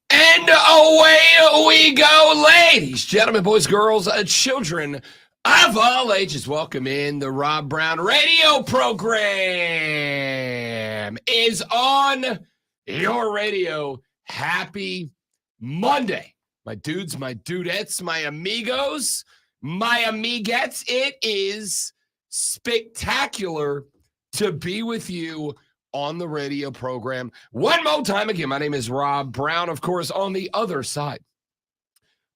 And away we go, ladies, gentlemen, boys, girls, children of all ages. Welcome in. The Rob Brown radio program is on your radio. Happy Monday. My dudes, my dudettes, my amigos, my amigettes. It is spectacular to be with you on the radio program. One more time again, my name is Rob Brown. Of course, on the other side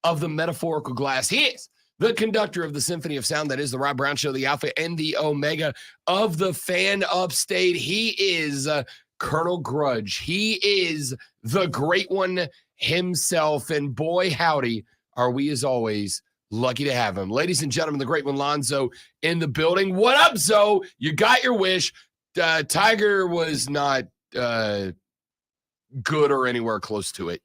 of the metaphorical glass, he is the conductor of the symphony of sound that is the Rob Brown Show, the alpha and the omega of the fan upstate. He is Colonel Grudge. He is the great one himself. And boy, howdy, are we as always lucky to have him. Ladies and gentlemen, the great one Lonzo in the building. What up, Zo? You got your wish. Tiger was not good or anywhere close to it.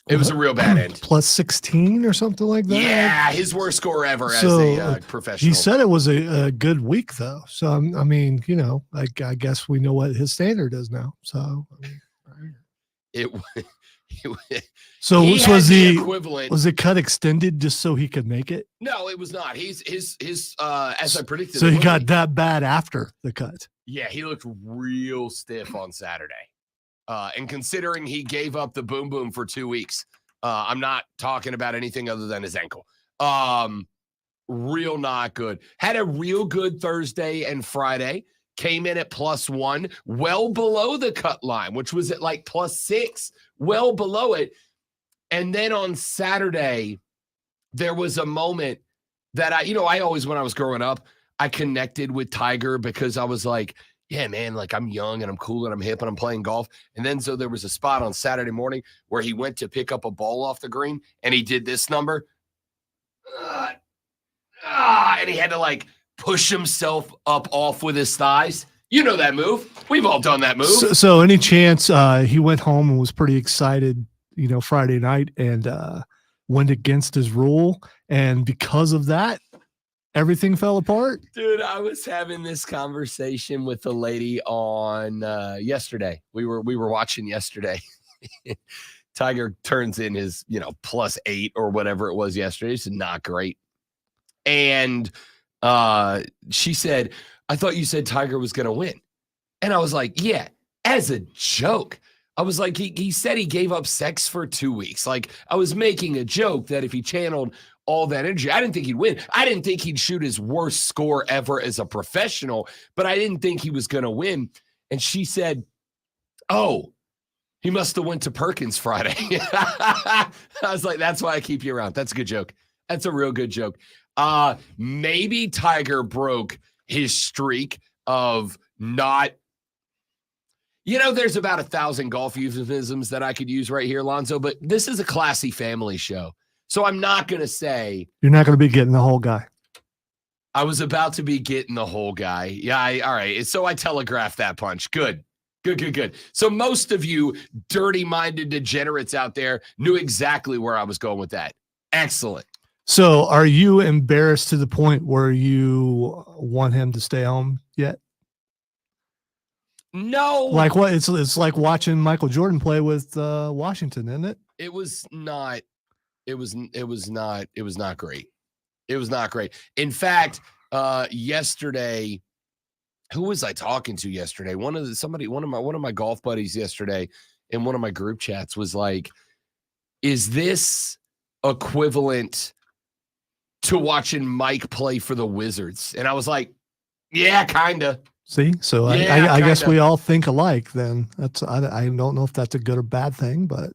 It was a real bad end. Plus 16 or something like that? Yeah, his worst score ever as a professional. He said it was a good week, though. So, I mean, you know, I guess we know what his standard is now. So, So was the equivalent? Was it cut extended just so he could make it? No, it was not. His as I predicted. So he got that bad after the cut. Yeah, he looked real stiff on Saturday. And considering he gave up the boom boom for 2 weeks, I'm not talking about anything other than his ankle. Real not good. Had a real good Thursday and Friday. Came in at +1, well below the cut line, which was at like +6, well below it. And then on Saturday, there was a moment that I always, when I was growing up, I connected with Tiger because I was like, yeah, man, like I'm young and I'm cool and I'm hip and I'm playing golf. And then so there was a spot on Saturday morning where he went to pick up a ball off the green and he did this number. And he had to like push himself up off with his thighs. You know that move. We've all done that move. So any chance he went home and was pretty excited, you know, Friday night and went against his rule. And because of that, everything fell apart? Dude, I was having this conversation with a lady on yesterday. We were watching yesterday. Tiger turns in his, +8 or whatever it was yesterday. It's not great. And she said, I thought you said Tiger was going to win. And I was like, yeah, as a joke. I was like, he said he gave up sex for 2 weeks. Like, I was making a joke that if he channeled all that energy, I didn't think he'd win. I didn't think he'd shoot his worst score ever as a professional, but I didn't think he was going to win. And she said, oh, he must have went to Perkins Friday. I was like, that's why I keep you around. That's a good joke. That's a real good joke. Maybe Tiger broke his streak of not, there's about 1,000 golf euphemisms that I could use right here, Lonzo, but this is a classy family show. So I'm not going to say. You're not going to be getting the whole guy. I was about to be getting the whole guy. Yeah, all right. So I telegraphed that punch. Good. So most of you dirty-minded degenerates out there knew exactly where I was going with that. Excellent. So are you embarrassed to the point where you want him to stay home yet? No. Like what? It's like watching Michael Jordan play with Washington, isn't it? It was not. It was not great. It was not great. In fact, yesterday, who was I talking to yesterday? One of my golf buddies yesterday in one of my group chats was like, is this equivalent to watching Mike play for the Wizards? And I was like, yeah, kind of. See, so yeah, I guess we all think alike then. I don't know if that's a good or bad thing, but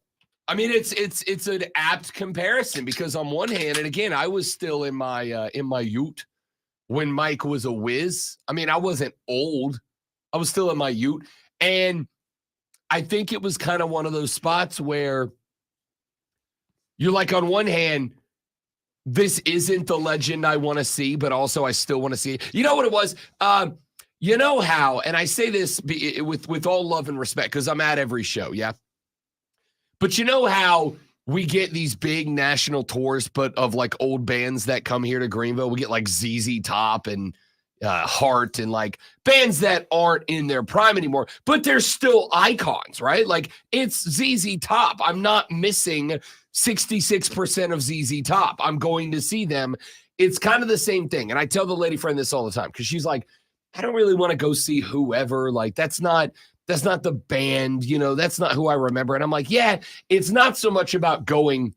I mean, it's an apt comparison because on one hand, and again, I was still in my ute when Mike was a whiz. I mean, I wasn't old. I was still in my ute. And I think it was kind of one of those spots where, You're like, on one hand, this isn't the legend I want to see, but also I still want to see it. You know what it was? You know how, and I say this with all love and respect because I'm at every show, yeah? But you know how we get these big national tours, but of like old bands that come here to Greenville? We get like ZZ Top and Heart and like bands that aren't in their prime anymore, but they're still icons, right? Like it's ZZ Top. I'm not missing 66% of ZZ Top. I'm going to see them. It's kind of the same thing. And I tell the lady friend this all the time because she's like, I don't really want to go see whoever. Like that's not the band, that's not who I remember. And I'm like, yeah, it's not so much about going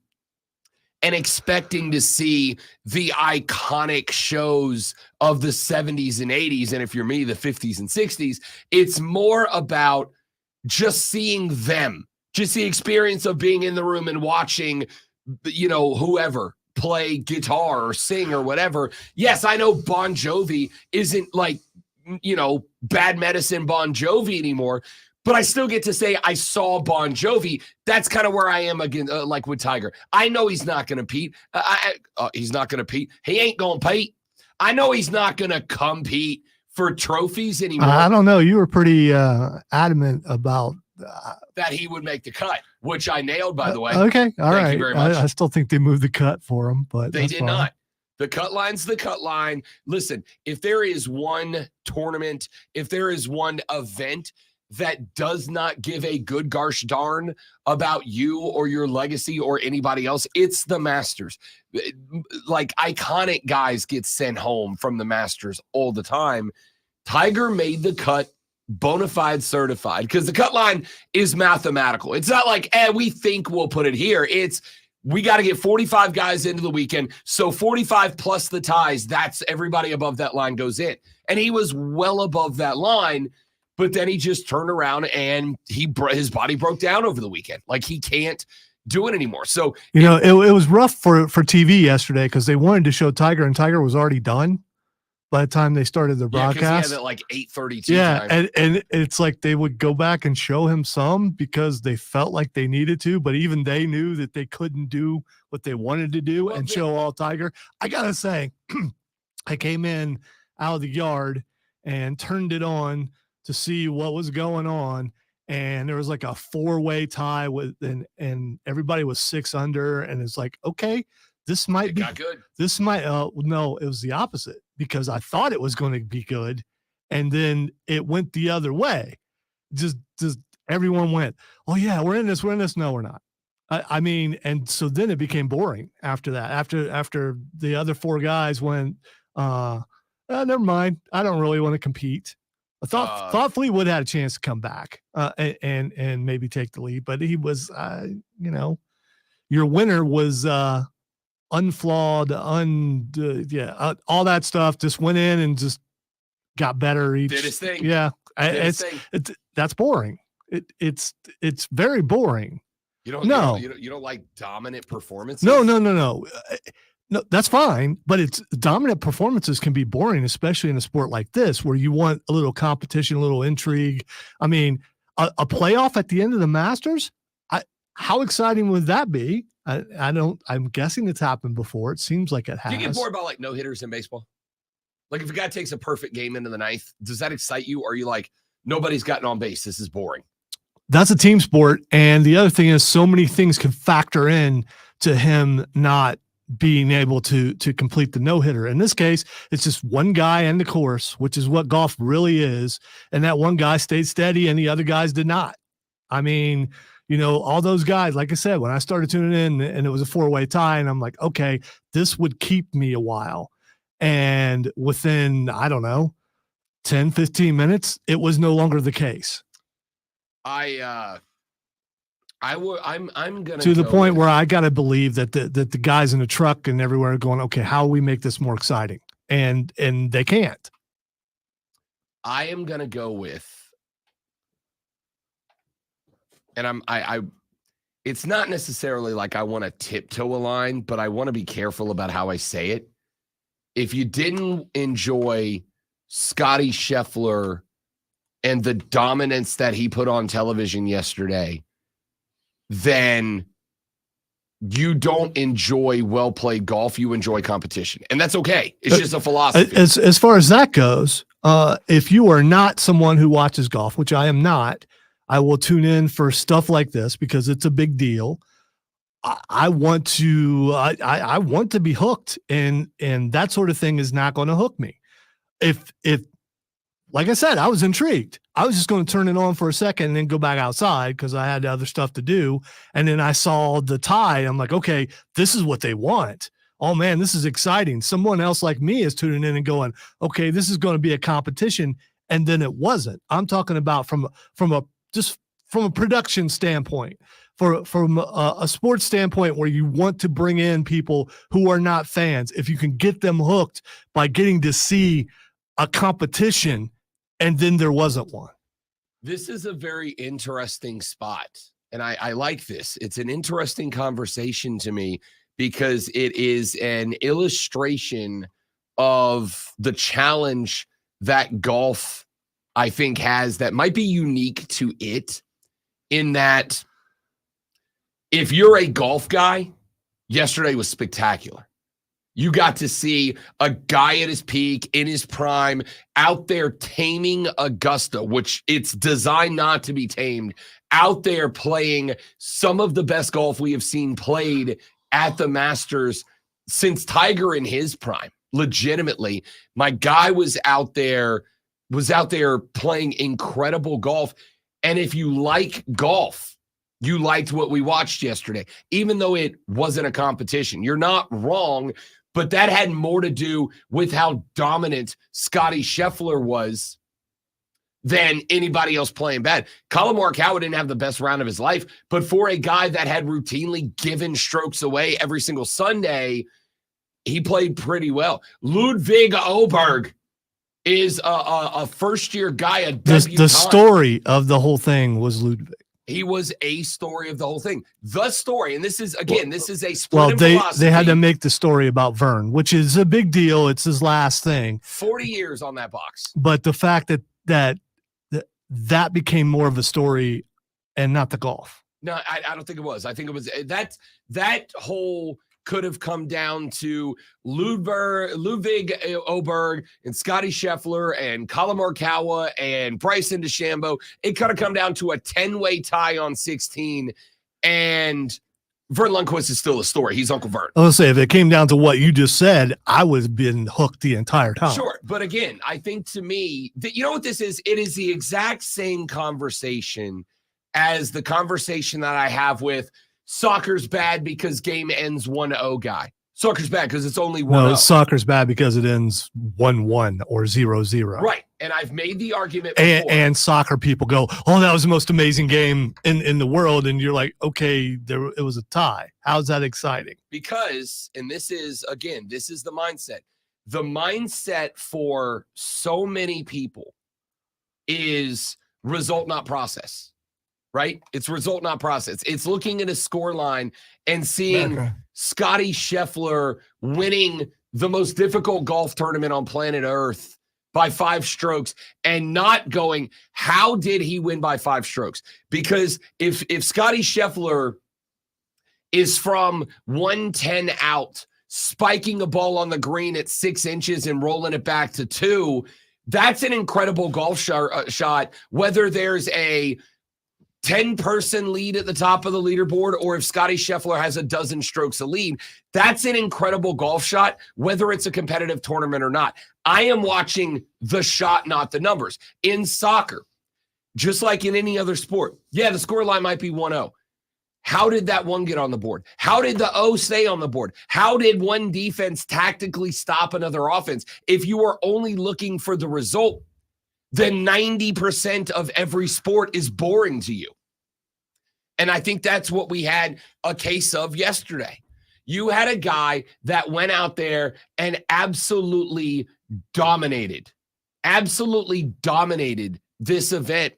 and expecting to see the iconic shows of the 70s and 80s. And if you're me, the 50s and 60s, it's more about just seeing them, just the experience of being in the room and watching, whoever play guitar or sing or whatever. Yes, I know Bon Jovi isn't like, Bad Medicine Bon Jovi anymore, but I still get to say I saw Bon Jovi. That's kind of where I am again, like with Tiger. I know he's not going to compete. He's not going to compete. He ain't going to compete. I know he's not going to compete for trophies anymore. I don't know. You were pretty adamant about that he would make the cut, which I nailed, by the way. Okay, all right. Thank you very much. I still think they moved the cut for him, but they did not. The cut line's the cut line. Listen, if there is one tournament, if there is one event that does not give a good gosh darn about you or your legacy or anybody else, it's the Masters. Like iconic guys get sent home from the Masters all the time. Tiger made the cut, bona fide certified, because the cut line is mathematical. It's not like, we think we'll put it here. It's, we got to get 45 guys into the weekend. So 45 plus the ties, that's everybody above that line goes in. And he was well above that line, but then he just turned around and his body broke down over the weekend. Like he can't do it anymore. So, it was rough for TV yesterday because they wanted to show Tiger and Tiger was already done by the time they started the broadcast. Yeah, because he had that like 8:32 time. And it's like they would go back and show him some because they felt like they needed to, but even they knew that they couldn't do what they wanted to do and show all Tiger. I gotta say, I came in out of the yard and turned it on to see what was going on, and there was like a 4-way tie and everybody was 6 under, and it's like, okay, this might be good. This might no, it was the opposite because I thought it was going to be good, and then it went the other way. Just everyone went, oh yeah, we're in this. No, we're not. I mean, and so then it became boring after that. After the other 4 guys went, never mind. I don't really want to compete. I thought Fleetwood had a chance to come back and maybe take the lead, but he was, your winner was unflawed, all that stuff. Just went in and just got better. Did his thing. Yeah, that's boring. It's very boring. You don't like dominant performances? No. No, that's fine, but it's dominant performances can be boring, especially in a sport like this where you want a little competition, a little intrigue. I mean, a playoff at the end of the Masters, how exciting would that be? I'm guessing it's happened before. It seems like it has. Do you get bored about like no hitters in baseball? Like if a guy takes a perfect game into the 9th, does that excite you? Or are you like, nobody's gotten on base, this is boring? That's a team sport. And the other thing is so many things can factor in to him not being able to complete the no-hitter. In this case, it's just one guy and the course, which is what golf really is. And that one guy stayed steady and the other guys did not. I mean, all those guys, like I said, when I started tuning in and it was a 4-way tie and I'm like, okay, this would keep me a while. And within, I don't know, 10, 15 minutes, it was no longer the case. I'm gonna to the point where I gotta believe that the guys in the truck and everywhere are going, okay, how do we make this more exciting? And they can't. I am gonna go with, and it's not necessarily like I want to tiptoe a line, but I want to be careful about how I say it. If you didn't enjoy Scottie Scheffler and the dominance that he put on television yesterday, then you don't enjoy well-played golf. You enjoy competition. And that's okay. It's just a philosophy. As far as that goes, if you are not someone who watches golf, which I am not, I will tune in for stuff like this because it's a big deal. I want to be hooked, and that sort of thing is not going to hook me. If like I said, I was intrigued. I was just going to turn it on for a second and then go back outside because I had other stuff to do. And then I saw the tie. I'm like, okay, this is what they want. Oh man, this is exciting. Someone else like me is tuning in and going, okay, this is going to be a competition. And then it wasn't. I'm talking about from a production standpoint, from a sports standpoint where you want to bring in people who are not fans. If you can get them hooked by getting to see a competition, and then there wasn't one. This is a very interesting spot. And I like this. It's an interesting conversation to me because it is an illustration of the challenge that golf, I think, has that might be unique to it, in that if you're a golf guy, yesterday was spectacular. You got to see a guy at his peak, in his prime, out there taming Augusta, which it's designed not to be tamed, out there playing some of the best golf we have seen played at the Masters since Tiger in his prime. Legitimately, my guy was out there playing incredible golf. And if you like golf, you liked what we watched yesterday, even though it wasn't a competition. You're not wrong. But that had more to do with how dominant Scottie Scheffler was than anybody else playing bad. Collin Morikawa didn't have the best round of his life, but for a guy that had routinely given strokes away every single Sunday, he played pretty well. Ludwig Åberg is a first-year guy, a debutant. The story of the whole thing was Ludwig. He was a story of the whole thing. The story, and this is, again, this is a split in philosophy. They had to make the story about Vern, which is a big deal. It's his last thing. 40 years on that box. But the fact that became more of a story and not the golf. No, I don't think it was. I think it was that whole could have come down to Ludwig Åberg and Scottie Scheffler and Collin Morikawa and Bryson DeChambeau. It could have come down to a 10-way tie on 16, and Vern Lundquist is still a story. He's Uncle Vern. I was say, if it came down to what you just said, I would have been hooked the entire time. Sure, but again, I think to me, that, you know what this is? It is the exact same conversation as the conversation that I have with soccer's bad because game ends 1-0 guy. Soccer's bad because it's only 1-0. No, soccer's bad because it ends 1-1 or 0-0. Right. And I've made the argument before. And soccer people go, oh, that was the most amazing game in the world. And you're like, okay, it was a tie. How's that exciting? Because, and this is, again, this is the mindset. The mindset for so many people is result, not process. Right? It's result, not process. It's looking at a score line and seeing Scottie Scheffler winning the most difficult golf tournament on planet Earth by 5 strokes and not going, how did he win by 5 strokes? Because if Scottie Scheffler is from 110 out, spiking a ball on the green at 6 inches and rolling it back to 2, that's an incredible golf shot, whether there's a 10-person lead at the top of the leaderboard, or if Scottie Scheffler has a dozen strokes a lead, that's an incredible golf shot, whether it's a competitive tournament or not. I am watching the shot, not the numbers. In soccer, just like in any other sport, yeah, the score line might be 1-0. How did that 1 get on the board? How did the 0 stay on the board? How did one defense tactically stop another offense? If you are only looking for the result, then 90% of every sport is boring to you. And I think that's what we had a case of yesterday. You had a guy that went out there and absolutely dominated this event.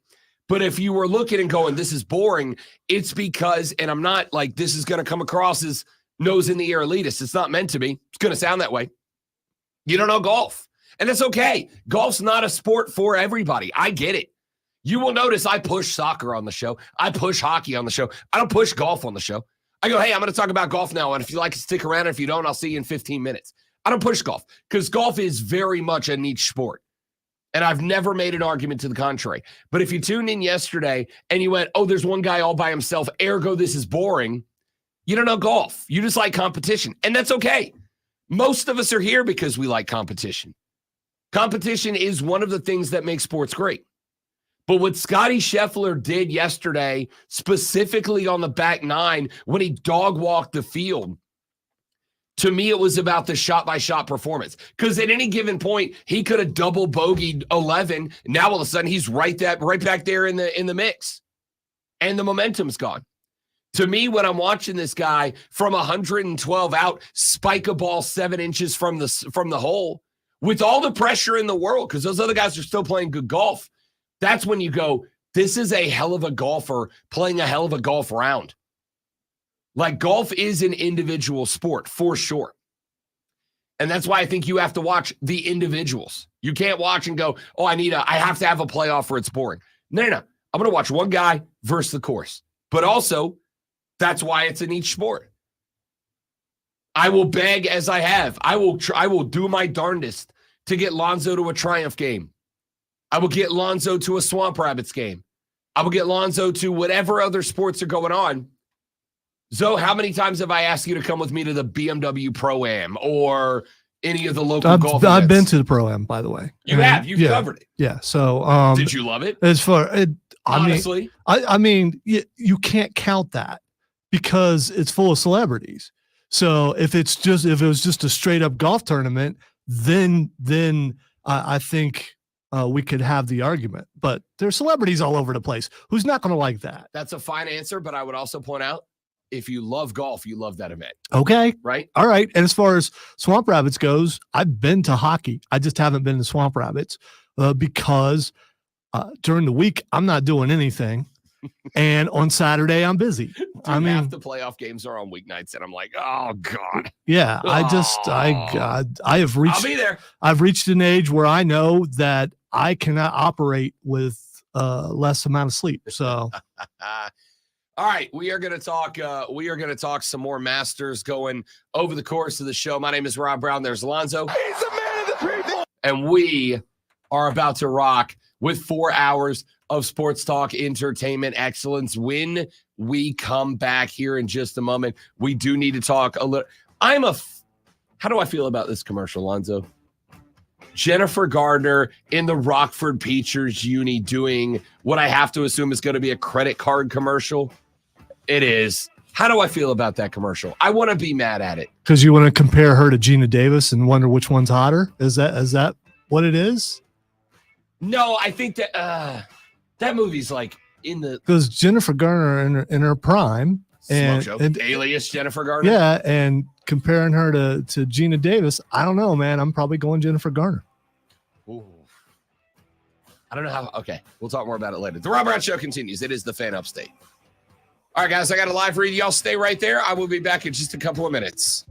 But if you were looking and going, this is boring, it's because, and I'm not like, this is going to come across as nose in the air elitist. It's not meant to be. It's going to sound that way. You don't know golf. And that's okay. Golf's not a sport for everybody. I get it. You will notice I push soccer on the show. I push hockey on the show. I don't push golf on the show. I go, hey, I'm going to talk about golf now. And if you like it, stick around. If you don't, I'll see you in 15 minutes. I don't push golf because golf is very much a niche sport. And I've never made an argument to the contrary. But if you tuned in yesterday and you went, oh, there's one guy all by himself, ergo this is boring, you don't know golf. You just like competition. And that's okay. Most of us are here because we like competition. Competition is one of the things that makes sports great. But what Scottie Scheffler did yesterday, specifically on the back nine, when he dog walked the field, to me, it was about the shot-by-shot performance. Because at any given point, he could have double bogeyed 11. Now, all of a sudden, he's right back there in the mix. And the momentum's gone. To me, when I'm watching this guy from 112 out, spike a ball 7 inches from the hole, with all the pressure in the world, because those other guys are still playing good golf, that's when you go, this is a hell of a golfer playing a hell of a golf round. Like, golf is an individual sport for sure. And that's why I think you have to watch the individuals. You can't watch and go, oh, I have to have a playoff or it's boring. No. I'm going to watch one guy versus the course. But also, that's why it's a niche sport. I will beg as I have. I will do my darndest to get Lonzo to a Triumph game. I will get Lonzo to a Swamp Rabbits game. I will get Lonzo to whatever other sports are going on. Zoe, how many times have I asked you to come with me to the BMW Pro-Am or any of the local golf events? I've been to the Pro-Am, by the way. You have? You've covered it. Yeah. So, did you love it? As far it, honestly, I mean, you can't count that because it's full of celebrities. So if it was just a straight up golf tournament, then I think we could have the argument. But there's celebrities all over the place. Who's not going to like that? That's a fine answer, but I would also point out, if you love golf, you love that event. Okay. Right? All right. And as far as Swamp Rabbits goes, I've been to hockey. I just haven't been to Swamp Rabbits because during the week, I'm not doing anything. And on Saturday, I'm busy. Dude, half the playoff games are on weeknights, and I'm like, oh, God. Yeah. I have reached. I'll be there. I've reached an age where I know that I cannot operate with less amount of sleep. So. All right, we are going to talk some more Masters going over the course of the show. My name is Rob Brown. There's Alonzo. He's the man of the people. And we are about to rock with 4 hours of sports talk, entertainment excellence. When we come back here in just a moment, we do need to talk a little. How do I feel about this commercial, Alonzo? Jennifer Gardner in the Rockford Peachers uni doing what I have to assume is going to be a credit card commercial. It is. How do I feel about that commercial? I want to be mad at it. Because you want to compare her to Gina Davis and wonder which one's hotter? Is that what it is? No, I think that that movie's like in the... Because Jennifer Garner in her prime. And alias Jennifer Garner. Yeah, and comparing her to Gina Davis, I don't know, man. I'm probably going Jennifer Garner. Ooh. I don't know how. Okay, we'll talk more about it later. The Rob Brown Show continues. It is the Fan Upstate. All right, guys, I got a live read. Y'all stay right there. I will be back in just a couple of minutes.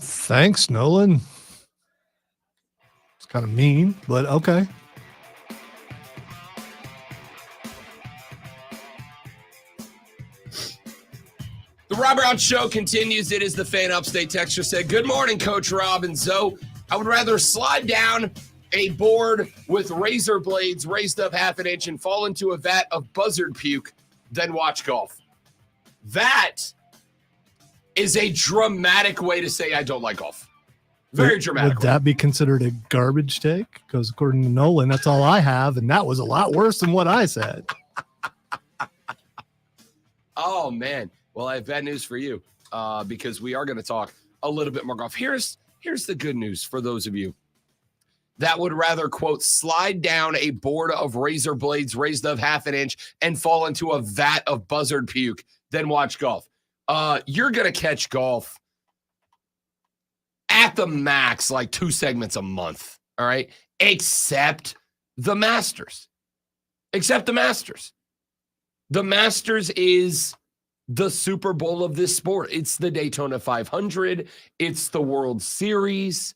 Thanks, Nolan. It's kind of mean, but okay. The Rob Brown Show continues. It is the Fan Upstate texture said, "Good morning, Coach Rob and Zoe. I would rather slide down a board with razor blades raised up half an inch and fall into a vat of buzzard puke than watch golf." That is a dramatic way to say I don't like golf. Very dramatic. Would that be considered a garbage take? Because according to Nolan, that's all I have, and that was a lot worse than what I said. Oh, man. Well, I have bad news for you because we are going to talk a little bit more golf. Here's the good news for those of you that would rather, quote, slide down a board of razor blades raised up half an inch and fall into a vat of buzzard puke than watch golf. You're going to catch golf at the max like 2 segments a month, all right? Except the Masters. Except the Masters. The Masters is the Super Bowl of this sport. It's the Daytona 500. It's the World Series.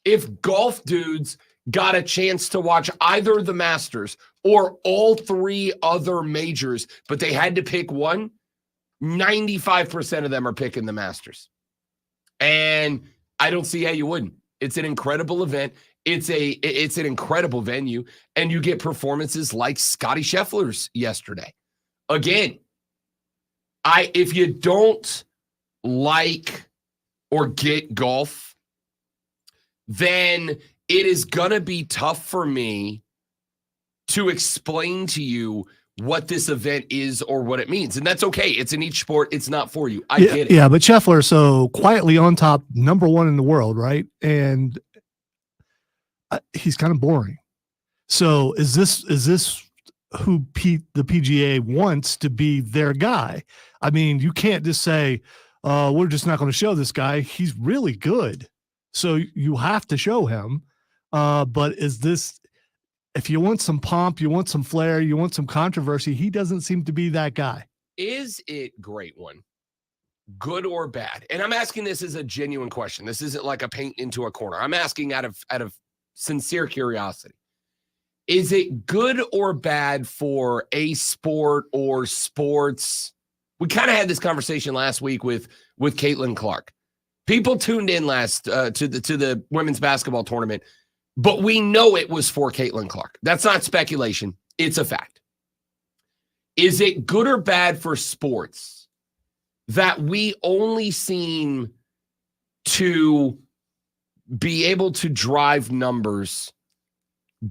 If golf dudes got a chance to watch either the Masters or all 3 other majors, but they had to pick one, 95% of them are picking the Masters. And I don't see how you wouldn't. It's an incredible event. It's an incredible venue, and you get performances like Scottie Scheffler's yesterday. Again, if you don't like or get golf, then it is going to be tough for me to explain to you what this event is or what it means. And that's okay. It's in each sport. It's not for you. I get it. Yeah, but Scheffler, so quietly on top, number 1 in the world, right? And he's kind of boring. So is this who the PGA wants to be their guy? I mean, you can't just say, we're just not going to show this guy. He's really good. So you have to show him. But is this, if you want some pomp, you want some flair, you want some controversy, he doesn't seem to be that guy. Is it great one? Good or bad? And I'm asking this as a genuine question. This isn't like a paint into a corner. I'm asking out of sincere curiosity. Is it good or bad for a sport or sports? We kind of had this conversation last week with Caitlin Clark. People tuned in last to the women's basketball tournament, but we know it was for Caitlin Clark. That's not speculation. It's a fact. Is it good or bad for sports that we only seem to be able to drive numbers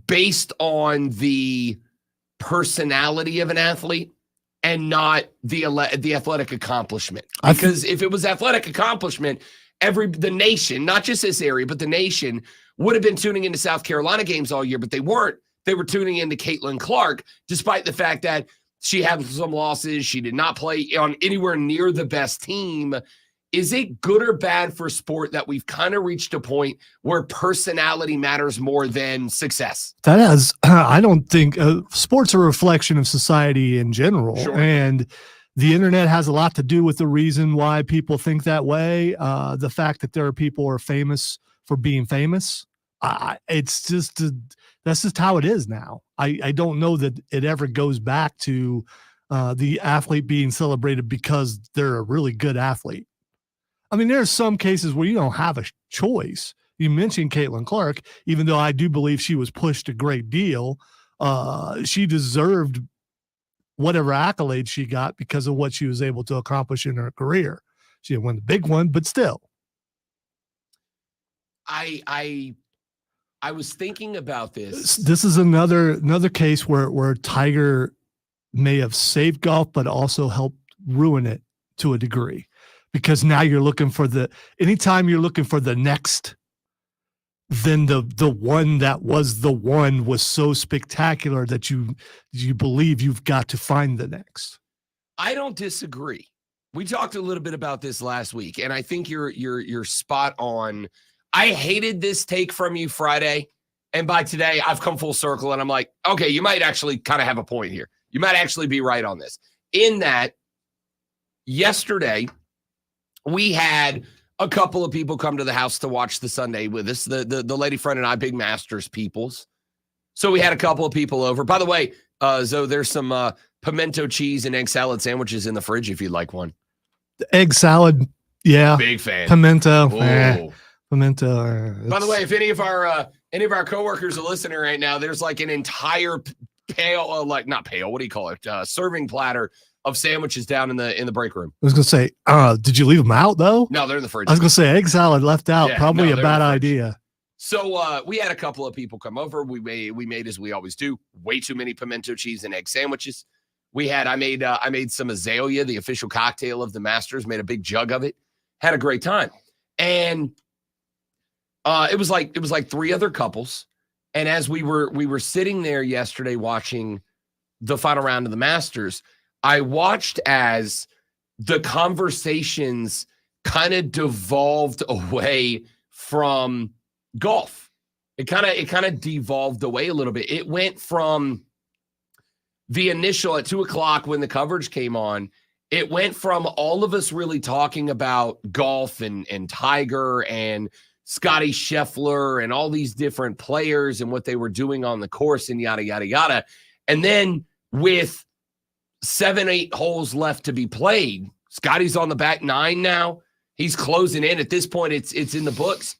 based on the personality of an athlete and not the athletic accomplishment? Because if it was athletic accomplishment, the nation, not just this area, but the nation would have been tuning into South Carolina games all year, but they weren't. They were tuning into Caitlin Clark, despite the fact that she had some losses. She did not play on anywhere near the best team. Is it good or bad for sport that we've kind of reached a point where personality matters more than success? That has, I don't think sports are a reflection of society in general. Sure. And the internet has a lot to do with the reason why people think that way. The fact that there are people who are famous for being famous. It's just, that's just how it is now. I don't know that it ever goes back to the athlete being celebrated because they're a really good athlete. I mean, there are some cases where you don't have a choice. You mentioned Caitlin Clark, even though I do believe she was pushed a great deal. She deserved whatever accolades she got because of what she was able to accomplish in her career. She didn't win the big one, but still. I was thinking about this. This is another case where Tiger may have saved golf, but also helped ruin it to a degree. Because now you're looking for anytime you're looking for the next, then the one that was the one was so spectacular that you believe you've got to find the next. I don't disagree. We talked a little bit about this last week, and I think you're spot on. I hated this take from you Friday, and by today I've come full circle, and I'm like, okay, you might actually kind of have a point here. You might actually be right on this. In that, yesterday we had a couple of people come to the house to watch the Sunday with us. The lady friend and I, big Masters peoples. So we had a couple of people over. By the way, Zoe, there's some pimento cheese and egg salad sandwiches in the fridge if you'd like one. The egg salad, yeah. Big fan. Pimento, pimento. By the way, if any of our coworkers are listening right now, there's like an entire pail, not pail, what do you call it? Serving platter of sandwiches down in the break room. I was gonna say, did you leave them out though? No, they're in the fridge. I was gonna say egg salad left out, probably a bad idea. So we had a couple of people come over. We made as we always do, way too many pimento cheese and egg sandwiches. I made some azalea, the official cocktail of the Masters, made a big jug of it. Had a great time. And it was like 3 other couples. And as we were sitting there yesterday watching the final round of the Masters, I watched as the conversations kind of devolved away from golf. It kind of devolved away a little bit. It went from the initial at 2:00 when the coverage came on. It went from all of us really talking about golf and Tiger and Scottie Scheffler and all these different players and what they were doing on the course and yada, yada, yada. And then with 7-8 holes left to be played, Scottie's on the back 9 now. He's closing in. At this point, it's in the books.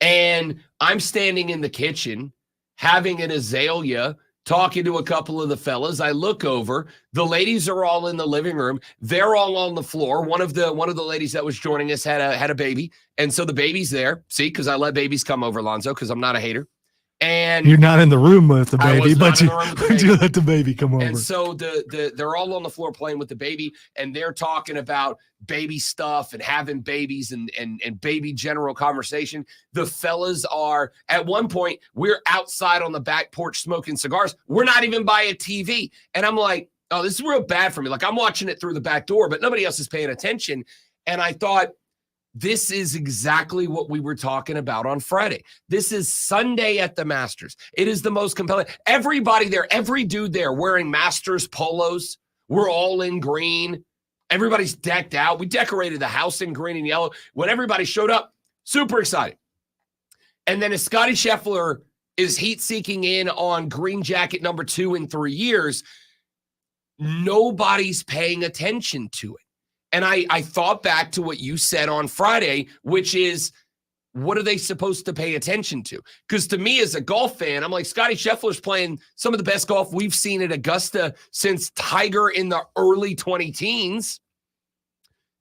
And I'm standing in the kitchen having an azalea, talking to a couple of the fellas. I look over. The ladies are all in the living room. They're all on the floor. One of the ladies that was joining us had a baby. And so the baby's there. See, because I let babies come over, Lonzo, because I'm not a hater. And you're not in the room with the baby, but you let the baby come over. And so they're all on the floor playing with the baby, and they're talking about baby stuff and having babies and baby general conversation. The fellas are, at one point, we're outside on the back porch smoking cigars. We're not even by a TV. And I'm like, oh, this is real bad for me. Like, I'm watching it through the back door, but nobody else is paying attention. And I thought, this is exactly what we were talking about on Friday. This is Sunday at the Masters. It is the most compelling. Everybody there, every dude there wearing Masters polos. We're all in green. Everybody's decked out. We decorated the house in green and yellow. When everybody showed up, super excited. And then as Scottie Scheffler is heat-seeking in on green jacket number 2 in 3 years, nobody's paying attention to it. And I thought back to what you said on Friday, which is, what are they supposed to pay attention to? Because to me, as a golf fan, I'm like, Scottie Scheffler's playing some of the best golf we've seen at Augusta since Tiger in the early 2010s.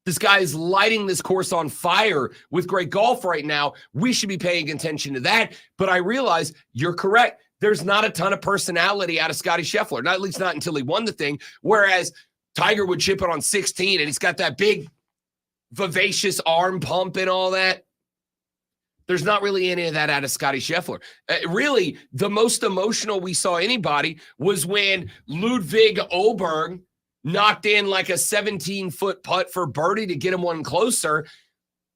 This guy is lighting this course on fire with great golf right now. We should be paying attention to that. But I realize you're correct. There's not a ton of personality out of Scottie Scheffler, not at least not until he won the thing. Whereas Tiger would chip it on 16, and he's got that big, vivacious arm pump and all that. There's not really any of that out of Scottie Scheffler. Really, the most emotional we saw anybody was when Ludwig Oberg knocked in like a 17-foot putt for birdie to get him one closer,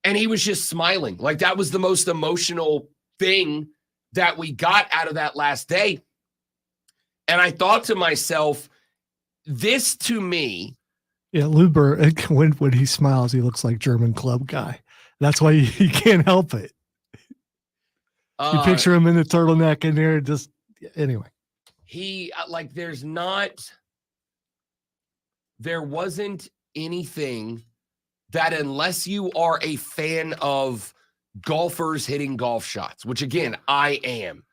and he was just smiling. Like, that was the most emotional thing that we got out of that last day. And I thought to myself, this to me. Yeah, Ludwig, when he smiles, he looks like German club guy. That's why he can't help it. You picture him in the turtleneck in there, just anyway. He there wasn't anything that, unless you are a fan of golfers hitting golf shots, which again, I am.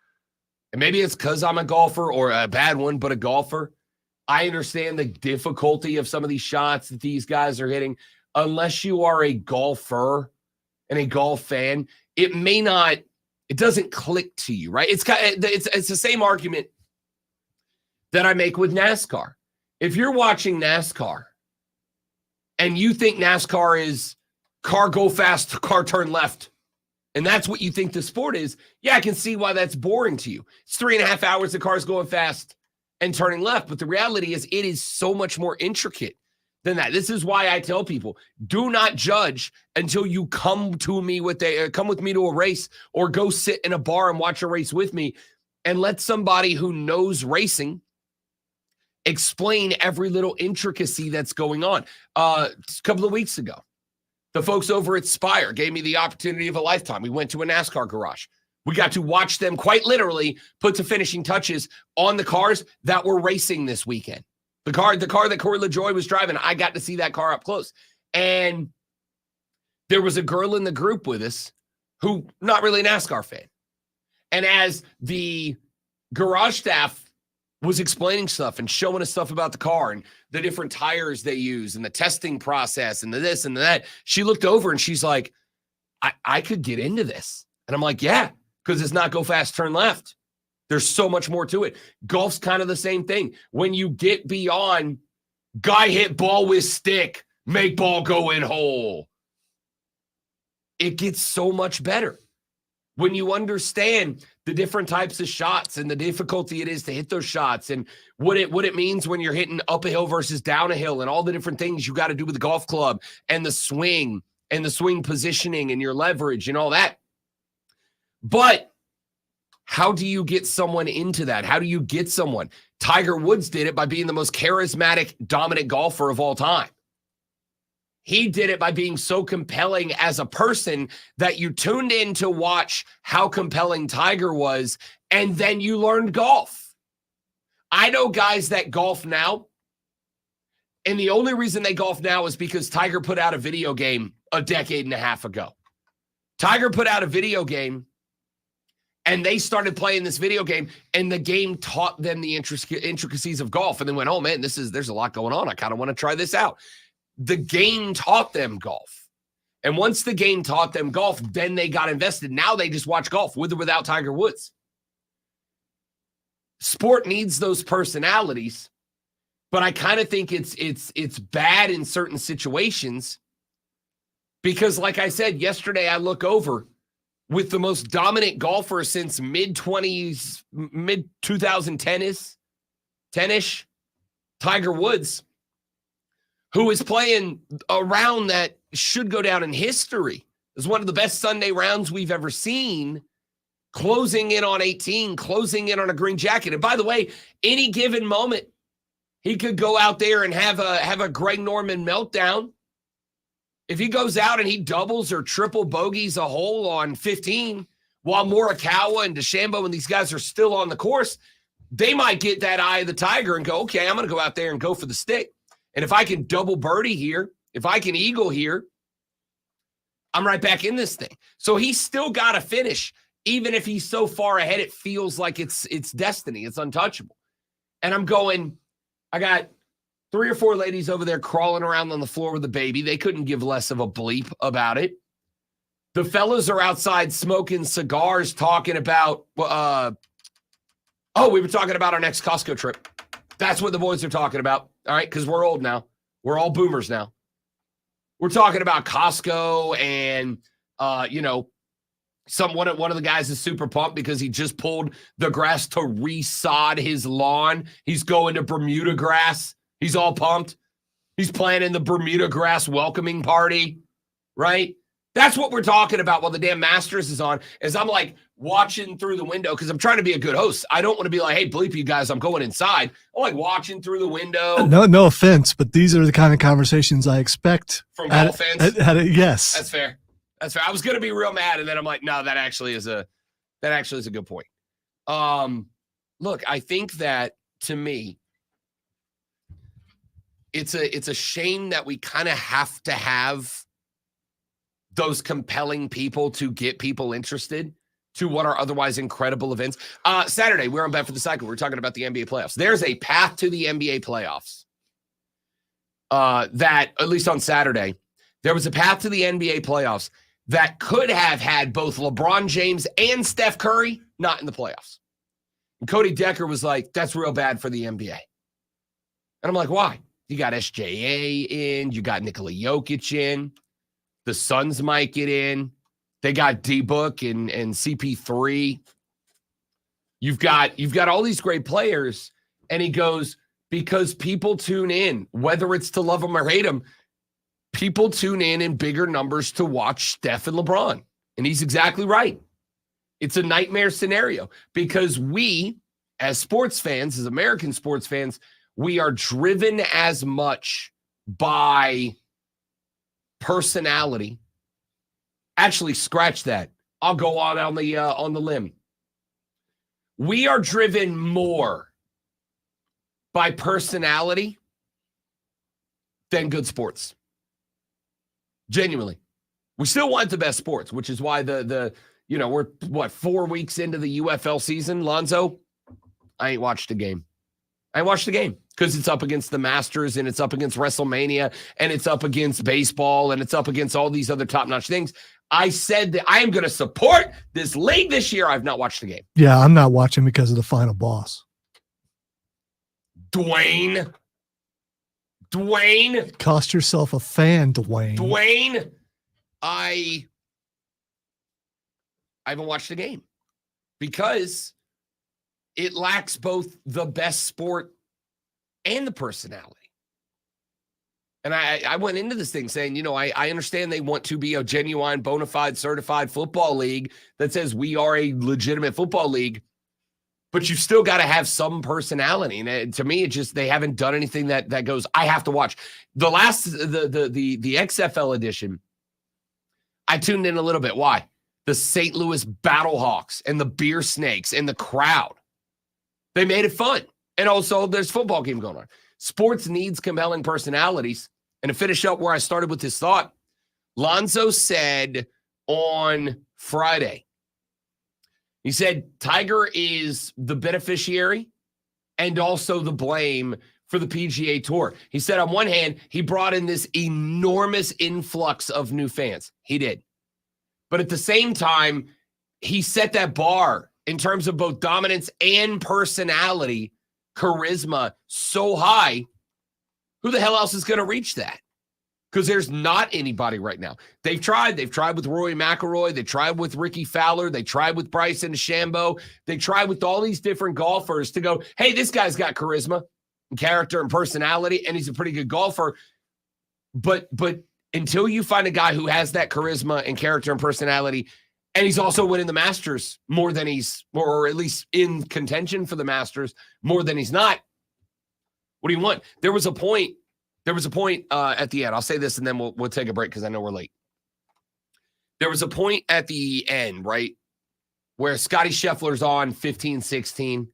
And maybe it's because I'm a golfer, or a bad one, but a golfer. I understand the difficulty of some of these shots that these guys are hitting. Unless you are a golfer and a golf fan, it doesn't click to you, right? It's the same argument that I make with NASCAR. If you're watching NASCAR and you think NASCAR is car go fast, car turn left, and that's what you think the sport is, yeah, I can see why that's boring to you. It's 3.5 hours, the car's going fast and turning left. But the reality is, it is so much more intricate than that. This is why I tell people, do not judge until you come with me to a race, or go sit in a bar and watch a race with me, and let somebody who knows racing explain every little intricacy that's going on. A couple of weeks ago, The folks over at Spire gave me the opportunity of a lifetime. We went to a NASCAR garage. We got to watch them quite literally put the finishing touches on the cars that were racing this weekend. The car that Corey LaJoie was driving, I got to see that car up close. And there was a girl in the group with us who not really a NASCAR fan. And as the garage staff was explaining stuff and showing us stuff about the car and the different tires they use and the testing process and the this and the that, she looked over and she's like, I could get into this. And I'm like, yeah, because it's not go fast, turn left. There's so much more to it. Golf's kind of the same thing. When you get beyond guy hit ball with stick, make ball go in hole, it gets so much better. When you understand the different types of shots and the difficulty it is to hit those shots and what it means when you're hitting up a hill versus down a hill and all the different things you got to do with the golf club and the swing positioning and your leverage and all that. But how do you get someone into that? How do you get someone? Tiger Woods did it by being the most charismatic, dominant golfer of all time. He did it by being so compelling as a person that you tuned in to watch how compelling Tiger was, and then you learned golf. I know guys that golf now, and the only reason they golf now is because Tiger put out a video game a decade and a half ago. Tiger put out a video game, and they started playing this video game, and the game taught them the intricacies of golf, and they went, oh, man, there's a lot going on. I kind of want to try this out. The game taught them golf. And once the game taught them golf, then they got invested. Now they just watch golf with or without Tiger Woods. Sport needs those personalities, but I kind of think it's bad in certain situations because, like I said, yesterday I look over with the most dominant golfer since mid-20s, mid-2010-ish, Tiger Woods, who is playing a round that should go down in history as one of the best Sunday rounds we've ever seen, closing in on 18, closing in on a green jacket. And by the way, any given moment, he could go out there and have a Greg Norman meltdown. If he goes out and he doubles or triple bogeys a hole on 15, while Morikawa and DeChambeau and these guys are still on the course, they might get that eye of the tiger and go, okay, I'm going to go out there and go for the stick. And if I can double birdie here, if I can eagle here, I'm right back in this thing. So he's still got to finish. Even if he's so far ahead, it feels like it's destiny. It's untouchable. And I'm going, I got 3 or 4 ladies over there crawling around on the floor with a baby. They couldn't give less of a bleep about it. The fellas are outside smoking cigars talking about, we were talking about our next Costco trip. That's what the boys are talking about. All right, because we're old now. We're all boomers now. We're talking about Costco and, one of the guys is super pumped because he just pulled the grass to resod his lawn. He's going to Bermuda grass. He's all pumped. He's planning the Bermuda grass welcoming party, right? That's what we're talking about while the damn Masters is on, as I'm like watching through the window because I'm trying to be a good host. I don't want to be like, hey, bleep you guys, I'm going inside. I'm like watching through the window. No offense, but these are the kind of conversations I expect from golf fans. Yes. That's fair. I was going to be real mad, and then I'm like, no, that actually is a good point. Look, I think that to me, it's a shame that we kind of have to have those compelling people to get people interested to what are otherwise incredible events. Saturday, we're on Bet for the Cycle. We're talking about the NBA playoffs. There's a path to the NBA playoffs that, at least on Saturday, there was a path to the NBA playoffs that could have had both LeBron James and Steph Curry not in the playoffs. And Cody Decker was like, that's real bad for the NBA. And I'm like, why? You got SJA in. You got Nikola Jokic in. The Suns might get in. They got D-Book and CP3. You've got all these great players. And he goes, because people tune in, whether it's to love them or hate them, people tune in bigger numbers to watch Steph and LeBron. And he's exactly right. It's a nightmare scenario because we, as sports fans, as American sports fans, we are driven as much by personality. Actually, scratch that. I'll go on the limb. We are driven more by personality than good sports. Genuinely. We still want the best sports, which is why we're 4 weeks into the UFL season, Lonzo. I ain't watched a game. I watched the game because it's up against the Masters and it's up against WrestleMania and it's up against baseball and it's up against all these other top-notch things. I said that I am going to support this league this year. I've not watched the game. Yeah, I'm not watching because of the final boss. Dwayne. Cost yourself a fan, Dwayne. Dwayne. I haven't watched the game because it lacks both the best sport and the personality. And I went into this thing saying, I understand they want to be a genuine, bona fide, certified football league that says we are a legitimate football league, but you've still got to have some personality. And to me, they haven't done anything that goes, I have to watch. The XFL edition, I tuned in a little bit. Why? The St. Louis Battlehawks and the Beer Snakes and the crowd. They made it fun. And also there's football game going on. Sports needs compelling personalities. And to finish up where I started with this thought, Lonzo said on Friday, he said Tiger is the beneficiary and also the blame for the PGA Tour. He said on one hand, he brought in this enormous influx of new fans. He did. But at the same time, he set that bar in terms of both dominance and personality, charisma, so high. Who the hell else is going to reach that? Because there's not anybody right now. They've tried. They've tried with Rory McIlroy. They tried with Ricky Fowler. They tried with Bryson DeChambeau. They tried with all these different golfers to go, hey, this guy's got charisma and character and personality, and he's a pretty good golfer. But until you find a guy who has that charisma and character and personality, and he's also winning the Masters more than or at least in contention for the Masters more than he's not, what do you want? There was a point at the end. I'll say this and then we'll take a break because I know we're late. There was a point at the end, right, where Scottie Scheffler's on 15, 16,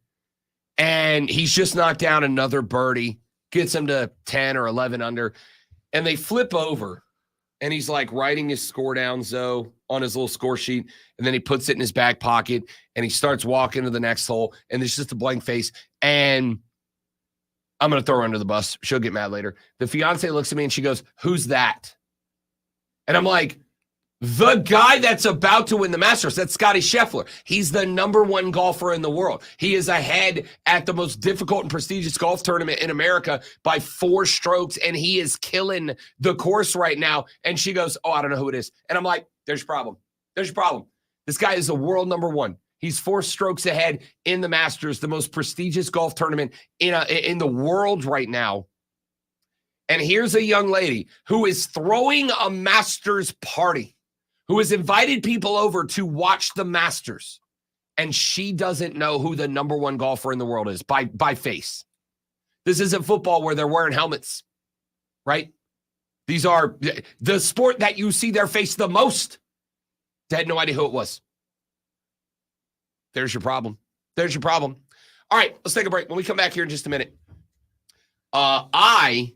and he's just knocked down another birdie, gets him to 10 or 11 under, and they flip over, and he's like writing his score down, Zoe, on his little score sheet, and then he puts it in his back pocket, and he starts walking to the next hole, and there's just a blank face, and I'm going to throw her under the bus. She'll get mad later. The fiance looks at me and she goes, who's that? And I'm like, the guy that's about to win the Masters. That's Scottie Scheffler. He's the number one golfer in the world. He is ahead at the most difficult and prestigious golf tournament in America by 4 strokes, and he is killing the course right now. And she goes, oh, I don't know who it is. And I'm like, there's your problem. There's your problem. This guy is the world number one. He's 4 strokes ahead in the Masters, the most prestigious golf tournament in the world right now. And here's a young lady who is throwing a Masters party, who has invited people over to watch the Masters, and she doesn't know who the number one golfer in the world is by face. This isn't football where they're wearing helmets, right? These are the sport that you see their face the most. They had no idea who it was. There's your problem. There's your problem. All right, let's take a break. When we come back here in just a minute, I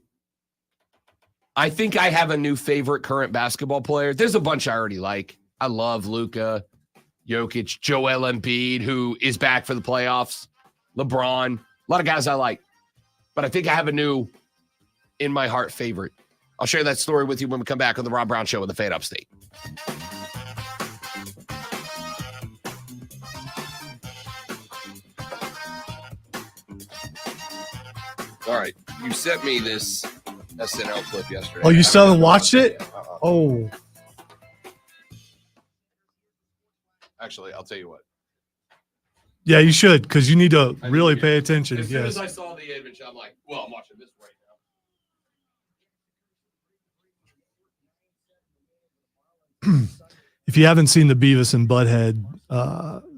think I have a new favorite current basketball player. There's a bunch I already like. I love Luka, Jokic, Joel Embiid, who is back for the playoffs, LeBron, a lot of guys I like. But I think I have a new in my heart favorite. I'll share that story with you when we come back on the Rob Brown Show with the Fade Upstate. All right, you sent me this SNL clip yesterday. Oh, you still haven't watched it? Oh. Actually, I'll tell you what. Yeah, you should, because you need to really pay attention. As soon as I saw the image, I'm like, well, I'm watching this right now. If you haven't seen the Beavis and Butthead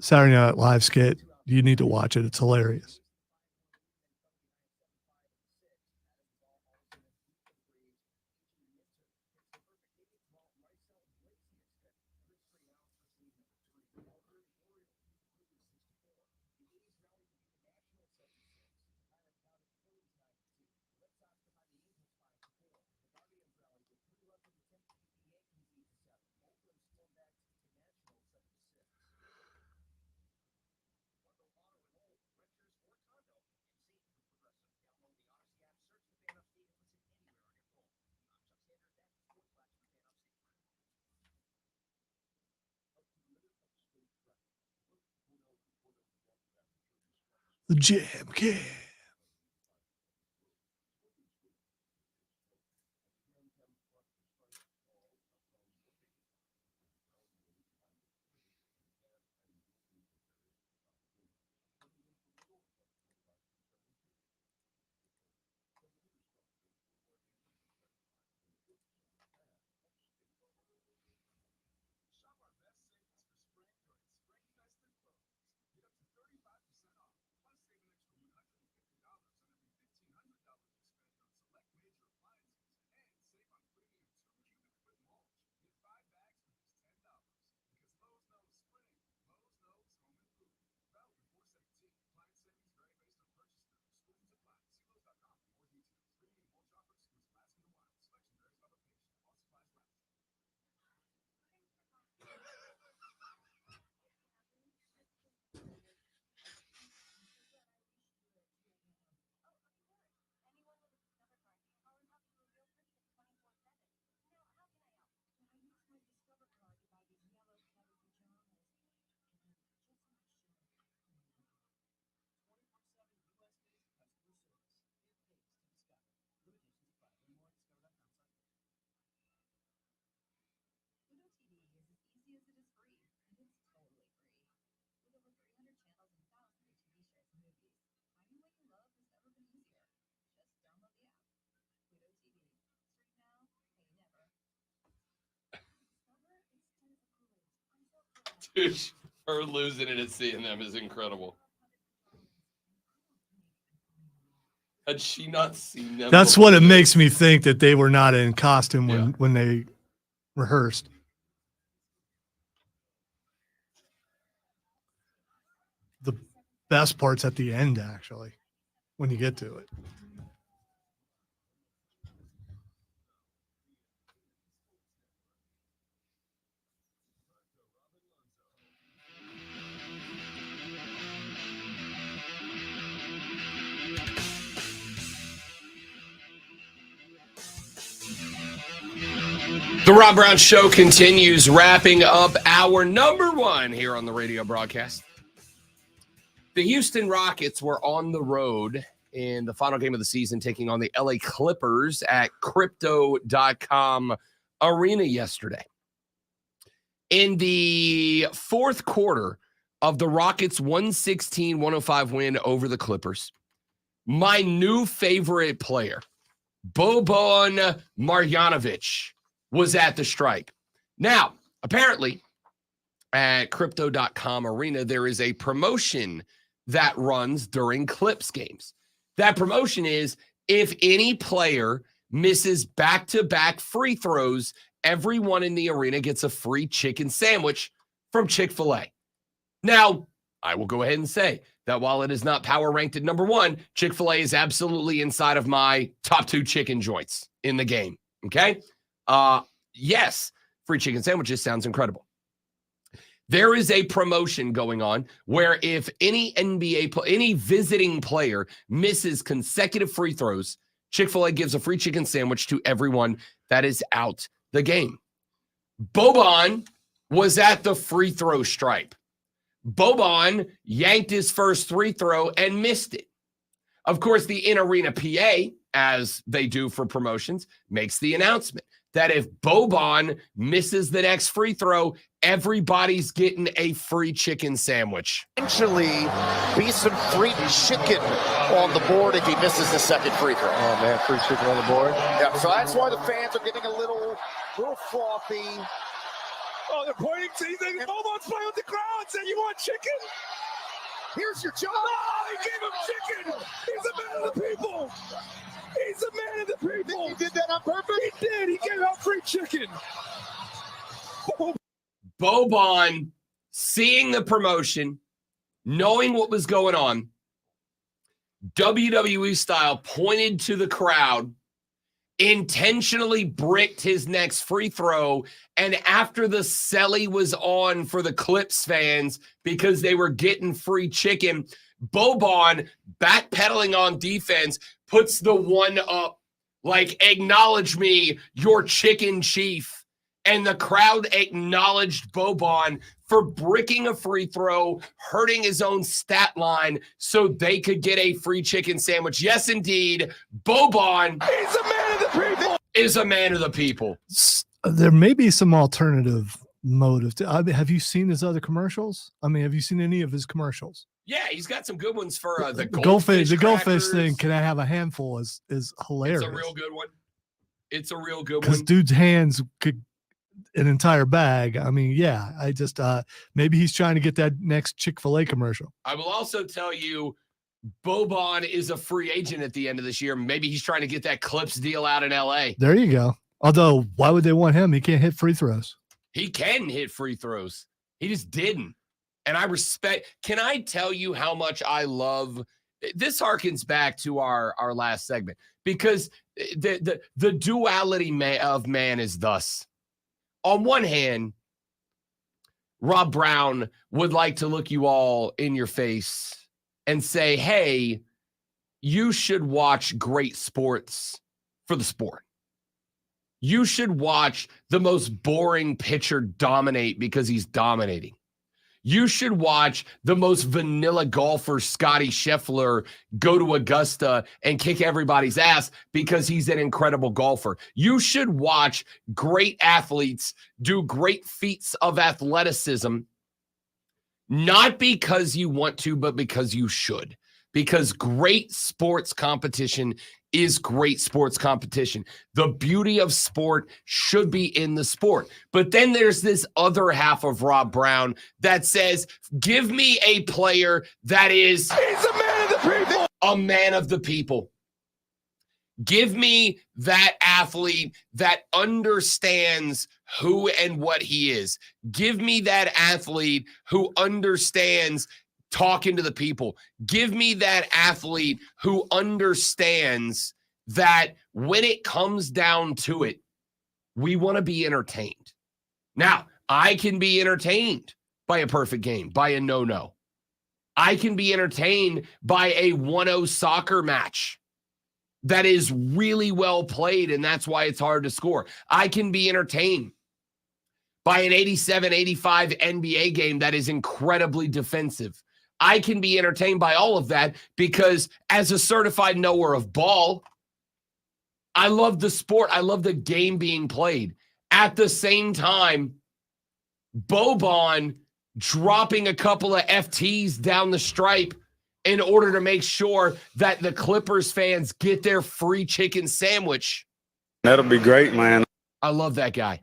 Saturday Night Live skit, you need to watch it. It's hilarious. The Jam Cam. Dude, her losing it and seeing them is incredible. Had she not seen them? That's what it makes me think that they were not in costume when they rehearsed. The best part's at the end, actually, when you get to it. The Rob Brown Show continues, wrapping up our number one here on the radio broadcast. The Houston Rockets were on the road in the final game of the season, taking on the LA Clippers at Crypto.com Arena yesterday. In the fourth quarter of the Rockets' 116-105 win over the Clippers, my new favorite player, Boban Marjanovic, was at the strike. Now, apparently, at Crypto.com Arena, there is a promotion that runs during Clips games. That promotion is if any player misses back-to-back free throws, everyone in the arena gets a free chicken sandwich from Chick-fil-A. Now, I will go ahead and say that while it is not power ranked at number one, Chick-fil-A is absolutely inside of my top two chicken joints in the game. Okay? Yes, free chicken sandwiches sounds incredible. There is a promotion going on where if any any visiting player misses consecutive free throws, Chick-fil-A gives a free chicken sandwich to everyone that is out the game. Boban was at the free throw stripe. Boban yanked his first free throw and missed it. Of course, the in-arena PA, as they do for promotions, makes the announcement that if Boban misses the next free throw, everybody's getting a free chicken sandwich. Eventually be some free chicken on the board if he misses the second free throw. Oh man, free chicken on the board. Yeah, so that's why the fans are getting a little frothy. Oh, they're pointing to you. Boban's playing with the crowd saying, "You want chicken? Here's your job." Oh, he gave him chicken. He's a man of the people. He's a man of the people. He did that on purpose? He did. He gave out free chicken. Boban, seeing the promotion, knowing what was going on, WWE style, pointed to the crowd, intentionally bricked his next free throw, and after the celly was on for the Clips fans because they were getting free chicken, Boban, backpedaling on defense, puts the one up, like, acknowledge me, your chicken chief. And the crowd acknowledged Boban for bricking a free throw, hurting his own stat line so they could get a free chicken sandwich. Yes, indeed, Boban He's a man of the people. is a man of the people. There may be some alternative motive. Have you seen his other commercials? I mean, have you seen any of his commercials? Yeah, he's got some good ones for the goldfish. The goldfish crackers. thing. Can I have a handful? Is hilarious. It's a real good one. It's a real good Because one. dude's hands could an entire bag. I mean, yeah. I just maybe he's trying to get that next Chick-fil-A commercial. I will also tell you, Boban is a free agent at the end of this year. Maybe he's trying to get that Clips deal out in LA. There you go. Although, why would they want him? He can't hit free throws. He can hit free throws. He just didn't. And I respect. Can I tell you how much I love this? Harkens back to our last segment, because the duality of man is thus. On one hand, Rob Brown would like to look you all in your face and say, hey, you should watch great sports for the sport. You should watch the most boring pitcher dominate because he's dominating. You should watch the most vanilla golfer, Scottie Scheffler, go to Augusta and kick everybody's ass because he's an incredible golfer. You should watch great athletes do great feats of athleticism, not because you want to, but because you should. Because great sports competition is great sports competition. The beauty of sport should be in the sport. But then there's this other half of Rob Brown that says, give me a player that is He's a man of the people. a man of the people. Give me that athlete that understands who and what he is. Give me that athlete who understands talking to the people. Give me that athlete who understands that when it comes down to it, we want to be entertained. Now, I can be entertained by a perfect game, by a no-no. I can be entertained by a 1-0 soccer match that is really well played, and that's why it's hard to score. I can be entertained by an 87-85 NBA game that is incredibly defensive. I can be entertained by all of that because as a certified knower of ball, I love the sport. I love the game being played. At the same time, Boban dropping a couple of FTs down the stripe in order to make sure that the Clippers fans get their free chicken sandwich. That'll be great, man. I love that guy.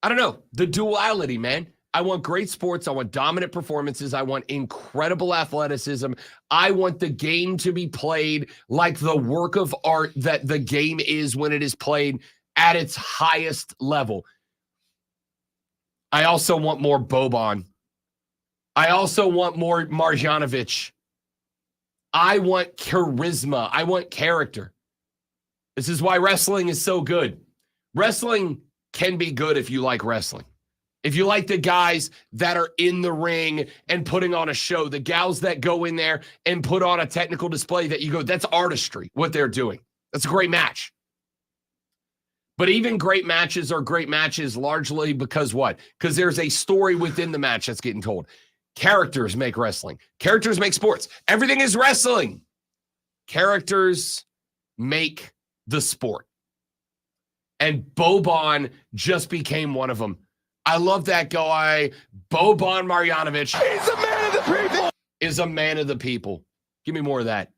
I don't know. The duality, man. I want great sports. I want dominant performances. I want incredible athleticism. I want the game to be played like the work of art that the game is when it is played at its highest level. I also want more Boban. I also want more Marjanovic. I want charisma. I want character. This is why wrestling is so good. Wrestling can be good if you like wrestling. If you like the guys that are in the ring and putting on a show, the gals that go in there and put on a technical display that you go, that's artistry, what they're doing. That's a great match. But even great matches are great matches largely because what? Because there's a story within the match that's getting told. Characters make wrestling. Characters make sports. Everything is wrestling. Characters make the sport. And Boban just became one of them. I love that guy. Boban Marjanovic. He's a man of the people. Is a man of the people. Give me more of that.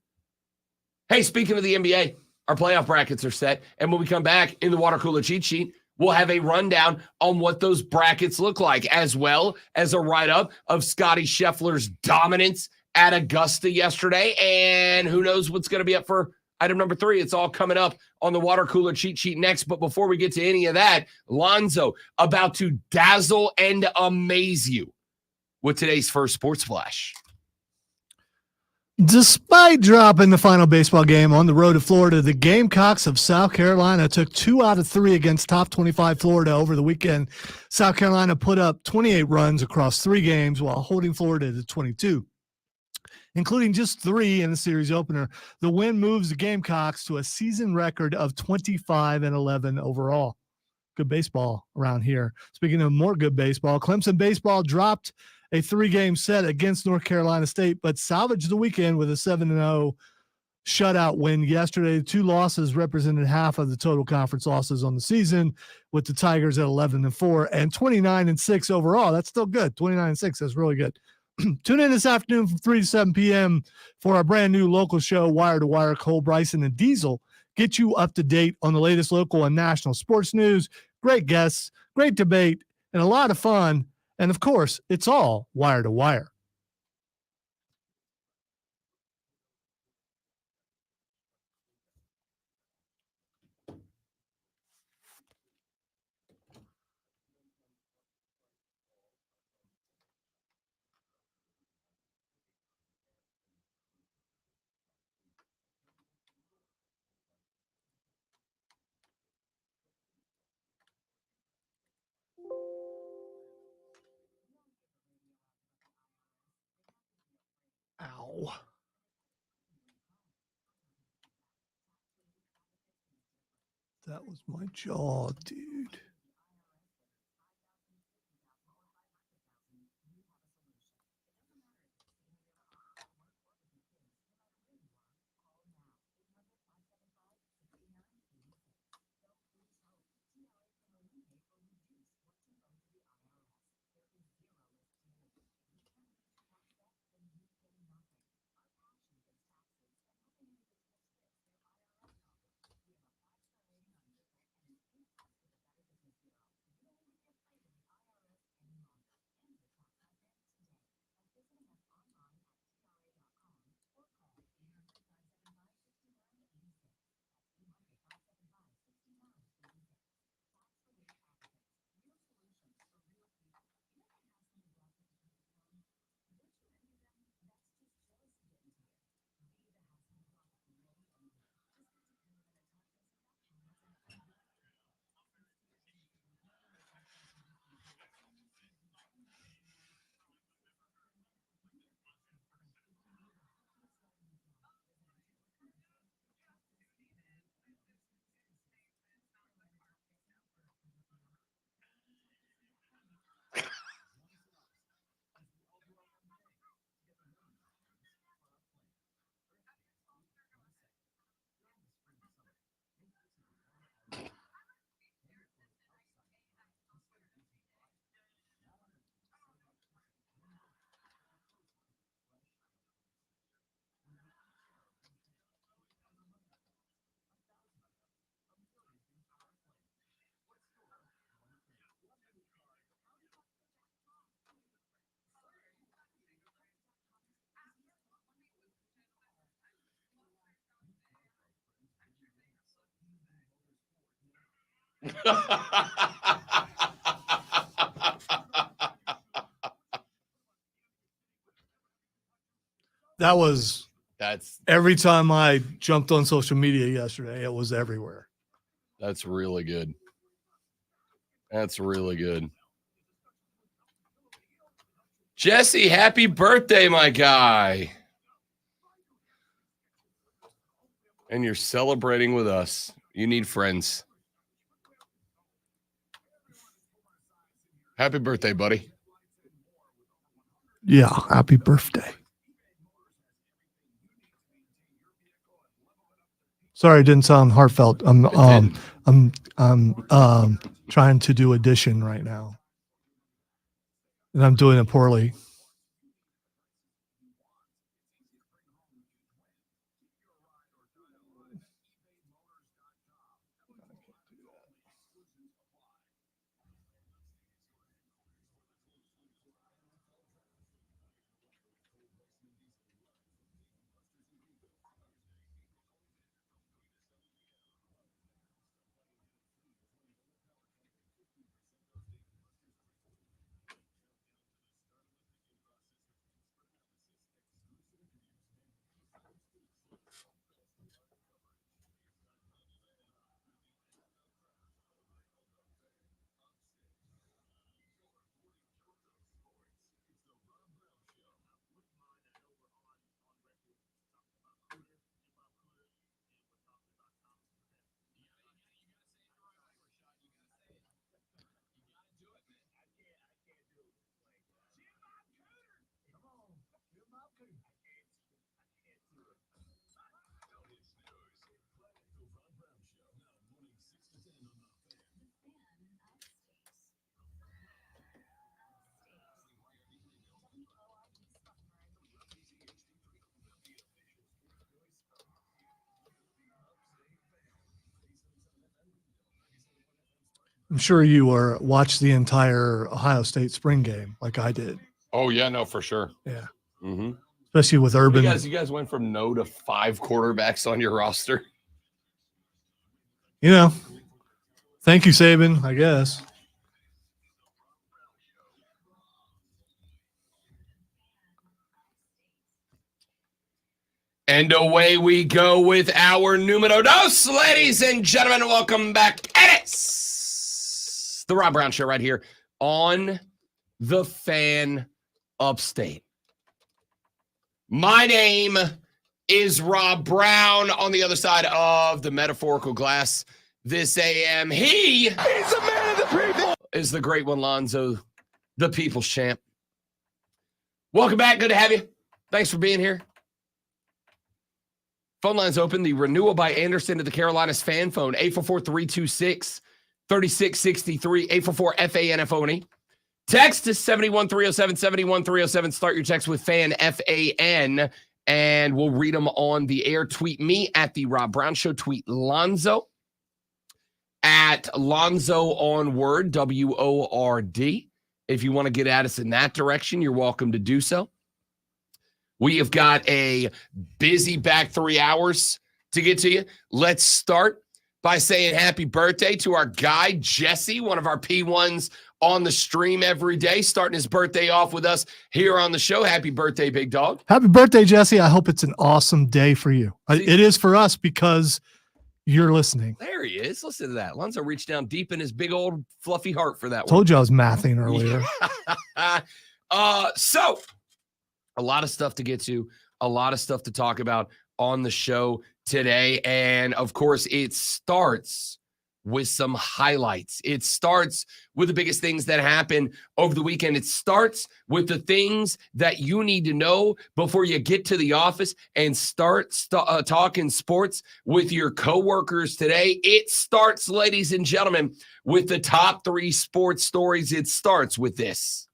Hey, speaking of the NBA, our playoff brackets are set. And when we come back in the water cooler cheat sheet, we'll have a rundown on what those brackets look like, as well as a write-up of Scottie Scheffler's dominance at Augusta yesterday. And who knows what's going to be up for item number 3. It's all coming up on the water cooler cheat sheet next. But before we get to any of that, Lonzo about to dazzle and amaze you with today's first sports flash. Despite dropping the final baseball game on the road to Florida, the Gamecocks of South Carolina took 2 out of 3 against top 25 Florida over the weekend. South Carolina put up 28 runs across 3 games while holding Florida to 22, including just 3 in the series opener. The win moves the Gamecocks to a season record of 25-11 overall. good baseball around here. Speaking of more good baseball, Clemson baseball dropped a 3-game set against North Carolina State, but salvaged the weekend with a 7-0 shutout win yesterday. 2 losses represented half of the total conference losses on the season, with the Tigers at 11-4 and 29-6 overall. That's still good. 29-6. That's really good. Tune in this afternoon from 3 to 7 p.m. for our brand new local show, Wire to Wire. Cole, Bryson, and Diesel get you up to date on the latest local and national sports news. Great guests, great debate, and a lot of fun. And of course, it's all Wire to Wire. Ow. That was my jaw, dude. That was every time I jumped on social media yesterday, it was everywhere. That's really good. That's really good. Jesse, happy birthday, my guy. And you're celebrating with us. You need friends. Happy birthday, buddy. Yeah, happy birthday. Sorry, it didn't sound heartfelt. I'm trying to do addition right now, and I'm doing it poorly. I'm sure you watched the entire Ohio State spring game like I did. Oh, yeah, no, for sure. Yeah. Mm-hmm. Especially with Urban. You guys went from no to 5 quarterbacks on your roster. You know, thank you, Saban, I guess. And away we go with our numero dos, ladies and gentlemen. Welcome back. And it's the Rob Brown Show right here on the Fan Upstate. My name is Rob Brown. On the other side of the metaphorical glass this AM, he's a man of the people, is the great one, Lonzo, the people's champ. Welcome back. Good to have you. Thanks for being here. Phone lines open. The renewal by Anderson to the Carolinas fan phone, 844-326-3663, 844-FAN-FONE. Text is 71307, 71307. Start your text with FAN, F-A-N, and we'll read them on the air. Tweet me at the Rob Brown Show. Tweet Lonzo at Lonzo on Word, W-O-R-D. If you want to get at us in that direction, you're welcome to do so. We have got a busy back 3 hours to get to you. Let's start by saying happy birthday to our guy, Jesse, one of our P1s on the stream every day, starting his birthday off with us here on the show. Happy birthday, big dog. Happy birthday, Jesse. I hope it's an awesome day for you. It is for us because you're listening. There he is. Listen to that. Lonzo reached down deep in his big old fluffy heart for that Told you I was mathing earlier. So a lot of stuff to get to, a lot of stuff to talk about on the show today. And of course, it starts with some highlights. It starts with the biggest things that happen over the weekend. It starts with the things that you need to know before you get to the office and start talking sports with your coworkers today. It starts, ladies and gentlemen, with the top 3 sports stories. It starts with this.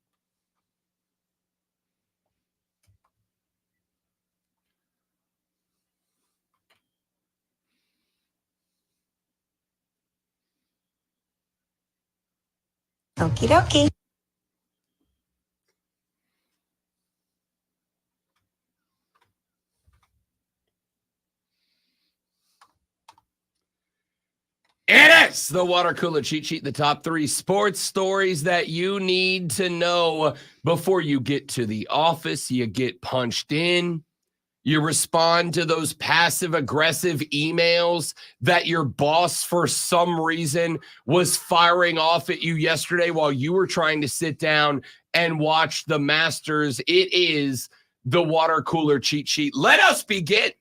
Okie dokie. It is the water cooler cheat sheet, the top 3 sports stories that you need to know before you get to the office. You get punched in. You respond to those passive-aggressive emails that your boss, for some reason, was firing off at you yesterday while you were trying to sit down and watch the Masters. It is the water cooler cheat sheet. Let us begin,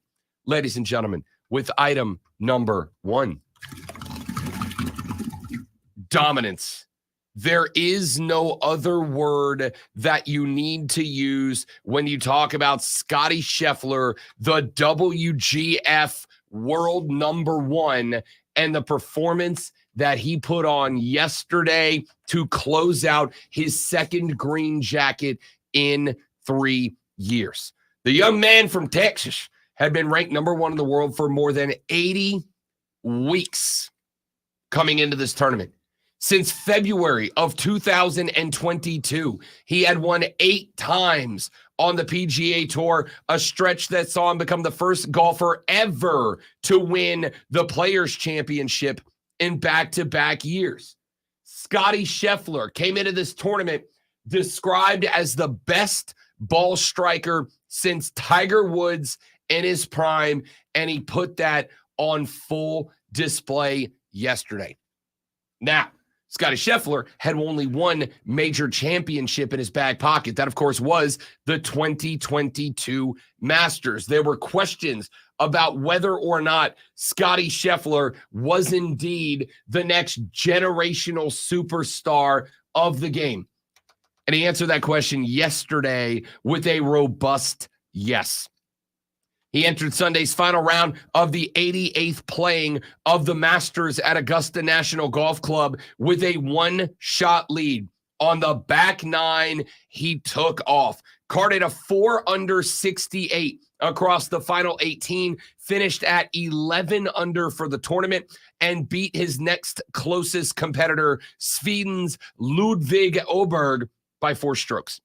ladies and gentlemen, with item number 1. Dominance. There is no other word that you need to use when you talk about Scottie Scheffler, the WGF world number 1, and the performance that he put on yesterday to close out his second green jacket in 3 years. The young man from Texas had been ranked number 1 in the world for more than 80 weeks coming into this tournament. Since February of 2022, he had won 8 times on the PGA Tour, a stretch that saw him become the first golfer ever to win the Players' Championship in back-to-back years. Scottie Scheffler came into this tournament described as the best ball striker since Tiger Woods in his prime, and he put that on full display yesterday. Now, Scottie Scheffler had only one major championship in his back pocket. That, of course, was the 2022 Masters. There were questions about whether or not Scottie Scheffler was indeed the next generational superstar of the game. And he answered that question yesterday with a robust yes. He entered Sunday's final round of the 88th playing of the Masters at Augusta National Golf Club with a 1-shot lead. On the back 9, he took off. Carded a 4 under 68 across the final 18, finished at 11 under for the tournament, and beat his next closest competitor, Sweden's Ludvig Åberg, by 4 strokes.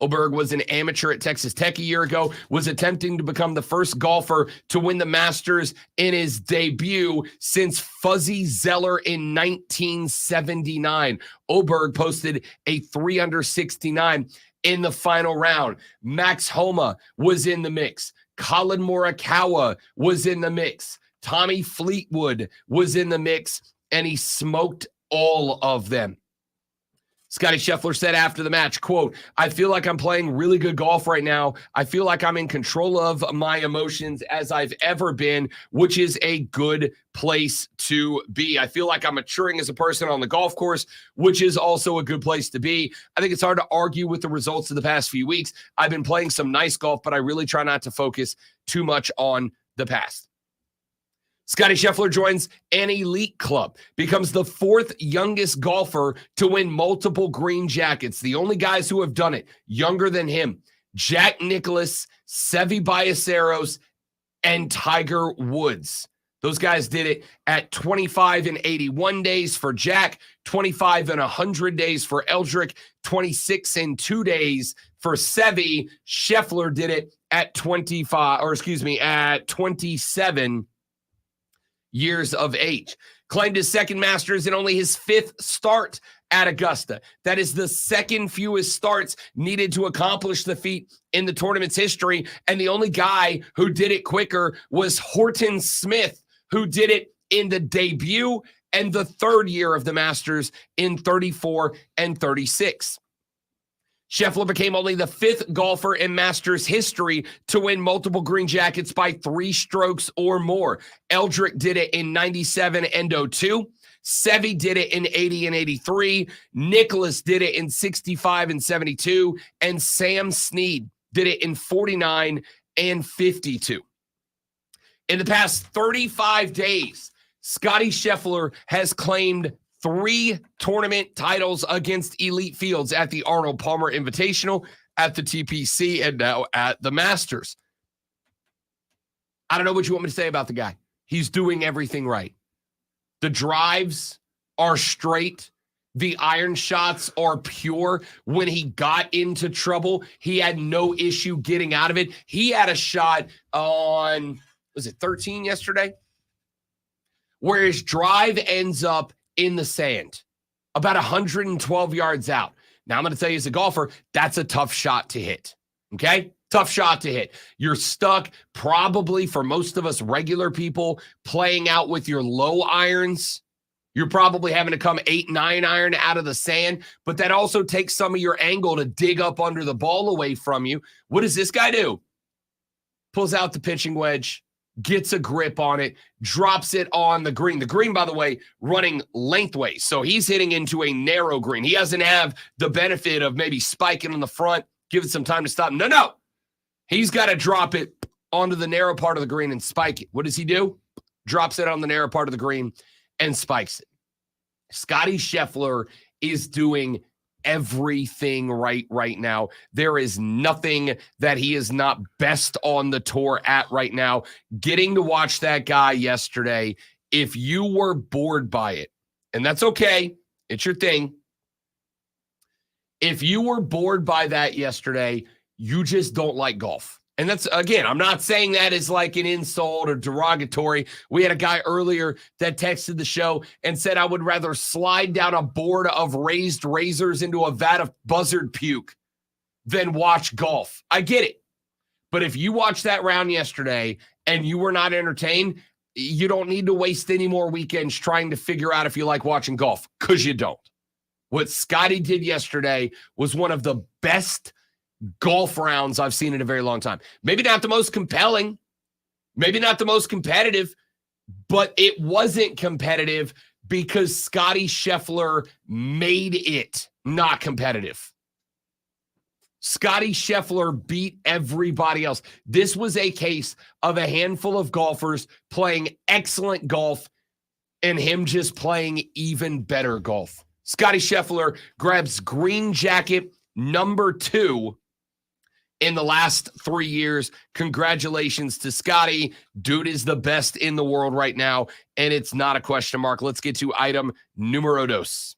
Åberg was an amateur at Texas Tech a year ago, was attempting to become the first golfer to win the Masters in his debut since Fuzzy Zeller in 1979. Åberg posted a 3 under 69 in the final round. Max Homa was in the mix. Colin Morikawa was in the mix. Tommy Fleetwood was in the mix, and he smoked all of them. Scottie Scheffler said after the match, quote, "I feel like I'm playing really good golf right now. I feel like I'm in control of my emotions as I've ever been, which is a good place to be. I feel like I'm maturing as a person on the golf course, which is also a good place to be. I think it's hard to argue with the results of the past few weeks. I've been playing some nice golf, but I really try not to focus too much on the past." Scottie Scheffler joins an elite club, becomes the 4th youngest golfer to win multiple green jackets. The only guys who have done it younger than him, Jack Nicklaus, Seve Ballesteros, and Tiger Woods. Those guys did it at 25 and 81 days for Jack, 25 and 100 days for Eldrick, 26 and 2 days for Seve. Scheffler did it at 27 years of age. Claimed his second Masters in only his 5th start at Augusta. That is the second fewest starts needed to accomplish the feat in the tournament's history. And the only guy who did it quicker was Horton Smith, who did it in the debut and the 3rd year of the Masters in 34 and 36. Scheffler became only the 5th golfer in Masters history to win multiple green jackets by 3 strokes or more. Eldrick did it in 97 and 02. Seve did it in 80 and 83. Nicklaus did it in 65 and 72. And Sam Snead did it in 49 and 52. In the past 35 days, Scottie Scheffler has claimed 3 tournament titles against elite fields at the Arnold Palmer Invitational, at the TPC, and now at the Masters. I don't know what you want me to say about the guy. He's doing everything right. The drives are straight. The iron shots are pure. When he got into trouble, he had no issue getting out of it. He had a shot on, was it 13 yesterday? Where his drive ends up in the sand, about 112 yards out. Now, I'm going to tell you as a golfer, that's a tough shot to hit, okay? Tough shot to hit. You're stuck, probably for most of us regular people, playing out with your low irons. You're probably having to come 8-9 iron out of the sand, but that also takes some of your angle to dig up under the ball away from you. What does this guy do? Pulls out the pitching wedge, gets a grip on it, drops it on the green. The green, by the way, running lengthways. So he's hitting into a narrow green. He doesn't have the benefit of maybe spiking on the front, give it some time to stop. No. He's got to drop it onto the narrow part of the green and spike it. What does he do? Drops it on the narrow part of the green and spikes it. Scottie Scheffler is doing everything right now. There is nothing that he is not best on the tour at right now. Getting to watch that guy yesterday, if you were bored by it, and that's okay, it's your thing. If you were bored by that yesterday, you just don't like golf. And that's, again, I'm not saying that as like an insult or derogatory. We had a guy earlier that texted the show and said, I would rather slide down a board of raised razors into a vat of buzzard puke than watch golf. I get it. But if you watched that round yesterday and you were not entertained, you don't need to waste any more weekends trying to figure out if you like watching golf, because you don't. What Scottie did yesterday was one of the best golf rounds I've seen in a very long time. Maybe not the most compelling, maybe not the most competitive, but it wasn't competitive because Scottie Scheffler made it not competitive. Scottie Scheffler beat everybody else. This was a case of a handful of golfers playing excellent golf and him just playing even better golf. Scottie Scheffler grabs green jacket number 2 in the last 3 years. Congratulations to Scottie. Dude is the best in the world right now, and it's not a question mark. Let's get to item numero dos.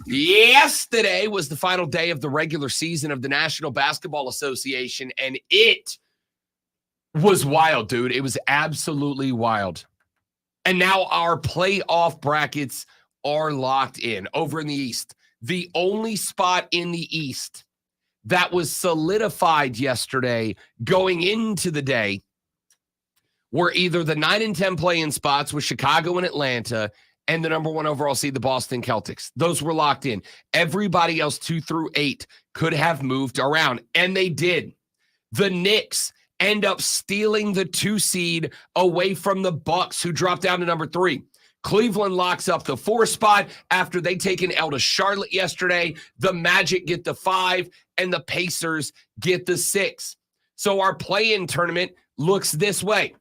Yesterday was the final day of the regular season of the National Basketball Association, and it was wild, dude. It was absolutely wild. And now our playoff brackets are locked in over in the East. The only spot in the East that was solidified yesterday going into the day were either the 9 and 10 play-in spots with Chicago and Atlanta and the number 1 overall seed, the Boston Celtics. Those were locked in. Everybody else 2 through 8 could have moved around, and they did. The Knicks end up stealing the 2 seed away from the Bucks, who dropped down to number 3. Cleveland locks up the 4 spot after they take an L to Charlotte yesterday. The Magic get the 5, and the Pacers get the 6. So our play-in tournament looks this way.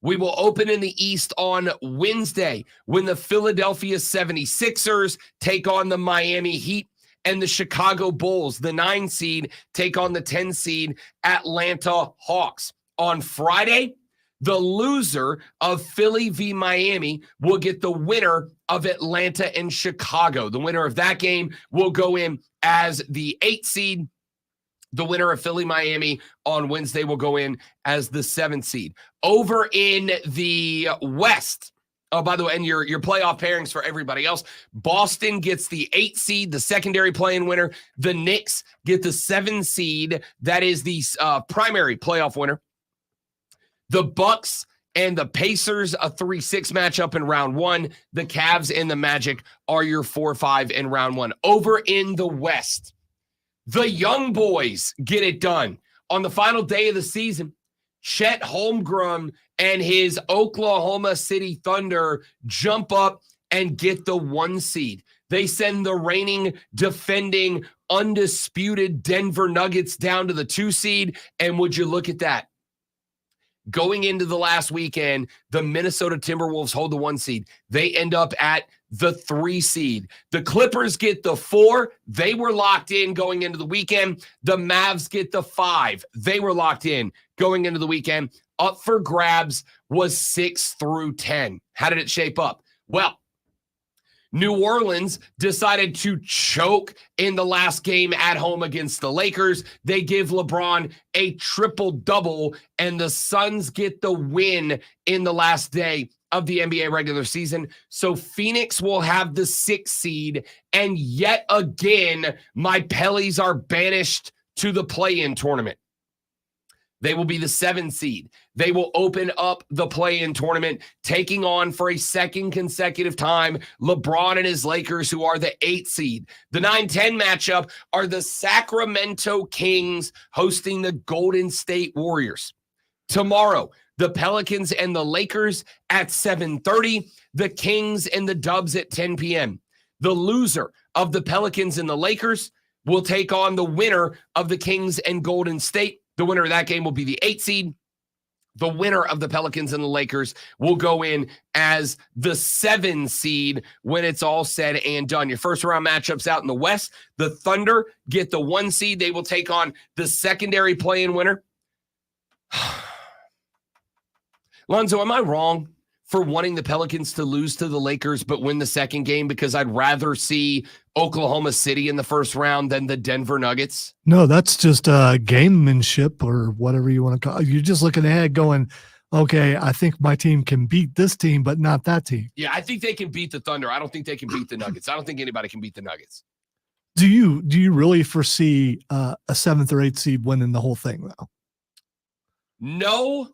We will open in the East on Wednesday when the Philadelphia 76ers take on the Miami Heat, and the Chicago Bulls, the 9 seed, take on the 10 seed Atlanta Hawks. On Friday, the loser of Philly v. Miami will get the winner of Atlanta and Chicago. The winner of that game will go in as the 8 seed. The winner of Philly-Miami on Wednesday will go in as the 7th seed. Over in the West, oh, by the way, and your playoff pairings for everybody else, Boston gets the 8 seed, the secondary play-in winner. The Knicks get the 7 seed. That is the primary playoff winner. The Bucks and the Pacers, a 3-6 matchup in round 1. The Cavs and the Magic are your 4-5 in round 1. Over in the West, the young boys get it done. On the final day of the season, Chet Holmgren and his Oklahoma City Thunder jump up and get the 1 seed. They send the reigning, defending, undisputed Denver Nuggets down to the 2 seed. And would you look at that? Going into the last weekend, the Minnesota Timberwolves hold the 1 seed. They end up at the 3 seed. The Clippers get the 4. They were locked in going into the weekend. The Mavs get the 5. They were locked in going into the weekend. Up for grabs was 6 through 10. How did it shape up? Well, New Orleans decided to choke in the last game at home against the Lakers. They give LeBron a triple-double, and the Suns get the win in the last day of the NBA regular season. So Phoenix will have the 6th seed, and yet again, my Pellies are banished to the play-in tournament. They will be the 7 seed. They will open up the play-in tournament, taking on for a second consecutive time LeBron and his Lakers, who are the 8 seed. The 9-10 matchup are the Sacramento Kings hosting the Golden State Warriors. Tomorrow, the Pelicans and the Lakers at 7:30, the Kings and the Dubs at 10 p.m. The loser of the Pelicans and the Lakers will take on the winner of the Kings and Golden State. The winner of that game will be the 8 seed. The winner of the Pelicans and the Lakers will go in as the 7 seed when it's all said and done. Your first round matchups out in the West, the Thunder get the 1 seed. They will take on the secondary play-in winner. Lonzo, am I wrong for wanting the Pelicans to lose to the Lakers but win the second game because I'd rather see Oklahoma City in the first round than the Denver Nuggets? No, that's just gamemanship or whatever you want to call it. You're just looking ahead going, okay, I think my team can beat this team, but not that team. Yeah, I think they can beat the Thunder. I don't think they can beat the Nuggets. I don't think anybody can beat the Nuggets. Do you really foresee a 7th or 8th seed winning the whole thing, though? No.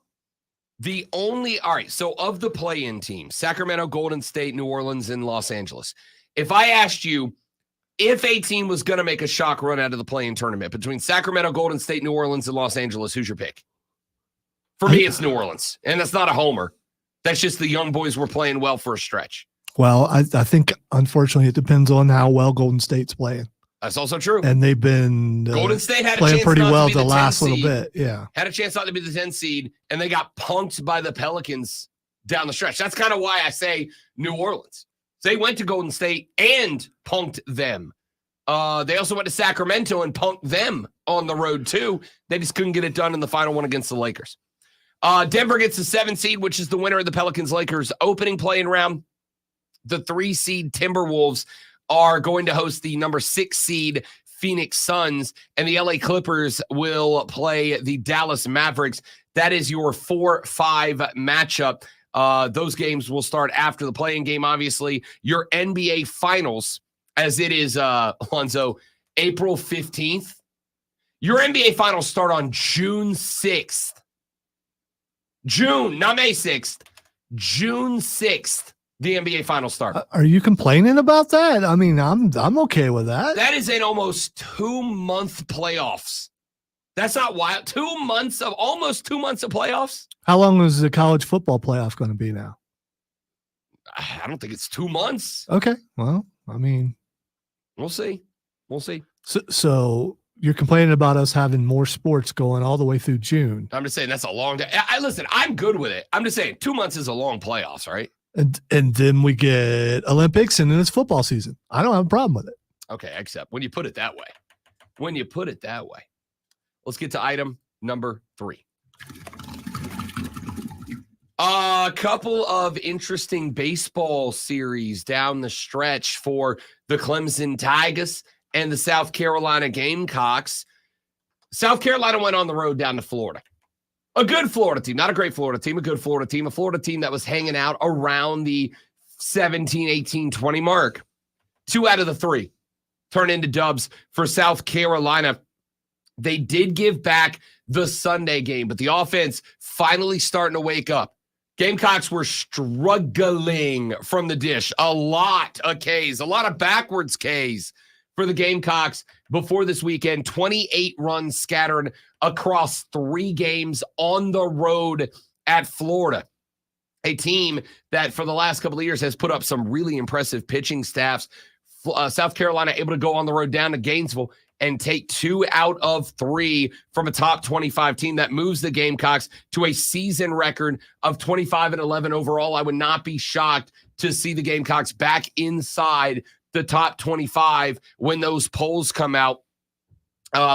All right, so of the play-in teams, Sacramento, Golden State, New Orleans, and Los Angeles, if I asked you if a team was going to make a shock run out of the play-in tournament between Sacramento, Golden State, New Orleans, and Los Angeles, who's your pick? For me, it's New Orleans, and that's not a homer. That's just the young boys were playing well for a stretch. Well, I think, unfortunately, it depends on how well Golden State's playing. That's also true. And they've been Golden State had a playing chance pretty not well to be the the last 10 little seed. bit. Yeah. Had a chance not to be the 10 seed, and they got punked by the Pelicans down the stretch. That's kind of why I say New Orleans. They went to Golden State and punked them They also went to Sacramento and punked them on the road, too. They just couldn't get it done in the final one against the Lakers. Denver gets the 7 seed, which is the winner of the Pelicans-Lakers opening play-in round. The 3 seed Timberwolves are going to host the number 6 seed Phoenix Suns, and the LA Clippers will play the Dallas Mavericks. That is your 4-5 matchup. Those games will start after the play-in game, obviously. Your NBA Finals, as it is, Alonzo, April 15th. Your NBA Finals start on June 6th. June, not May 6th. June 6th, the NBA Finals start. Are you complaining about that? I mean, I'm okay with that. That is an almost 2-month playoffs. That's not wild. Almost 2 months of playoffs. How long is the college football playoff going to be now? I don't think it's 2 months. Okay. Well, I mean, we'll see. So you're complaining about us having more sports going all the way through June. I'm just saying that's a long day. Listen, I'm good with it. I'm just saying 2 months is a long playoffs, right? And then we get Olympics and then it's football season. I don't have a problem with it. Okay, except when you put it that way. Let's get to item number 3. A couple of interesting baseball series down the stretch for the Clemson Tigers and the South Carolina Gamecocks. South Carolina went on the road down to Florida. A good Florida team, not a great Florida team, a good Florida team, a Florida team that was hanging out around the 17, 18, 20 mark. 2 out of the 3 turn into dubs for South Carolina. They did give back the Sunday game, but the offense finally starting to wake up. Gamecocks were struggling from the dish. A lot of Ks, a lot of backwards Ks for the Gamecocks before this weekend. 28 runs scattered across 3 games on the road at Florida. A team that for the last couple of years has put up some really impressive pitching staffs. South Carolina able to go on the road down to Gainesville and take 2 out of 3 from a top 25 team that moves the Gamecocks to a season record of 25-11 overall. I would not be shocked to see the Gamecocks back inside the top 25 when those polls come out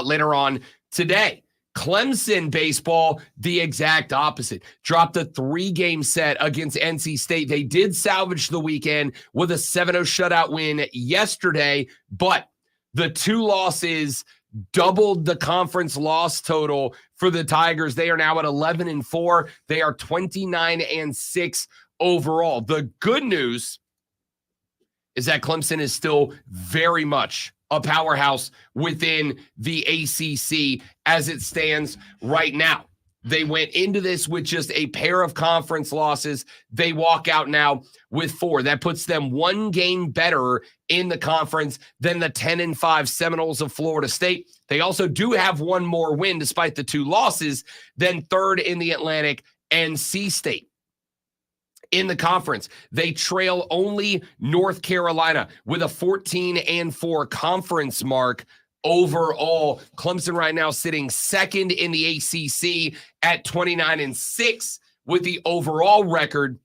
later on today. Clemson baseball, the exact opposite. Dropped a 3-game set against NC State. They did salvage the weekend with a 7-0 shutout win yesterday, but the 2 losses doubled the conference loss total for the Tigers. They are now at 11-4. They are 29-6 overall. The good news is that Clemson is still very much a powerhouse within the ACC as it stands right now. They went into this with just a pair of conference losses. They walk out now with 4. That puts them 1 game better in the conference than the 10-5 Seminoles of Florida State. They also do have 1 more win despite the 2 losses than 3rd in the Atlantic, NC State. In the conference, they trail only North Carolina with a 14-4 conference mark overall. Clemson right now sitting 2nd in the ACC at 29-6 with the overall record.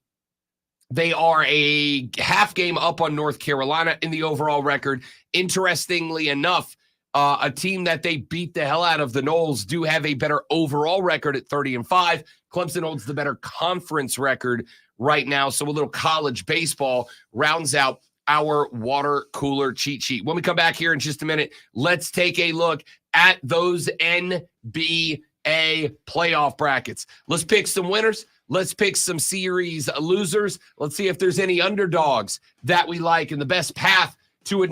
They are a half game up on North Carolina in the overall record. Interestingly enough, a team that they beat the hell out of, the Noles, do have a better overall record at 30-5. Clemson holds the better conference record right now. So a little college baseball rounds out our water cooler cheat sheet. When we come back here in just a minute, let's take a look at those NBA playoff brackets. Let's pick some winners. Let's pick some series losers. Let's see if there's any underdogs that we like and the best path to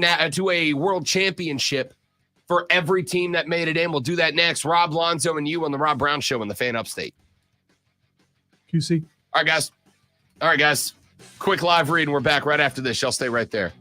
a world championship for every team that made it in. We'll do that next. Rob Lonzo and you on the Rob Brown Show in the Fan Upstate. QC. All right, guys. Quick live read, and we're back right after this. Y'all stay right there.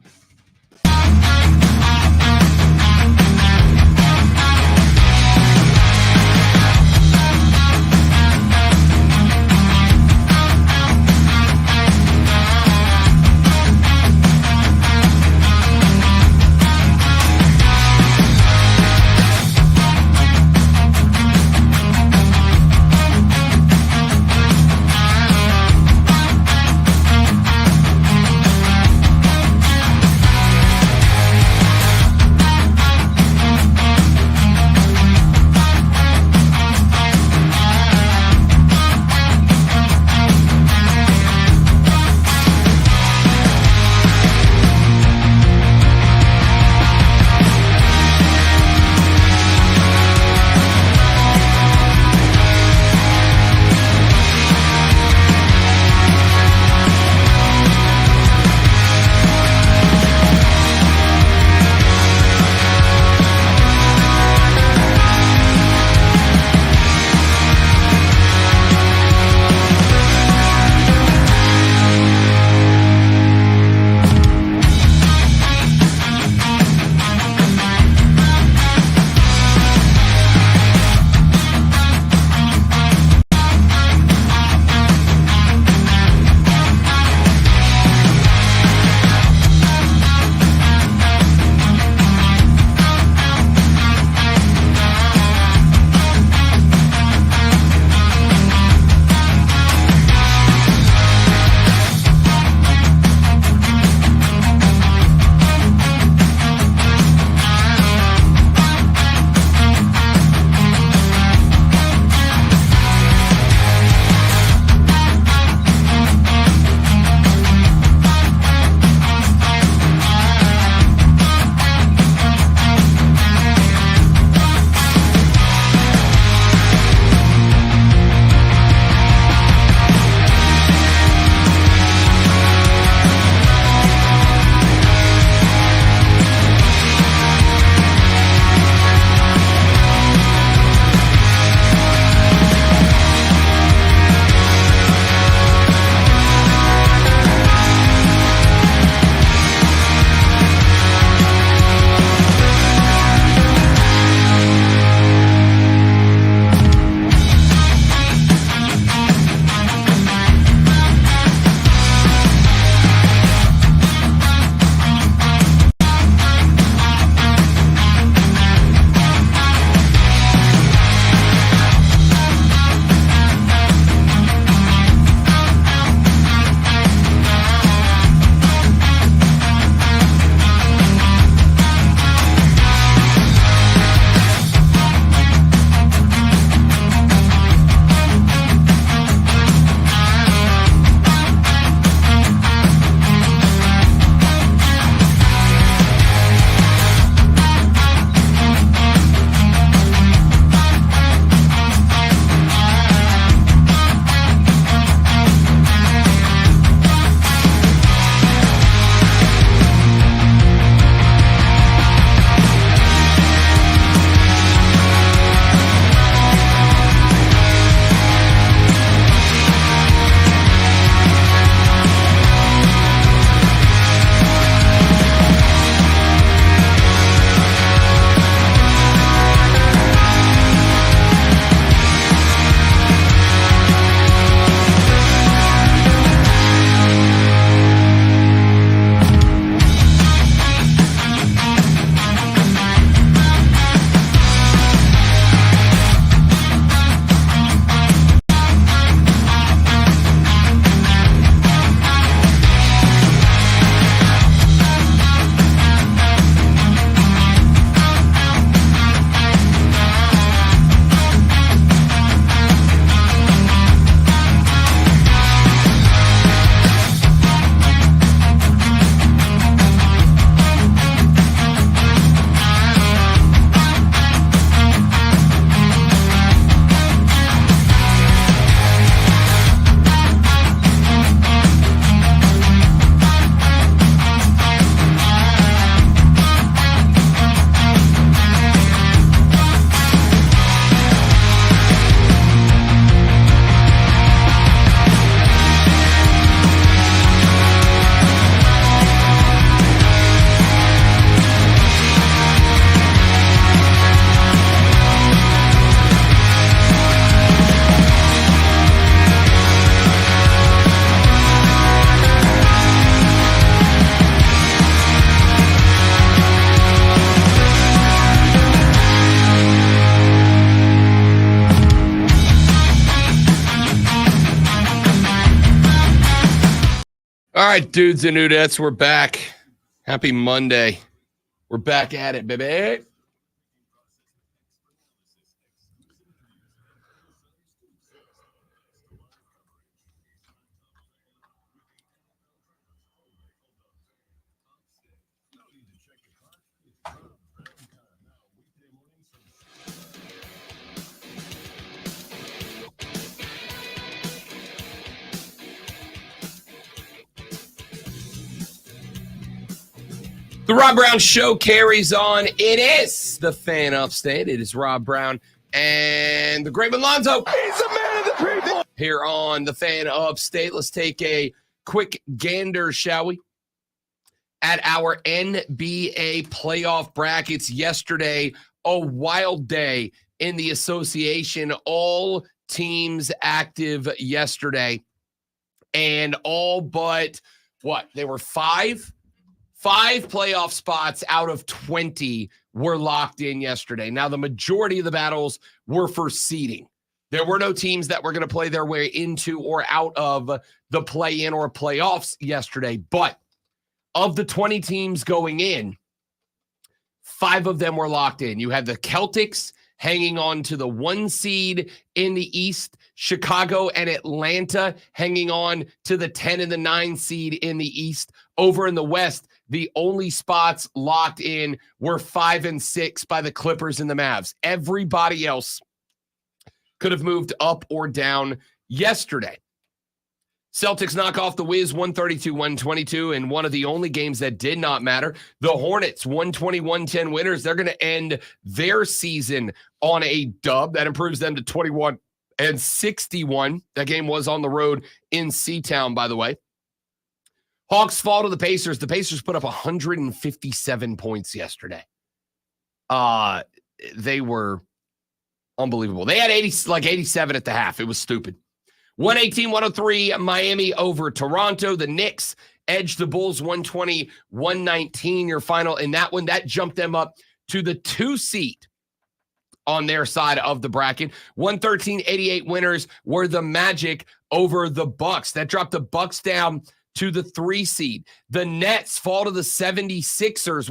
right, dudes and dudettes, we're back. Happy Monday. We're back at it, baby. The Rob Brown Show carries on. It is the Fan Upstate. It is Rob Brown and the great Lonzo. He's a man of the people. Here on the Fan Upstate. Let's take a quick gander, shall we? At our NBA playoff brackets yesterday, a wild day in the association. All teams active yesterday. And all but, they were five playoff spots out of 20 were locked in yesterday. Now, the majority of the battles were for seeding. There were no teams that were going to play their way into or out of the play-in or playoffs yesterday. But of the 20 teams going in, 5 of them were locked in. You had the Celtics hanging on to the 1 seed in the East, Chicago and Atlanta hanging on to the 10 and the 9 seed in the East. Over in the West, the only spots locked in were 5 and 6 by the Clippers and the Mavs. Everybody else could have moved up or down yesterday. Celtics knock off the Wiz 132-122 in one of the only games that did not matter. The Hornets 121-10 winners. They're going to end their season on a dub. That improves them to 21-61. That game was on the road in Seatown, by the way. Hawks fall to the Pacers. The Pacers put up 157 points yesterday. They were unbelievable. They had 87 at the half. It was stupid. 118-103 Miami over Toronto. The Knicks edged the Bulls 120-119. Your final in that one. That jumped them up to the 2 seed on their side of the bracket. 113-88 winners were the Magic over the Bucks. That dropped the Bucks down to the 3 seed. The Nets fall to the 76ers,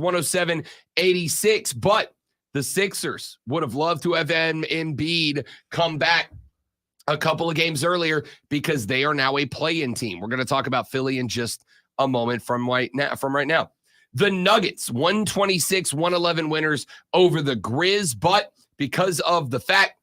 107-86. But the Sixers would have loved to have Embiid come back a couple of games earlier because they are now a play-in team. We're going to talk about Philly in just a moment from right now. The Nuggets, 126-111 winners over the Grizz, but because of the fact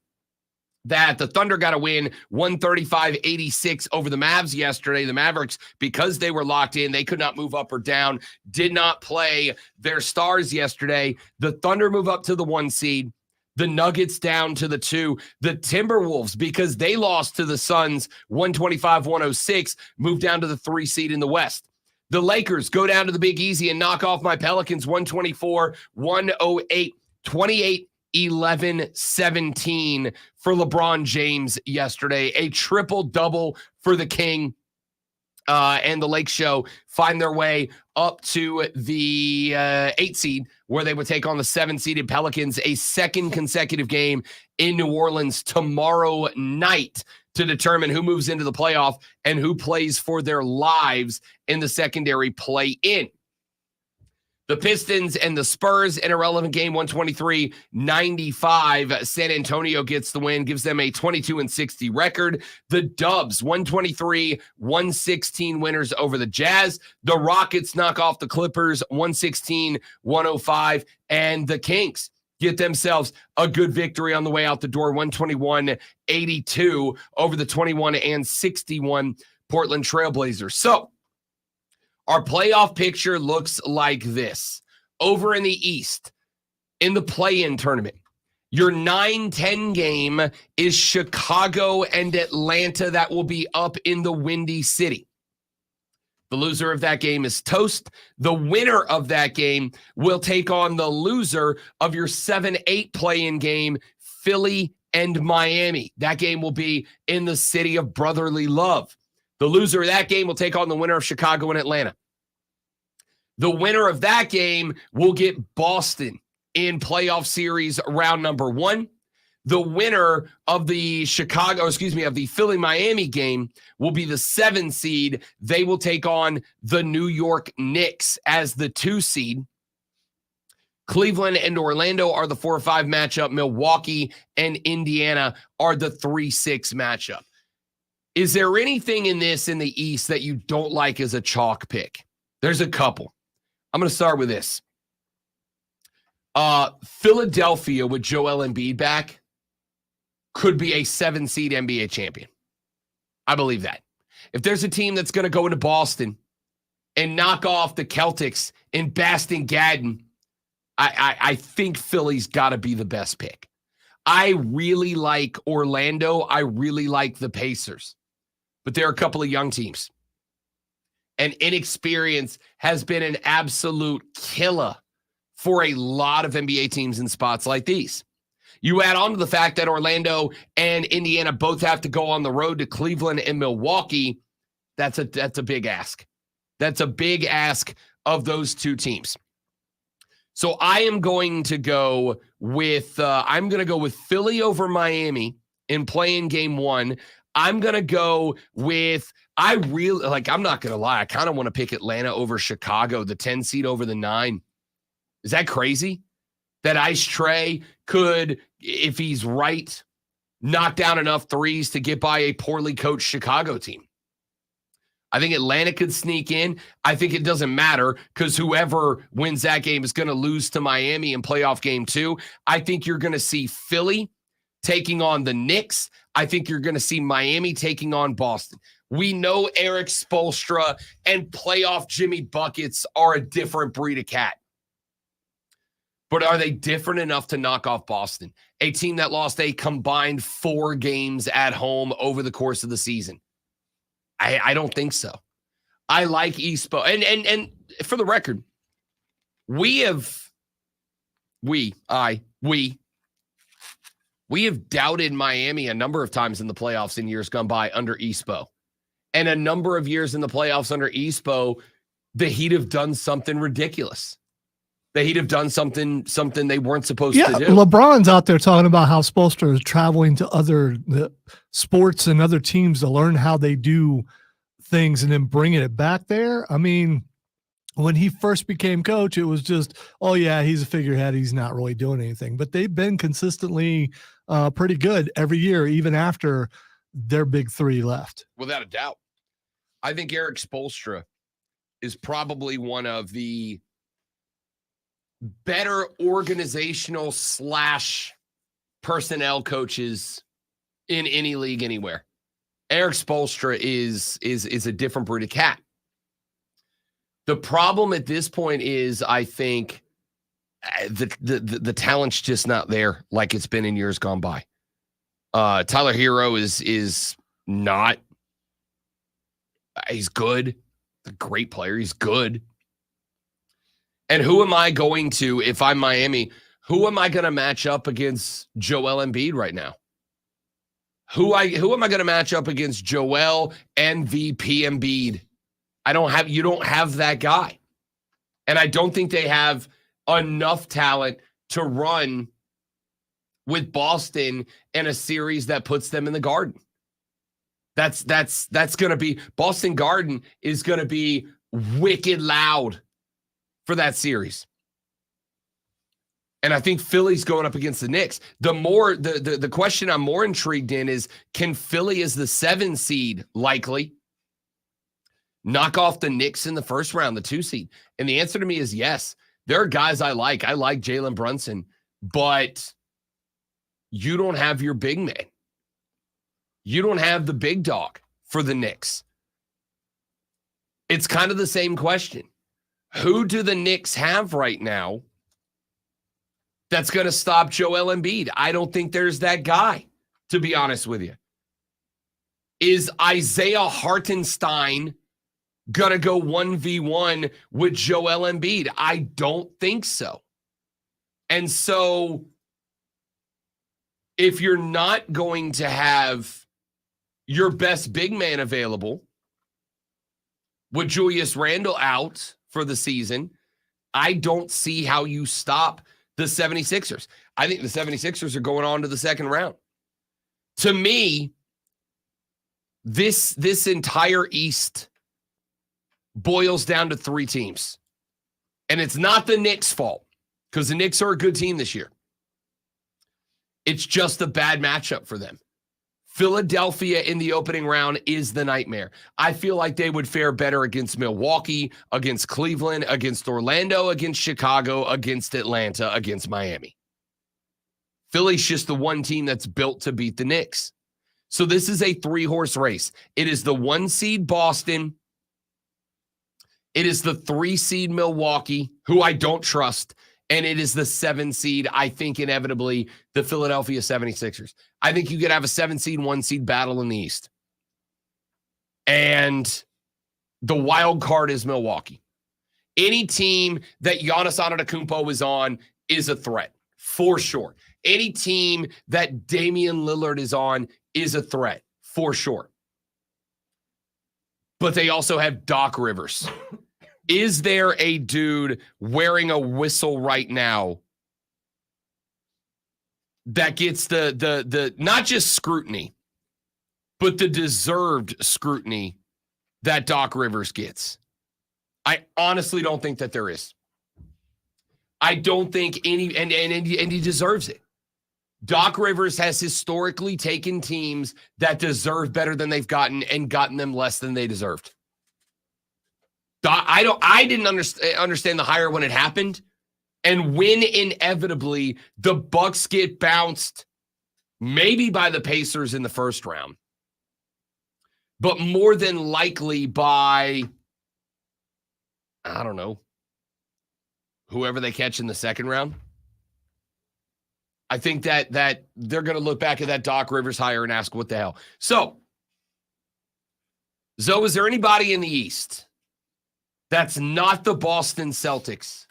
that the Thunder got a win 135-86 over the Mavs yesterday, the Mavericks, because they were locked in, they could not move up or down, did not play their stars yesterday. The Thunder move up to the 1 seed. The Nuggets down to the 2. The Timberwolves, because they lost to the Suns 125-106, moved down to the 3 seed in the West. The Lakers go down to the Big Easy and knock off my Pelicans 124-108, 28-11-17 for LeBron James yesterday. A triple-double for the King. And the Lake Show find their way up to the 8 seed, where they would take on the 7-seeded Pelicans, a second consecutive game in New Orleans tomorrow night to determine who moves into the playoff and who plays for their lives in the secondary play-in. The Pistons and the Spurs, an irrelevant game, 123-95. San Antonio gets the win, gives them a 22-60 record. The Dubs, 123-116 winners over the Jazz. The Rockets knock off the Clippers, 116-105. And the Kings get themselves a good victory on the way out the door, 121-82 over the 21-61 Portland Trailblazers. So, our playoff picture looks like this. Over in the East, in the play-in tournament, your 9-10 game is Chicago and Atlanta. That will be up in the Windy City. The loser of that game is toast. The winner of that game will take on the loser of your 7-8 play-in game, Philly and Miami. That game will be in the city of brotherly love. The loser of that game will take on the winner of Chicago and Atlanta. The winner of that game will get Boston in playoff series round number 1. The winner of the Philly-Miami game will be the 7 seed. They will take on the New York Knicks as the 2 seed. Cleveland and Orlando are the 4-5 matchup. Milwaukee and Indiana are the 3-6 matchup. Is there anything in this in the East that you don't like as a chalk pick? There's a couple. I'm going to start with this. Philadelphia with Joel Embiid back could be a 7 seed NBA champion. I believe that. If there's a team that's going to go into Boston and knock off the Celtics in Boston Garden, I think Philly's got to be the best pick. I really like Orlando. I really like the Pacers. But there are a couple of young teams. And inexperience has been an absolute killer for a lot of NBA teams in spots like these. You add on to the fact that Orlando and Indiana both have to go on the road to Cleveland and Milwaukee. That's a big ask. That's a big ask of those two teams. So I am going to go with Philly over Miami in playing game 1. I'm going to go with, I'm not going to lie, I kind of want to pick Atlanta over Chicago, the 10 seed over the 9. Is that crazy? That Ice Trey could, if he's right, knock down enough threes to get by a poorly coached Chicago team. I think Atlanta could sneak in. I think it doesn't matter because whoever wins that game is going to lose to Miami in playoff game 2. I think you're going to see Philly taking on the Knicks. I think you're going to see Miami taking on Boston. We know Eric Spoelstra and playoff Jimmy Buckets are a different breed of cat. But are they different enough to knock off Boston? A team that lost a combined 4 games at home over the course of the season. I don't think so. I like Espo. And for the record, we have doubted Miami a number of times in the playoffs in years gone by under Espo. And a number of years in the playoffs under Espo, the Heat have done something ridiculous. The Heat have done something they weren't supposed to do. LeBron's out there talking about how Spoelstra is traveling to other sports and other teams to learn how they do things and then bringing it back there. I mean, when he first became coach, it was just, oh, yeah, he's a figurehead. He's not really doing anything. But they've been consistently pretty good every year, even after their big 3 left. Without a doubt. I think Eric Spoelstra is probably one of the better organizational / personnel coaches in any league anywhere. Eric Spoelstra is a different breed of cat. The problem at this point is, I think, the talent's just not there like it's been in years gone by. Tyler Hero is not. He's good. A great player. He's good. And who am I going to, if I'm Miami, who am I going to match up against Joel Embiid right now? Who am I going to match up against Joel MVP Embiid? You don't have that guy. And I don't think they have enough talent to run with Boston in a series that puts them in the Garden. That's going to be, Boston Garden is going to be wicked loud for that series. And I think Philly's going up against the Knicks. The question I'm more intrigued in is, can Philly as the 7 seed likely knock off the Knicks in the first round, the 2 seed? And the answer to me is yes. There are guys I like. I like Jalen Brunson, but you don't have your big man. You don't have the big dog for the Knicks. It's kind of the same question. Who do the Knicks have right now that's going to stop Joel Embiid? I don't think there's that guy, to be honest with you. Is Isaiah Hartenstein going to go 1v1 with Joel Embiid? I don't think so. And so if you're not going to have your best big man available with Julius Randle out for the season, I don't see how you stop the 76ers. I think the 76ers are going on to the second round. To me, this entire East boils down to 3 teams. And it's not the Knicks' fault, because the Knicks are a good team this year. It's just a bad matchup for them. Philadelphia in the opening round is the nightmare. I feel like they would fare better against Milwaukee, against Cleveland, against Orlando, against Chicago, against Atlanta, against Miami. Philly's just the one team that's built to beat the Knicks. So this is a 3-horse race. It is the 1 seed Boston. It is the 3 seed Milwaukee, who I don't trust. And it is the 7 seed, I think, inevitably, the Philadelphia 76ers. I think you could have a 7 seed, 1 seed battle in the East. And the wild card is Milwaukee. Any team that Giannis Antetokounmpo is on is a threat, for sure. Any team that Damian Lillard is on is a threat, for sure. But they also have Doc Rivers. Is there a dude wearing a whistle right now that gets the not just scrutiny, but the deserved scrutiny that Doc Rivers gets? I honestly don't think that there is. I don't think any, and he deserves it. Doc Rivers has historically taken teams that deserve better than they've gotten and gotten them less than they deserved. I didn't understand the hire when it happened. And when inevitably the Bucks get bounced, maybe by the Pacers in the first round, but more than likely by, I don't know, whoever they catch in the second round. I think that they're going to look back at that Doc Rivers hire and ask, what the hell? So, Zoe, is there anybody in the East that's not the Boston Celtics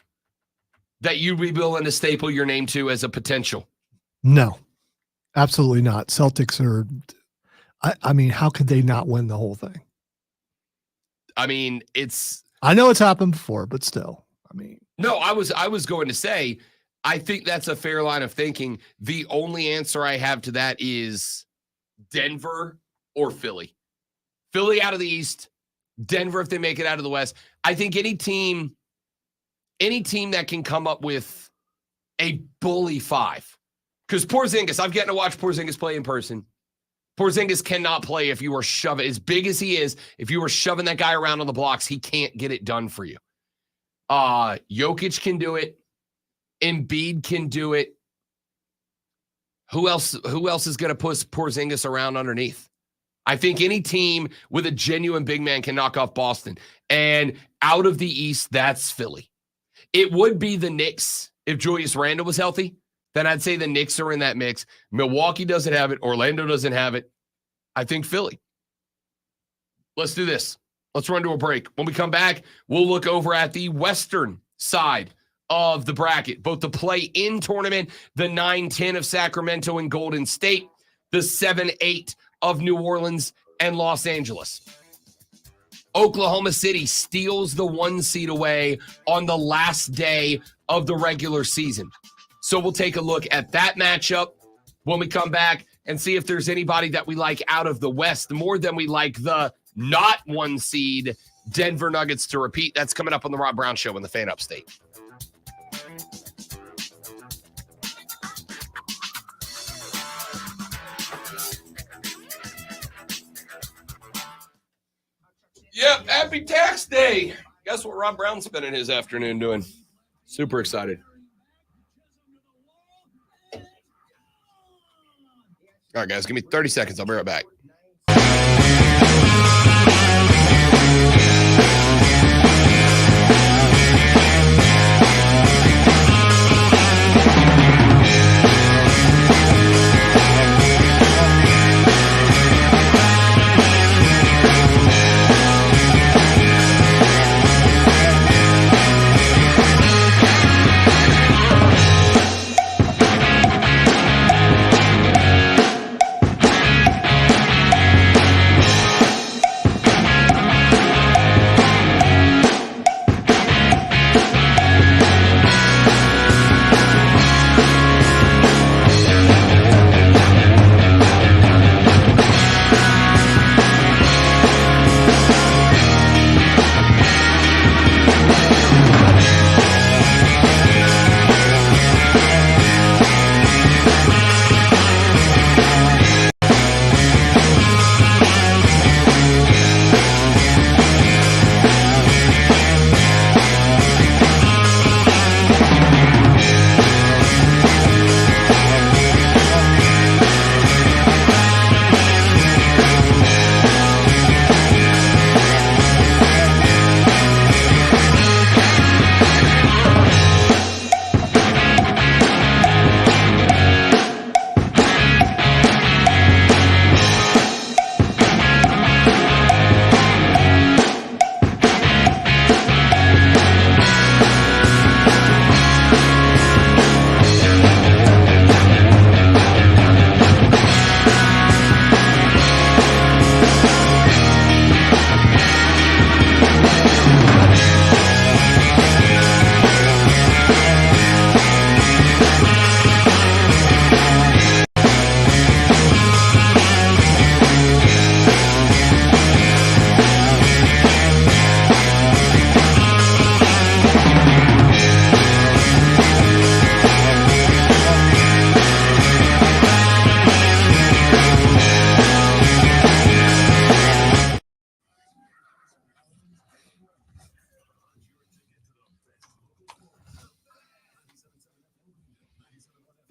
that you'd be willing to staple your name to as a potential? No, absolutely not. Celtics are, I mean, how could they not win the whole thing? I mean, I know it's happened before, but still, I mean. No, I was going to say, I think that's a fair line of thinking. The only answer I have to that is Denver or Philly. Philly out of the East, Denver if they make it out of the West. I think any team that can come up with a bully 5. Because Porzingis, I've gotten to watch Porzingis play in person. Porzingis cannot play if you are shoving, as big as he is, if you are shoving that guy around on the blocks, he can't get it done for you. Jokic can do it. Embiid can do it. Who else is going to push Porzingis around underneath? I think any team with a genuine big man can knock off Boston. And out of the East, that's Philly. It would be the Knicks if Julius Randle was healthy. Then I'd say the Knicks are in that mix. Milwaukee doesn't have it. Orlando doesn't have it. I think Philly. Let's do this. Let's run to a break. When we come back, we'll look over at the Western side of the bracket, both the play-in tournament, the 9-10 of Sacramento and Golden State, the 7-8 of New Orleans and Los Angeles. Oklahoma City steals the 1 seed away on the last day of the regular season. So we'll take a look at that matchup when we come back and see if there's anybody that we like out of the West more than we like the not 1 seed Denver Nuggets to repeat. That's coming up on the Rob Brown Show in the Fan Upstate. Yep, happy tax day. Guess what Rob Brown's spending his afternoon doing? Super excited. All right, guys, give me 30 seconds. I'll be right back.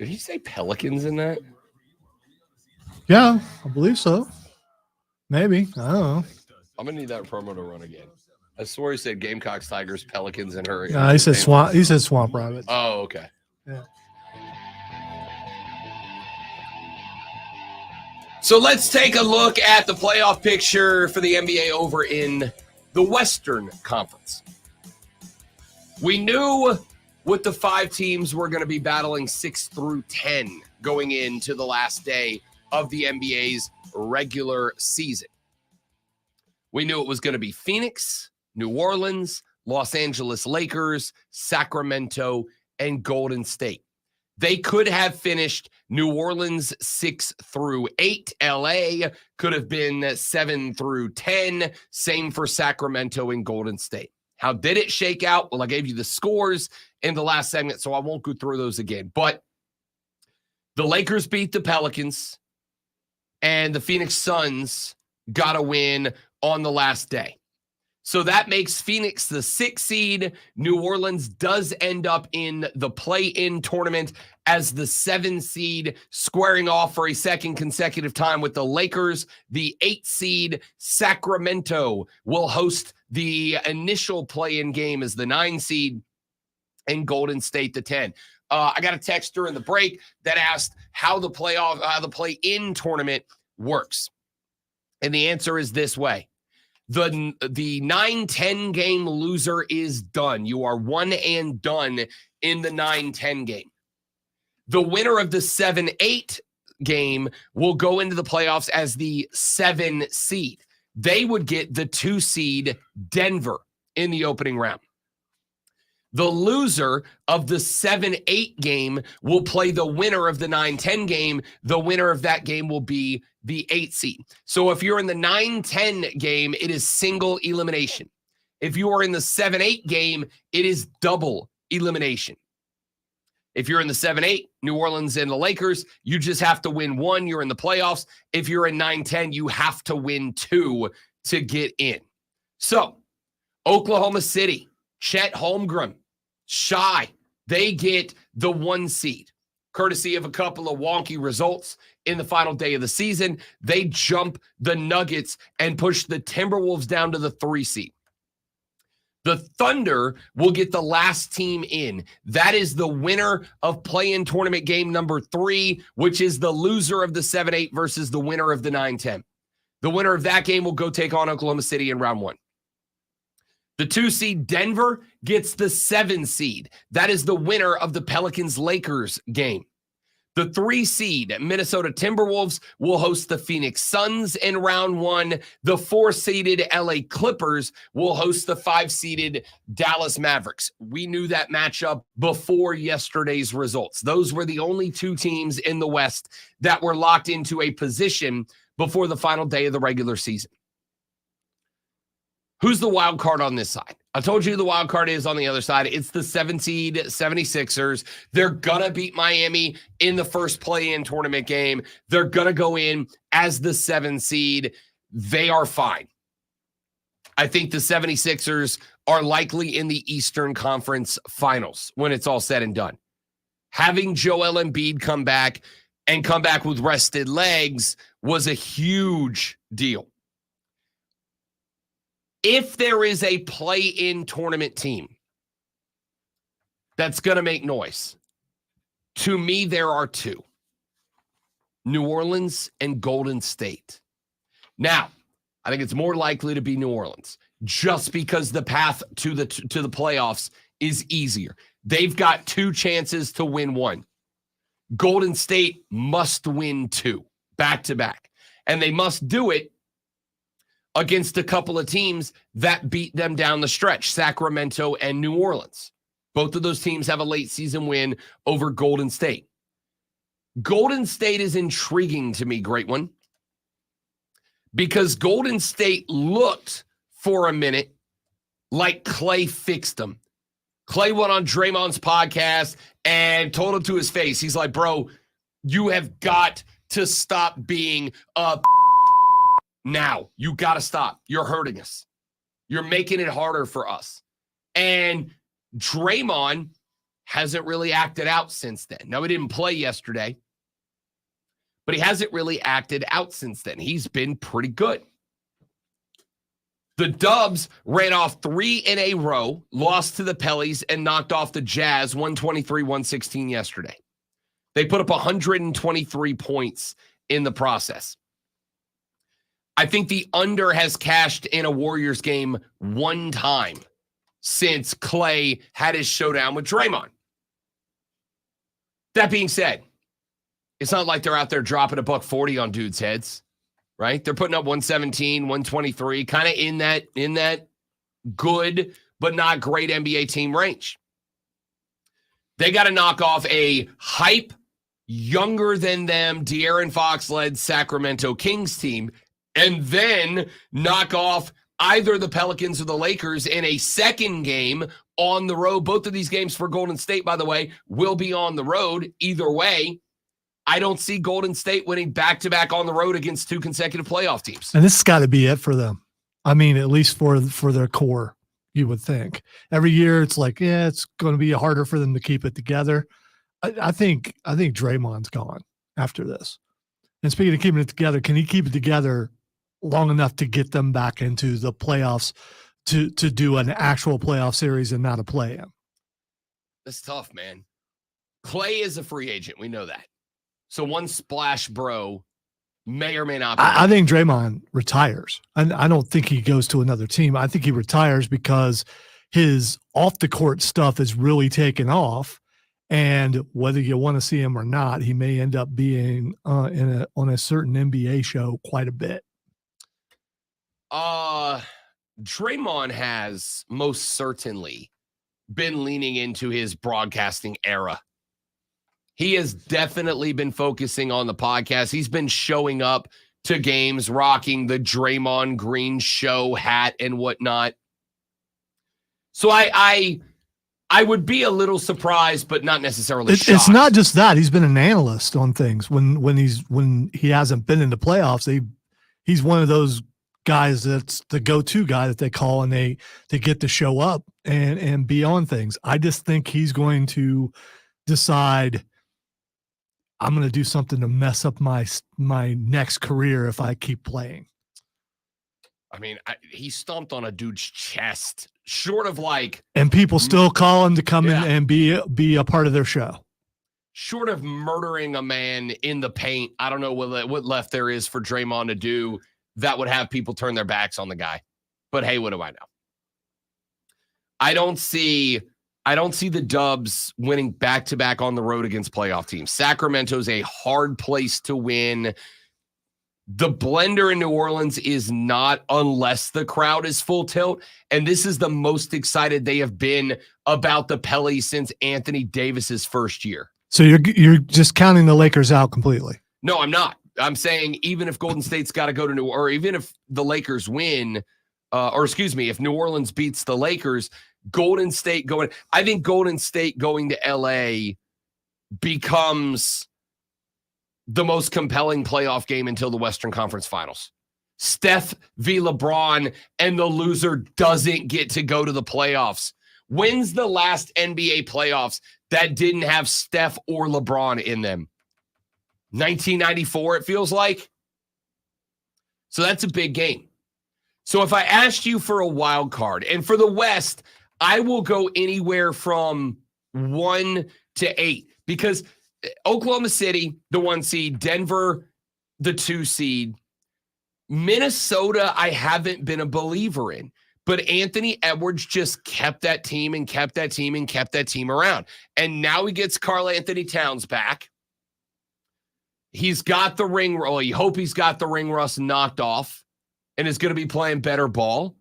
Did he say Pelicans in that? Yeah, I believe so. Maybe. I don't know. I'm gonna need that promo to run again. I swore he said Gamecocks, Tigers, Pelicans, and Hurricanes. Yeah, he said swamp. He said swamp rabbits. Oh, okay. Yeah. So let's take a look at the playoff picture for the NBA over in the Western Conference. We knew what the 5 teams were going to be battling 6 through 10 going into the last day of the NBA's regular season. We knew it was going to be Phoenix, New Orleans, Los Angeles Lakers, Sacramento, and Golden State. They could have finished New Orleans 6 through 8. LA could have been 7 through 10. Same for Sacramento and Golden State. How did it shake out? Well, I gave you the scores in the last segment, so I won't go through those again. But the Lakers beat the Pelicans, and the Phoenix Suns got a win on the last day. So that makes Phoenix the 6th seed. New Orleans does end up in the play-in tournament as the 7th seed, squaring off for a second consecutive time with the Lakers. The 8th seed, Sacramento, will host the initial play-in game as the 9 seed, and Golden State the 10. I got a text during the break that asked how the play-in tournament works. And the answer is this way. The 9-10 game loser is done. You are one and done in the 9-10 game. The winner of the 7-8 game will go into the playoffs as the 7 seed. They would get the 2 seed Denver in the opening round. The loser of the 7-8 game will play the winner of the 9-10 game. The winner of that game will be the 8 seed. So if you're in the 9-10 game, it is single elimination. If you are in the 7-8 game, it is double elimination. If you're in the 7-8, New Orleans and the Lakers, you just have to win 1. You're in the playoffs. If you're in 9-10, you have to win 2 to get in. So Oklahoma City, Chet Holmgren, Shy, they get the 1 seed. Courtesy of a couple of wonky results in the final day of the season, they jump the Nuggets and push the Timberwolves down to the 3 seed. The Thunder will get the last team in. That is the winner of play-in tournament game number 3, which is the loser of the 7-8 versus the winner of the 9-10. The winner of that game will go take on Oklahoma City in round 1. The 2 seed Denver gets the 7 seed. That is the winner of the Pelicans-Lakers game. The 3 seed Minnesota Timberwolves will host the Phoenix Suns in round 1. The 4-seeded LA Clippers will host the 5-seeded Dallas Mavericks. We knew that matchup before yesterday's results. Those were the only 2 teams in the West that were locked into a position before the final day of the regular season. Who's the wild card on this side? I told you the wild card is on the other side. It's the 7 seed 76ers. They're going to beat Miami in the first play-in tournament game. They're going to go in as the 7 seed. They are fine. I think the 76ers are likely in the Eastern Conference Finals when it's all said and done. Having Joel Embiid come back with rested legs was a huge deal. If there is a play-in tournament team that's going to make noise, to me, there are 2. New Orleans and Golden State. Now, I think it's more likely to be New Orleans just because the path to the playoffs is easier. They've got 2 chances to win 1. Golden State must win 2 back-to-back, and they must do it against a couple of teams that beat them down the stretch, Sacramento and New Orleans. Both of those teams have a late season win over Golden State. Golden State is intriguing to me, great one, because Golden State looked for a minute like Clay fixed them. Clay went on Draymond's podcast and told him to his face, he's like, bro, you have got to stop being a now. You got to stop. You're hurting us. You're making it harder for us. And Draymond hasn't really acted out since then. Now, he didn't play yesterday, but he hasn't really acted out since then. He's been pretty good. The Dubs ran off 3 in a row, lost to the Pellies, and knocked off the Jazz 123-116 yesterday. They put up 123 points in the process. I think the under has cashed in a Warriors game one time since Clay had his showdown with Draymond. That being said, it's not like they're out there dropping $140 on dudes' heads. Right? They're putting up 117, 123, kind of in that good but not great NBA team range. They got to knock off a hype, younger than them, De'Aaron Fox-led Sacramento Kings team, and then knock off either the Pelicans or the Lakers in a second game on the road. Both of these games for Golden State, by the way, will be on the road. Either way, I don't see Golden State winning back-to-back on the road against 2 consecutive playoff teams. And this has got to be it for them. I mean, at least for their core, you would think. Every year it's like, yeah, it's going to be harder for them to keep it together. I think Draymond's gone after this. And speaking of keeping it together, can he keep it together long enough to get them back into the playoffs to do an actual playoff series and not a play-in? That's tough, man. Clay is a free agent. We know that. So one splash bro may or may not be. I think Draymond retires. I don't think he goes to another team. I think he retires because his off-the-court stuff is really taken off. And whether you want to see him or not, he may end up being on a certain NBA show quite a bit. Draymond has most certainly been leaning into his broadcasting era. He has definitely been focusing on the podcast. He's been showing up to games, rocking the Draymond Green show hat and whatnot. So I would be a little surprised, but not necessarily shocked. It's not just that. He's been an analyst on things. When he hasn't been in the playoffs, he's one of those guys that's the go-to guy that they call, and they get to show up and be on things. I just think he's going to decide, I'm going to do something to mess up my next career if I keep playing. I mean, he stomped on a dude's chest, short of like... And people still call him to come in and be a part of their show. Short of murdering a man in the paint, I don't know what left there is for Draymond to do that would have people turn their backs on the guy. But hey, what do I know? I don't see the Dubs winning back-to-back on the road against playoff teams. Sacramento's a hard place to win. The blender in New Orleans is not, unless the crowd is full tilt. And this is the most excited they have been about the Pellies since Anthony Davis's first year. So you're just counting the Lakers out completely? No, I'm not. I'm saying even if Golden State's got to go to or even if the Lakers win, if New Orleans beats the Lakers, Golden State going, I think Golden State going to LA becomes the most compelling playoff game until the Western Conference Finals. Steph v. LeBron, and the loser doesn't get to go to the playoffs. When's the last NBA playoffs that didn't have Steph or LeBron in them? 1994, it feels like. So that's a big game. So if I asked you for a wild card, and for the West, I will go anywhere from 1 to 8, because Oklahoma City, the 1 seed, Denver, the 2 seed, Minnesota, I haven't been a believer in, but Anthony Edwards just kept that team and kept that team and kept that team around. And now he gets Karl Anthony Towns back. He's got the ring, well, you hope he's got the ring rust knocked off and is going to be playing better ball.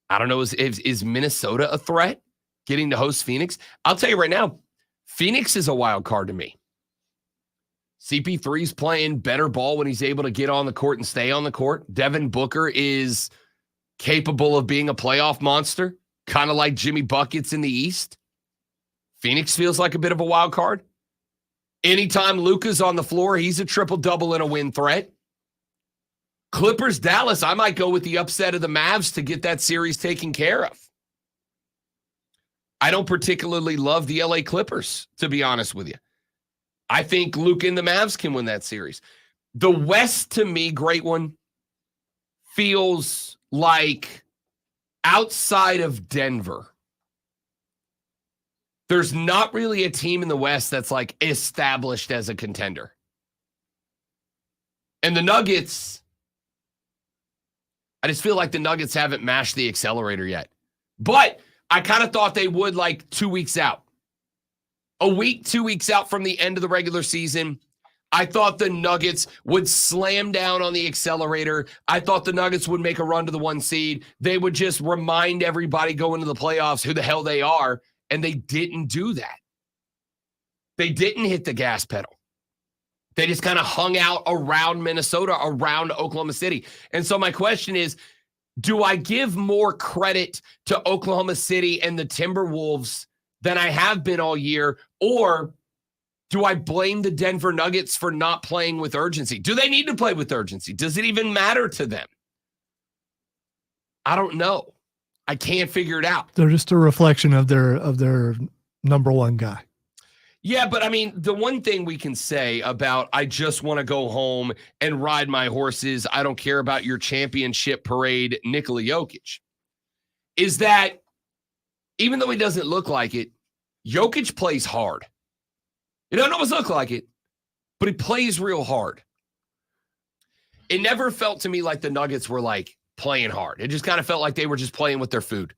I don't know, is Minnesota a threat getting to host Phoenix? I'll tell you right now, Phoenix is a wild card to me. CP3's playing better ball when he's able to get on the court and stay on the court. Devin Booker is capable of being a playoff monster, kind of like Jimmy Buckets in the East. Phoenix feels like a bit of a wild card. Anytime Luka's on the floor, he's a triple-double and a win threat. Clippers, Dallas, I might go with the upset of the Mavs to get that series taken care of. I don't particularly love the LA Clippers, to be honest with you. I think Luka and the Mavs can win that series. The West, to me, great one, feels like outside of Denver, there's not really a team in the West that's like established as a contender. And the Nuggets, I just feel like the Nuggets haven't mashed the accelerator yet. But I kind of thought they would like 2 weeks out. A week, 2 weeks out from the end of the regular season, I thought the Nuggets would slam down on the accelerator. I thought the Nuggets would make a run to the 1 seed. They would just remind everybody going into the playoffs who the hell they are, and they didn't do that. They didn't hit the gas pedal. They just kind of hung out around Minnesota, around Oklahoma City. And so my question is, do I give more credit to Oklahoma City and the Timberwolves than I have been all year, or do I blame the Denver Nuggets for not playing with urgency? Do they need to play with urgency? Does it even matter to them? I don't know. I can't figure it out. They're just a reflection of their number one guy. Yeah, but I mean, the one thing we can say about I just want to go home and ride my horses, I don't care about your championship parade, Nikola Jokic, is that even though he doesn't look like it, Jokic plays hard. It doesn't always look like it, but he plays real hard. It never felt to me like the Nuggets were like playing hard. It just kind of felt like they were just playing with their food.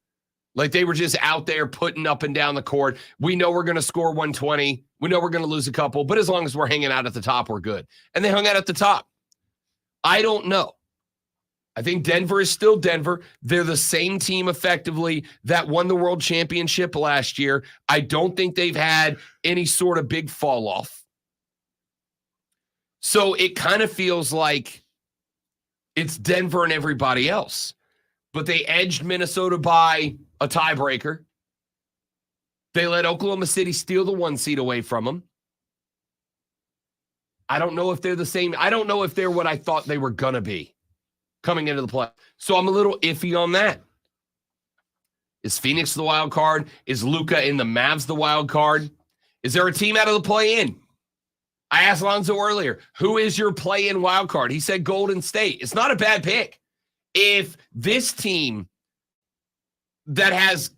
Like they were just out there putting up and down the court. We know we're going to score 120. We know we're going to lose a couple, but as long as we're hanging out at the top, we're good. And they hung out at the top. I don't know. I think Denver is still Denver. They're the same team effectively that won the world championship last year. I don't think they've had any sort of big fall off. So it kind of feels like it's Denver and everybody else. But they edged Minnesota by a tiebreaker. They let Oklahoma City steal the 1 seed away from them. I don't know if they're the same. I don't know if they're what I thought they were going to be coming into the play. So I'm a little iffy on that. Is Phoenix the wild card? Is Luka and the Mavs the wild card? Is there a team out of the play-in? I asked Lonzo earlier, who is your play-in wild card? He said Golden State. It's not a bad pick. If this team that has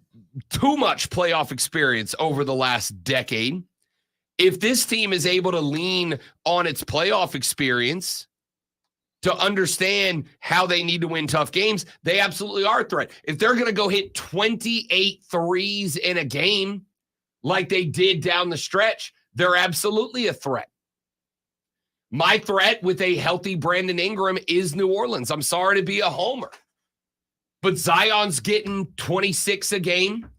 too much playoff experience over the last decade, if this team is able to lean on its playoff experience to understand how they need to win tough games, they absolutely are a threat. If they're going to go hit 28 threes in a game like they did down the stretch, they're absolutely a threat. My threat with a healthy Brandon Ingram is New Orleans. I'm sorry to be a homer, but Zion's getting 26 a game.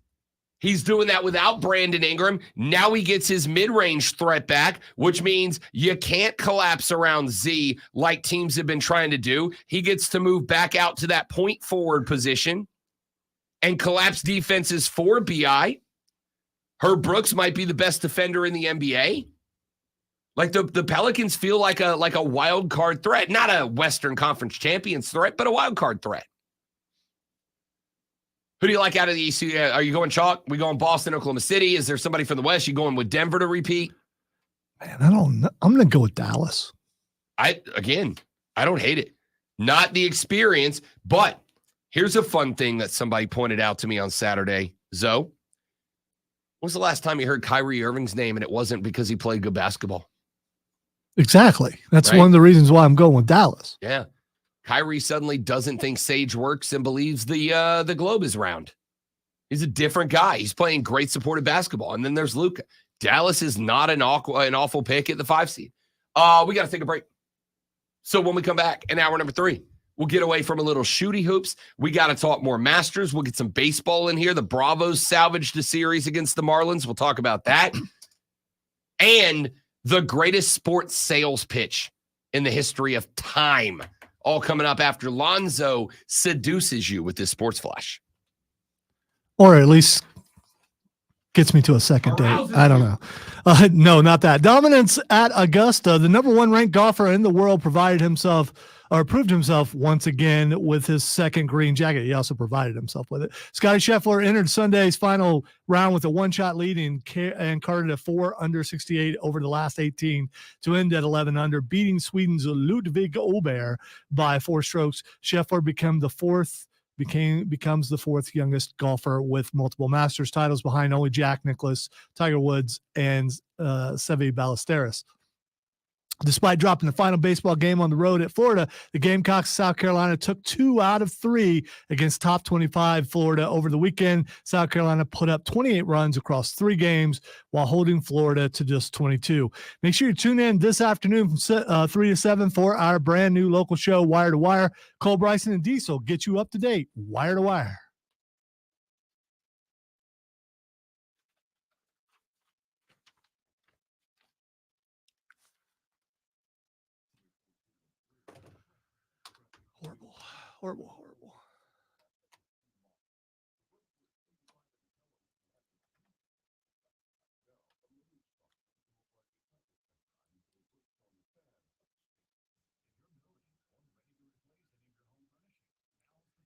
He's doing that without Brandon Ingram. Now he gets his mid-range threat back, which means you can't collapse around Z like teams have been trying to do. He gets to move back out to that point forward position and collapse defenses for BI. Herb Brooks might be the best defender in the NBA. Like the Pelicans feel like a wild card threat, not a Western Conference Champions threat, but a wild card threat. Who do you like out of the East? Are you going chalk? We going Boston, Oklahoma City? Is there somebody from the West? You going with Denver to repeat? Man, I don't know. I'm going to go with Dallas. I don't hate it. Not the experience, but here's a fun thing that somebody pointed out to me on Saturday. Zoe, when was the last time you heard Kyrie Irving's name and it wasn't because he played good basketball? Exactly. That's right? One of the reasons why I'm going with Dallas. Yeah. Kyrie suddenly doesn't think Sage works and believes the globe is round. He's a different guy. He's playing great supported basketball. And then there's Luka. Dallas is not an awful pick at the 5 seed. We got to take a break. So when we come back in hour number 3, we'll get away from a little shooty hoops. We got to talk more Masters. We'll get some baseball in here. The Bravos salvaged a series against the Marlins. We'll talk about that. And the greatest sports sales pitch in the history of time. All coming up after Lonzo seduces you with this sports flash. Or at least gets me to a second date. I don't know. No, not that. Dominance at Augusta. The number 1 ranked golfer in the world provided himself proved himself once again with his second green jacket. He also provided himself with it. Scottie Scheffler entered Sunday's final round with a one-shot lead and carded a 4 under 68 over the last 18 to end at 11 under, beating Sweden's Ludvig Ober by 4 strokes. Scheffler becomes the fourth youngest golfer with multiple Masters titles, behind only Jack Nicklaus, Tiger Woods, and Seve Ballesteros. Despite dropping the final baseball game on the road at Florida, the Gamecocks of South Carolina took 2 out of 3 against top 25 Florida over the weekend. South Carolina put up 28 runs across 3 games while holding Florida to just 22. Make sure you tune in this afternoon from 3 to 7 for our brand new local show, Wire to Wire. Cole Bryson and Diesel get you up to date, Wire to Wire. Horrible.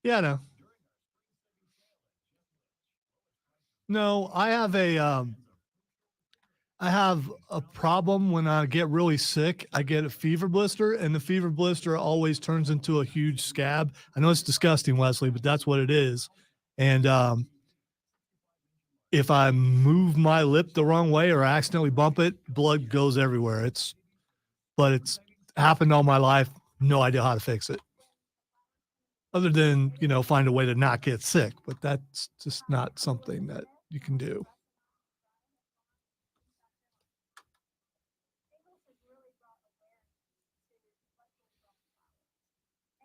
Yeah, no. No, I have a problem when I get really sick. I get a fever blister, and the fever blister always turns into a huge scab. I know it's disgusting, Wesley, but that's what it is. And if I move my lip the wrong way or accidentally bump it, blood goes everywhere. It's happened all my life. No idea how to fix it. Other than, find a way to not get sick, but that's just not something that you can do.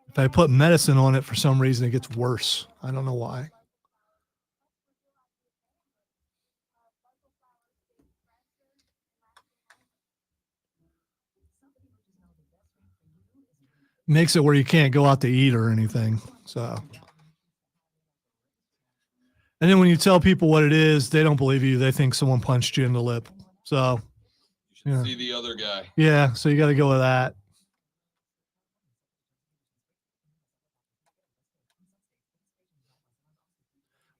If I put medicine on it, for some reason, it gets worse. I don't know why. Makes it where you can't go out to eat or anything. So, and then when you tell people what it is, they don't believe you. They think someone punched you in the lip. So, you should see the other guy. Yeah, so you got to go with that.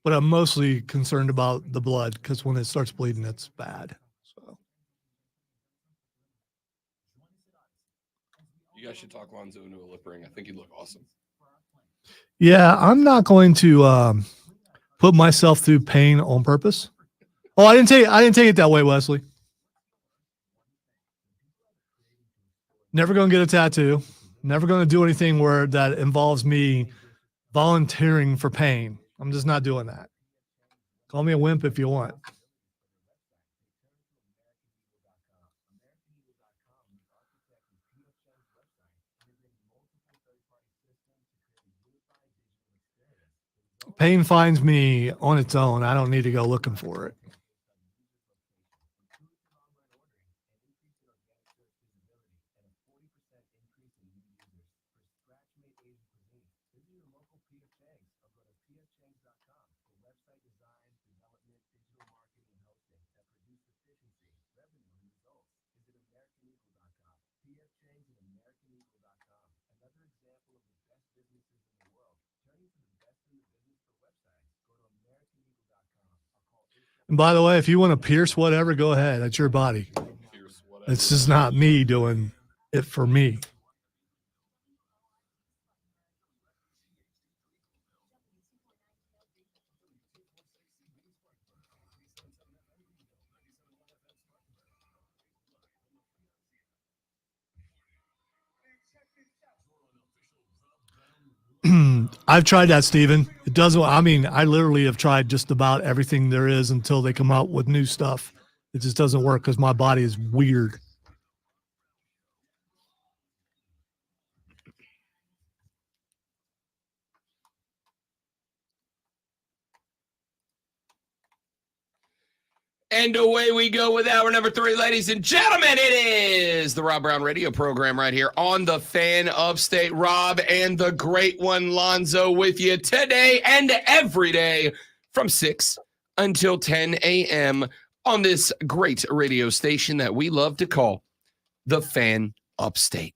But I'm mostly concerned about the blood, because when it starts bleeding, it's bad. So you guys should talk Lonzo into a lip ring. I think he'd look awesome. Yeah, I'm not going to put myself through pain on purpose. Oh, I didn't take it that way, Wesley. Never going to get a tattoo. Never going to do anything where that involves me volunteering for pain. I'm just not doing that. Call me a wimp if you want. Pain finds me on its own. I don't need to go looking for it. And by the way, if you want to pierce whatever, go ahead. That's your body. It's just not me doing it for me. I've tried that, Steven. It doesn't, I literally have tried just about everything there is until they come out with new stuff. It just doesn't work because my body is weird. And away we go with hour number 3, ladies and gentlemen. It is the Rob Brown radio program right here on the Fan Upstate. Rob and the great one Lonzo with you today and every day from 6 until 10 a.m. on this great radio station that we love to call the Fan Upstate.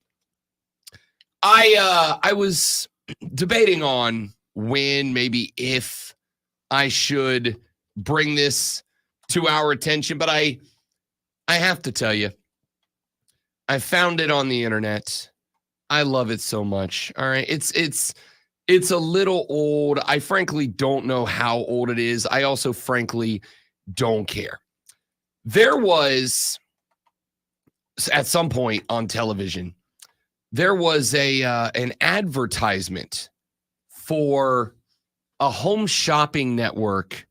I was debating on when, maybe if I should bring this to our attention, but I have to tell you, I found it on the internet. I love it so much. All right. It's a little old. I frankly don't know how old it is. I also frankly don't care. There was, at some point on television, there was an advertisement for a home shopping network.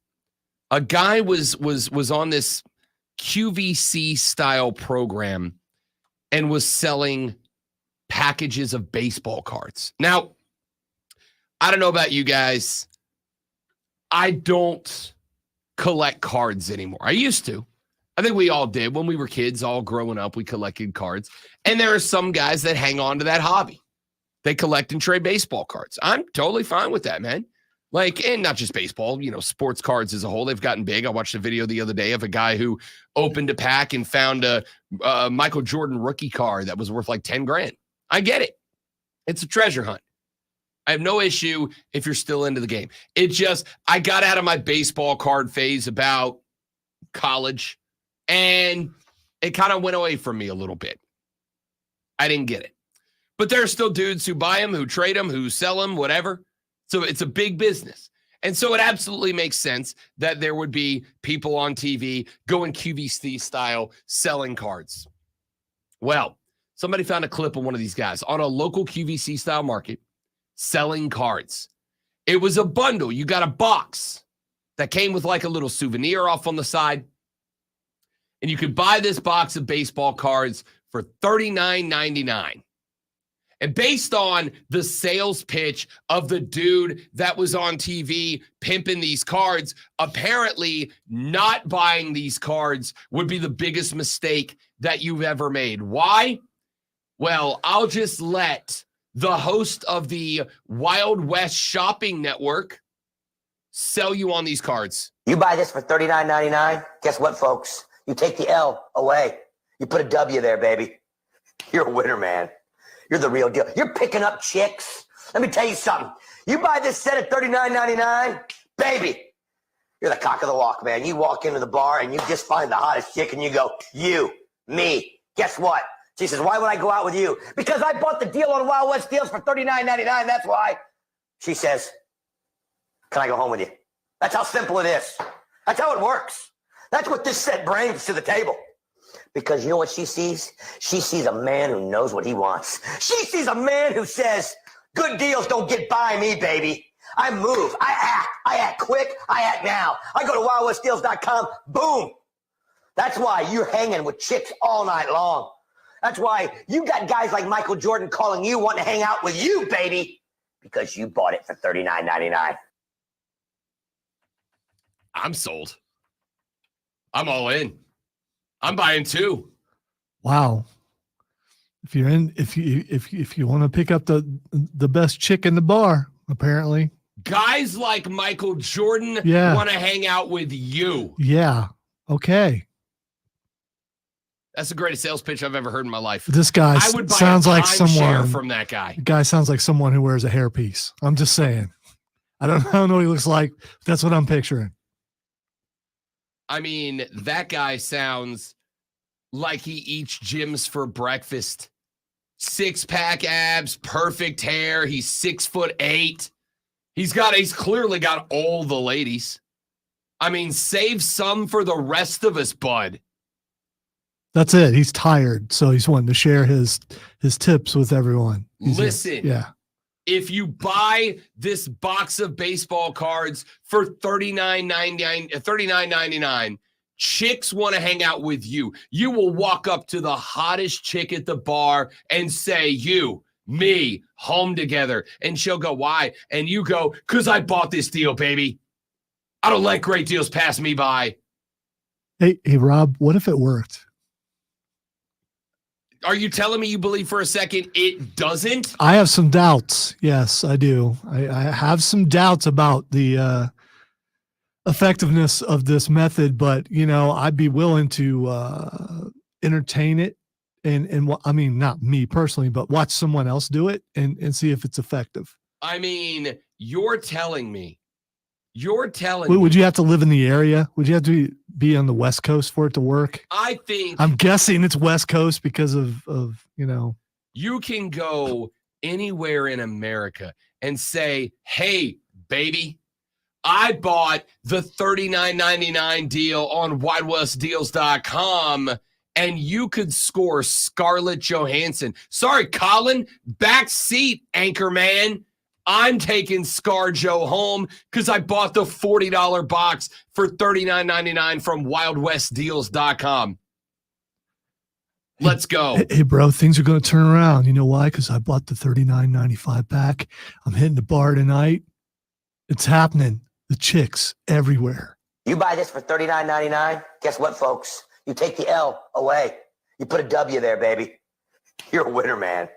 A guy was on this QVC style program and was selling packages of baseball cards. Now, I don't know about you guys. I don't collect cards anymore. I used to. I think we all did when we were kids, all growing up, we collected cards. And there are some guys that hang on to that hobby. They collect and trade baseball cards. I'm totally fine with that, man. Like, and not just baseball, sports cards as a whole. They've gotten big. I watched a video the other day of a guy who opened a pack and found a Michael Jordan rookie card that was worth like 10 grand. I get it. It's a treasure hunt. I have no issue if you're still into the game. It just, I got out of my baseball card phase about college, and it kind of went away from me a little bit. I didn't get it. But there are still dudes who buy them, who trade them, who sell them, whatever. So it's a big business. And so it absolutely makes sense that there would be people on TV going QVC style selling cards. Well, somebody found a clip of one of these guys on a local QVC style market selling cards. It was a bundle. You got a box that came with like a little souvenir off on the side. And you could buy this box of baseball cards for $39.99. And based on the sales pitch of the dude that was on TV pimping these cards, apparently not buying these cards would be the biggest mistake that you've ever made. Why? Well, I'll just let the host of the Wild West Shopping Network sell you on these cards. You buy this for $39.99. Guess what, folks? You take the L away. You put a W there, baby. You're a winner, man. You're the real deal. You're picking up chicks. Let me tell you something. You buy this set at $39.99, baby, you're the cock of the walk, man. You walk into the bar and you just find the hottest chick and you go, you, me. Guess what? She says, why would I go out with you? Because I bought the deal on Wild West Deals for $39.99. That's why. She says, can I go home with you? That's how simple it is. That's how it works. That's what this set brings to the table. Because you know what she sees? She sees a man who knows what he wants. She sees a man who says, good deals don't get by me, baby. I move. I act quick. I act now. I go to wildwestdeals.com. Boom. That's why you're hanging with chicks all night long. That's why you got guys like Michael Jordan calling you, wanting to hang out with you, baby, because you bought it for $39.99. I'm sold. I'm all in. I'm buying two. Wow. If you're in, if you want to pick up the best chick in the bar, apparently. Guys like Michael Jordan want to hang out with you. Yeah. Okay. That's the greatest sales pitch I've ever heard in my life. This guy sounds like someone from that guy. The guy sounds like someone who wears a hairpiece. I'm just saying. I don't know what he looks like. But that's what I'm picturing. I mean, that guy sounds like he eats gyms for breakfast. 6-pack abs, perfect hair. He's 6'8". He's clearly got all the ladies. I mean, save some for the rest of us, bud. That's it. He's tired, so he's wanting to share his tips with everyone. Listen. Yeah. If you buy this box of baseball cards for $39.99, chicks want to hang out with you. You will walk up to the hottest chick at the bar and say, you, me, home together. And she'll go, why? And you go, because I bought this deal, baby. I don't let great deals pass me by. Hey, Rob, what if it worked? Are you telling me you believe for a second it doesn't? I have some doubts. Yes, I do. I have some doubts about the effectiveness of this method, but I'd be willing to entertain it I mean, not me personally, but watch someone else do it and see if it's effective. I mean, you're telling me. Would you have to live in the area? Would you have to be on the West Coast for it to work? I'm guessing it's West Coast because of you can go anywhere in America and say, hey, baby, I bought the $39.99 deal on WildWestDeals.com, and you could score Scarlett Johansson. Sorry, Colin, backseat anchor man. I'm taking ScarJo home because I bought the $40 box for $39.99 from WildWestDeals.com. Let's go. Hey, bro, things are going to turn around. You know why? Because I bought the $39.95 pack. I'm hitting the bar tonight. It's happening. The chicks everywhere. You buy this for $39.99. Guess what, folks? You take the L away. You put a W there, baby. You're a winner, man.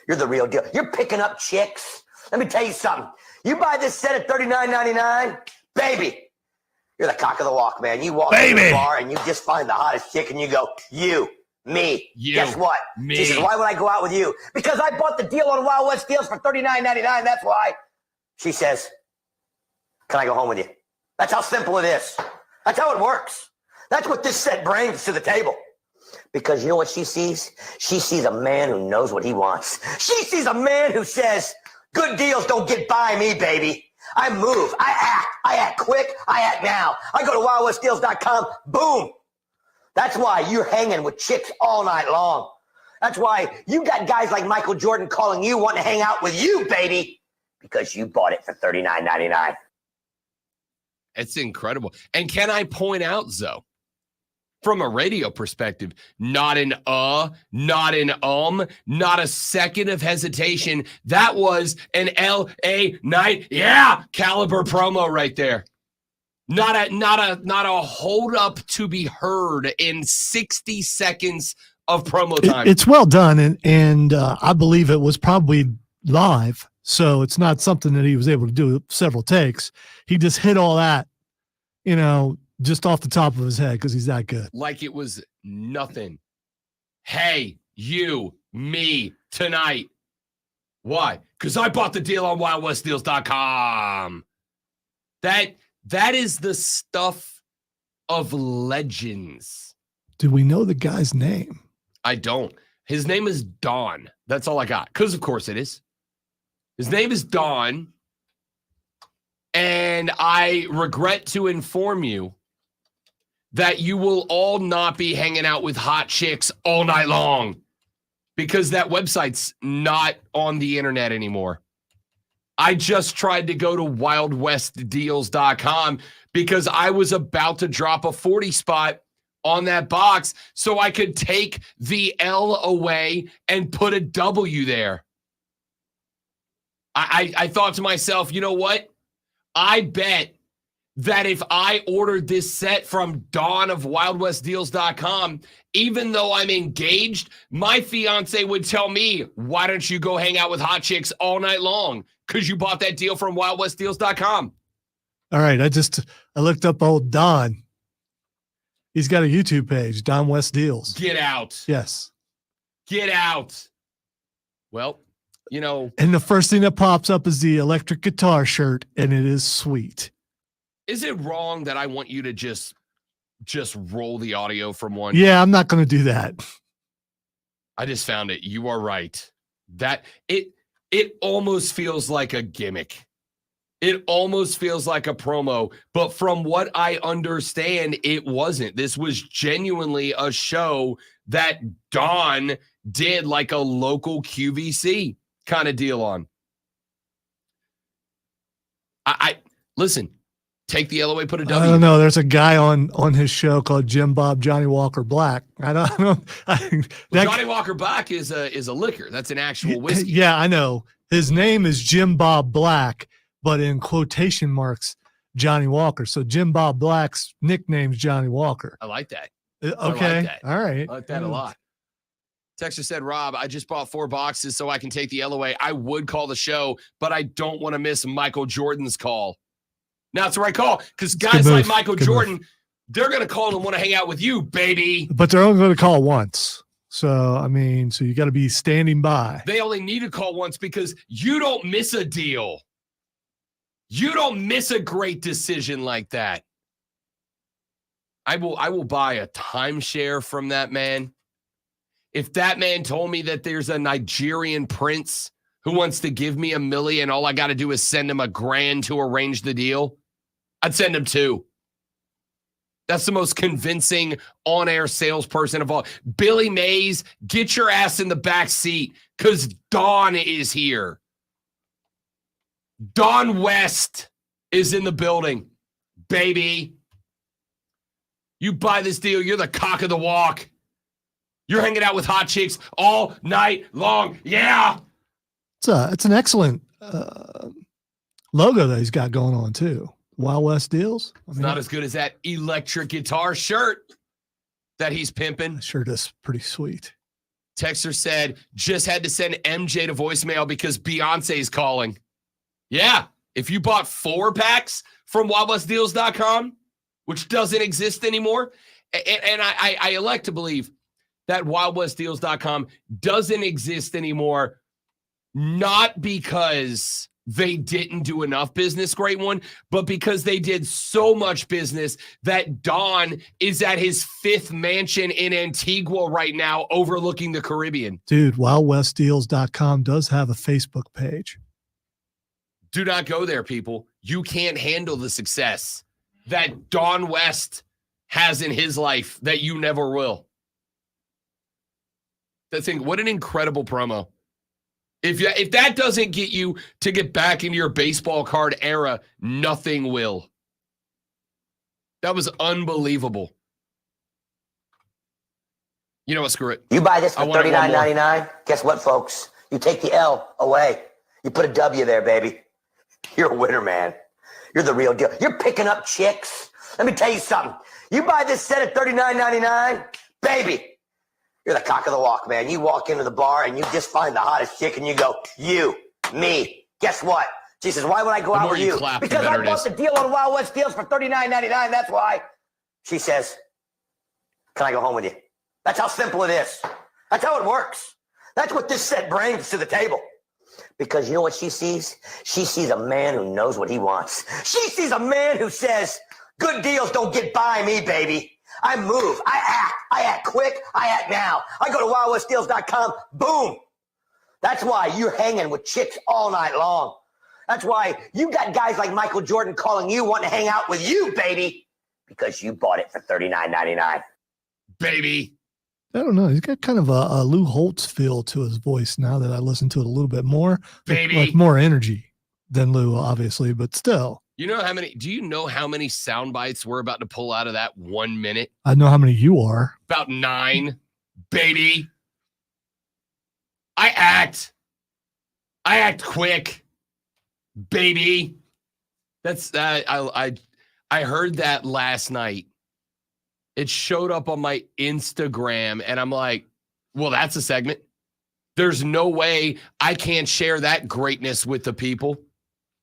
You're the real deal. You're picking up chicks. Let me tell you something. You buy this set at $39.99, baby. You're the cock of the walk, man. You walk into the bar and you just find the hottest chick and you go, you, me. You, guess what? me. She says, why would I go out with you? Because I bought the deal on Wild West Deals for $39.99. That's why. She says, can I go home with you? That's how simple it is. That's how it works. That's what this set brings to the table. Because you know what she sees? She sees a man who knows what he wants. She sees a man who says, good deals don't get by me, baby. I move. I act quick. I act now. I go to WildWestDeals.com. Boom. That's why you're hanging with chicks all night long. That's why you got guys like Michael Jordan calling you, wanting to hang out with you, baby, because you bought it for $39.99. It's incredible. And can I point out, Zoe, from a radio perspective, not an not an not a second of hesitation. That was an LA Knight, caliber promo right there. Not a hold up to be heard in 60 seconds of promo time. It's well done, and I believe it was probably live, so it's not something that he was able to do several takes. He just hit all that, just off the top of his head because he's that good. Like it was nothing. Hey, you, me, tonight. Why? Because I bought the deal on WildWestDeals.com. That is the stuff of legends. Do we know the guy's name? I don't. His name is Don. That's all I got. Because, of course, it is. His name is Don. And I regret to inform you that you will all not be hanging out with hot chicks all night long because that website's not on the internet anymore. I just tried to go to WildWestDeals.com because I was about to drop a 40 spot on that box so I could take the L away and put a W there. I thought to myself, you know what? I bet that if I ordered this set from Dawn of WildWestDeals.com, even though I'm engaged, my fiance would tell me, why don't you go hang out with hot chicks all night long? Because you bought that deal from WildWestDeals.com. All right. I looked up old Don. He's got a YouTube page, Don West Deals. Get out. Yes. Get out. Well, And the first thing that pops up is the electric guitar shirt, and it is sweet. Is it wrong that I want you to just roll the audio from one? Yeah, I'm not going to do that. I just found it. You are right. That it almost feels like a gimmick. It almost feels like a promo, but from what I understand, it wasn't. This was genuinely a show that Don did like a local QVC kind of deal on. I listen. Take the LOA, put a W. I don't know. There's a guy on his show called Jim Bob Johnny Walker Black. I don't know. Johnny Walker Black is a liquor. That's an actual whiskey. Yeah, I know. His name is Jim Bob Black, but in quotation marks, Johnny Walker. So Jim Bob Black's nickname's Johnny Walker. I like that. Okay. I like that. All right. I like that a lot. Texter said, Rob, I just bought 4 boxes so I can take the LOA. I would call the show, but I don't want to miss Michael Jordan's call. Now it's the right call because guys like Michael Jordan, they're going to call and want to hang out with you, baby. But they're only going to call once. So, I mean, so you got to be standing by. They only need to call once because you don't miss a deal. You don't miss a great decision like that. I will buy a timeshare from that man. If that man told me that there's a Nigerian prince who wants to give me $1 million, all I got to do is send him $1,000 to arrange the deal, I'd send him 2. That's the most convincing on-air salesperson of all. Billy Mays, get your ass in the back seat because Don is here. Don West is in the building, baby. You buy this deal, you're the cock of the walk. You're hanging out with hot chicks all night long. Yeah. It's an excellent logo that he's got going on too. Wild West deals. I It's not as good as that electric guitar shirt that he's pimping. That shirt is pretty sweet. Texter said, just had to send MJ to voicemail because Beyonce's calling. Yeah. If you bought 4 packs from wildwestdeals.com, which doesn't exist anymore, and I elect to believe that wildwestdeals.com doesn't exist anymore, not because they didn't do enough business, great one, but because they did so much business that Don is at his 5th mansion in Antigua right now overlooking the Caribbean. Dude, wildwestdeals.com does have a Facebook page. Do not go there, people. You can't handle the success that Don West has in his life that you never will. What an incredible promo. If that doesn't get you to get back into your baseball card era, nothing will. That was unbelievable. You know what? Screw it. You buy this for $39.99. Guess what, folks? You take the L away. You put a W there, baby. You're a winner, man. You're the real deal. You're picking up chicks. Let me tell you something. You buy this set at $39.99, baby. You're the cock of the walk, man. You walk into the bar and you just find the hottest chick and you go, you, me. Guess what? She says, why would I go out with you? Because I bought the deal on Wild West Deals for $39.99. That's why. She says, can I go home with you? That's how simple it is. That's how it works. That's what this set brings to the table. Because you know what she sees? She sees a man who knows what he wants. She sees a man who says, good deals don't get by me, baby. I move. I act quick. I act now. I go to wildwestdeals.com. Boom. That's why you're hanging with chicks all night long. That's why you got guys like Michael Jordan calling you, wanting to hang out with you, baby, because you bought it for $39.99. Baby. I don't know. He's got kind of a Lou Holtz feel to his voice now that I listen to it a little bit more. Baby. Like more energy than Lou, obviously, but still. Do you know how many sound bites we're about to pull out of that 1 minute? I know how many you are. About 9, baby. I act quick, baby. That's I heard that last night. It showed up on my Instagram and I'm like, well, that's a segment. There's no way I can't share that greatness with the people.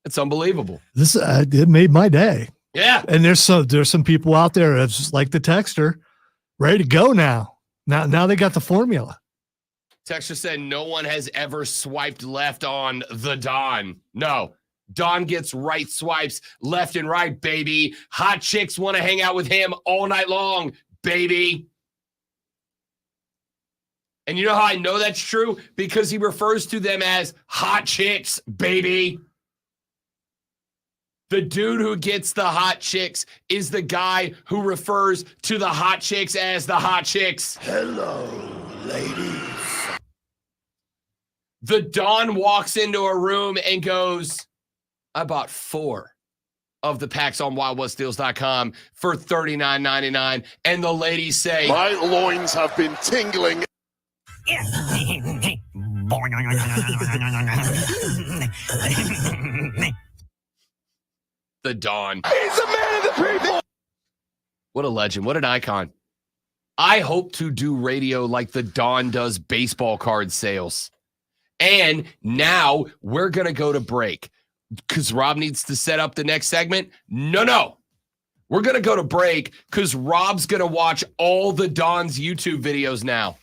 It's unbelievable. This it made my day. Yeah. And there's some people out there that's just like the texter, ready to go now. Now they got the formula. Texter said no one has ever swiped left on the Don. No. Don gets right swipes left and right, baby. Hot chicks want to hang out with him all night long, baby. And you know how I know that's true? Because he refers to them as hot chicks, baby. The dude who gets the hot chicks is the guy who refers to the hot chicks as the hot chicks. Hello, ladies. The Don walks into a room and goes, I bought 4 of the packs on wildwestdeals.com for $39.99. And the ladies say, My loins have been tingling. the Don. He's a man of the people. What a legend. What an icon. I hope to do radio like the Don does baseball card sales. And now we're going to go to break because Rob needs to set up the next segment. No. We're going to go to break because Rob's going to watch all the Don's YouTube videos now.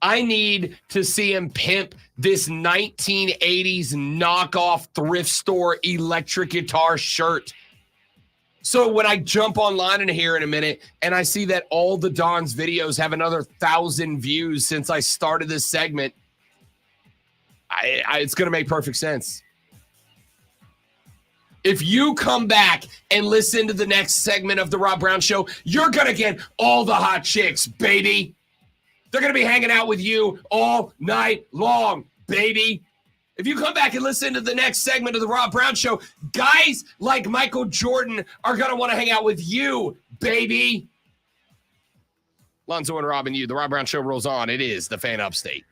I need to see him pimp this 1980s knockoff thrift store electric guitar shirt. So when I jump online in here in a minute and I see that all the Don's videos have another 1,000 views since I started this segment, it's going to make perfect sense. If you come back and listen to the next segment of the Rob Brown Show, you're going to get all the hot chicks, baby. They're going to be hanging out with you all night long, baby. If you come back and listen to the next segment of the Rob Brown Show, guys like Michael Jordan are going to want to hang out with you, baby. Lonzo and Rob and you, the Rob Brown Show rolls on. It is the Fan Upstate.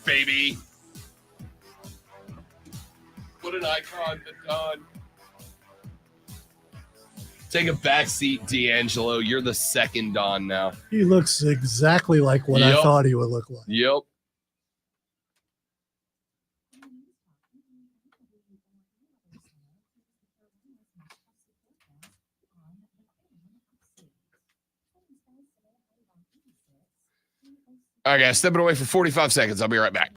Baby. What an icon, the Don. Take a back seat, D'Angelo. You're the second Don now. He looks exactly like what I thought he would look like. Yep. All right, guys, stepping away for 45 seconds. I'll be right back.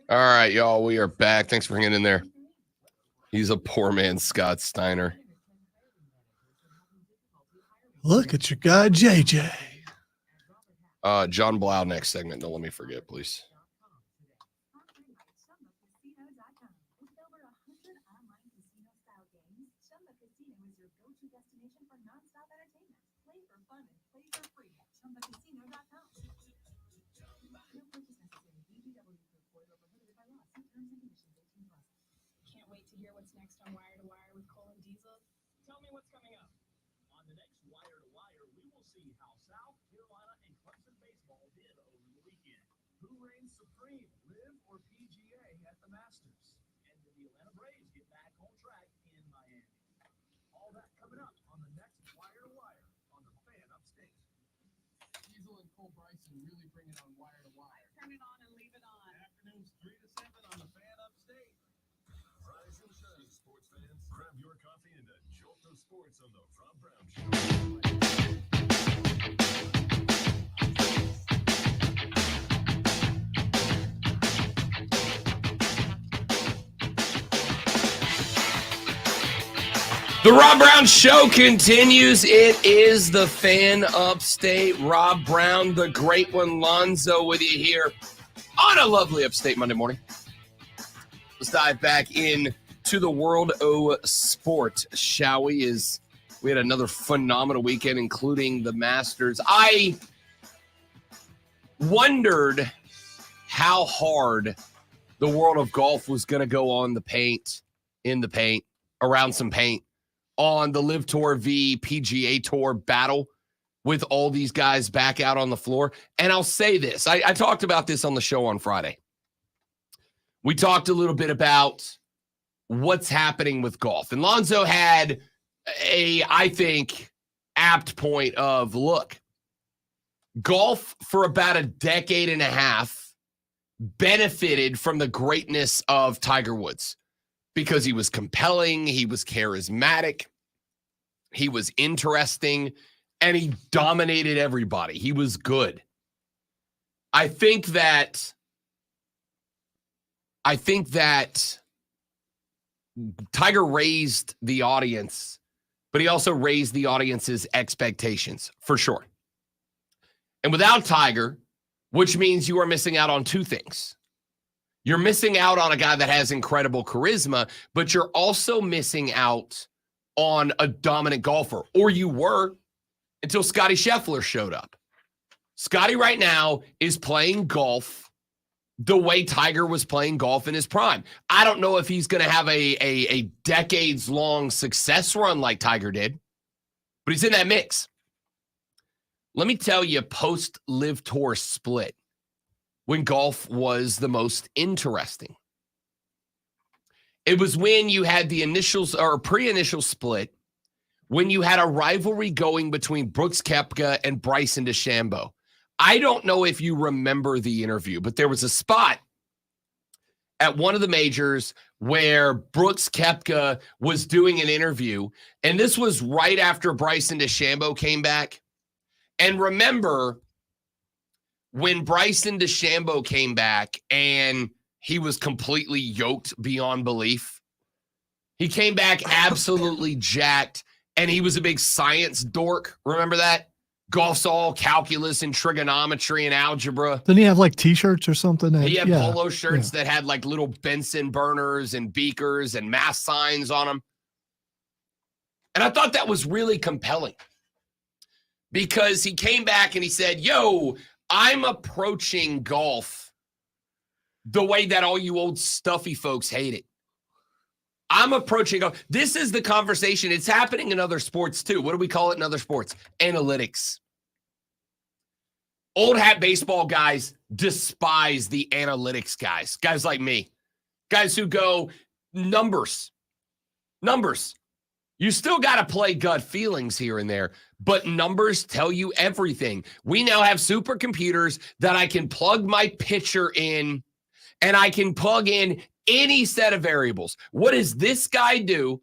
All right, y'all, we are back. Thanks for hanging in there. He's a poor man, Scott Steiner. Look at your guy, JJ. John Blau, next segment. Don't let me forget, please. Can't wait to hear what's next on Wire to Wire with Cole and Diesel. Tell me what's coming up. On the next Wire to Wire, we will see how South Carolina and Clemson baseball did over the weekend. Who reigns supreme, LIV or PGA at the Masters? And did the Atlanta Braves get back on track in Miami? All that coming up on the next Wire to Wire on the Fan Upstate. Diesel and Cole Pull Bryson really bring it on wire to wire. Turn it on and leave it on. Afternoons 3 to 7 on the Fan Upstate. Rise and shine, sports fans. Grab your coffee and a jolt of sports on the Rob Brown Show. The Rob Brown Show continues. It is the Fan Upstate. Rob Brown, the great one, Lonzo, with you here on a lovely Upstate Monday morning. Let's dive back in to the world of sport, shall we? We had another phenomenal weekend, including the Masters. I wondered how hard the world of golf was going to go on the paint, around some paint, on the Live Tour v PGA Tour battle with all these guys back out on the floor. And I'll say this. I talked about this on the show on Friday. We talked a little bit about what's happening with golf. And Lonzo had I think, apt point of, look, golf for about a decade and a half benefited from the greatness of Tiger Woods because he was compelling, he was charismatic, he was interesting, and he dominated everybody. He was good. I think that Tiger raised the audience, but he also raised the audience's expectations, for sure. And without Tiger, which means you are missing out on two things. You're missing out on a guy that has incredible charisma, but you're also missing out on a dominant golfer, or you were until Scottie Scheffler showed up. Scottie right now is playing golf the way Tiger was playing golf in his prime. I don't know if he's going to have a decades-long success run like Tiger did, but he's in that mix. Let me tell you, post-Live Tour split, when golf was the most interesting. It was when you had the initials or pre-initial split, when you had a rivalry going between Brooks Koepka and Bryson DeChambeau. I don't know if you remember the interview, but there was a spot at one of the majors where Brooks Koepka was doing an interview, and this was right after Bryson DeChambeau came back. And remember, when Bryson DeChambeau came back and he was completely yoked beyond belief, he came back absolutely jacked, and he was a big science dork. Remember that? Golf's all calculus and trigonometry and algebra. Didn't he have like T-shirts or something? He had polo shirts that had like little Benson burners and beakers and mass signs on them. And I thought that was really compelling because he came back and he said, yo, I'm approaching golf the way that all you old stuffy folks hate it. I'm approaching golf. This is the conversation. It's happening in other sports too. What do we call it in other sports? Analytics. Old hat baseball guys despise the analytics guys. Guys like me. Guys who go numbers. Numbers. You still got to play gut feelings here and there, but numbers tell you everything. We now have supercomputers that I can plug my pitcher in, and I can plug in any set of variables. What does this guy do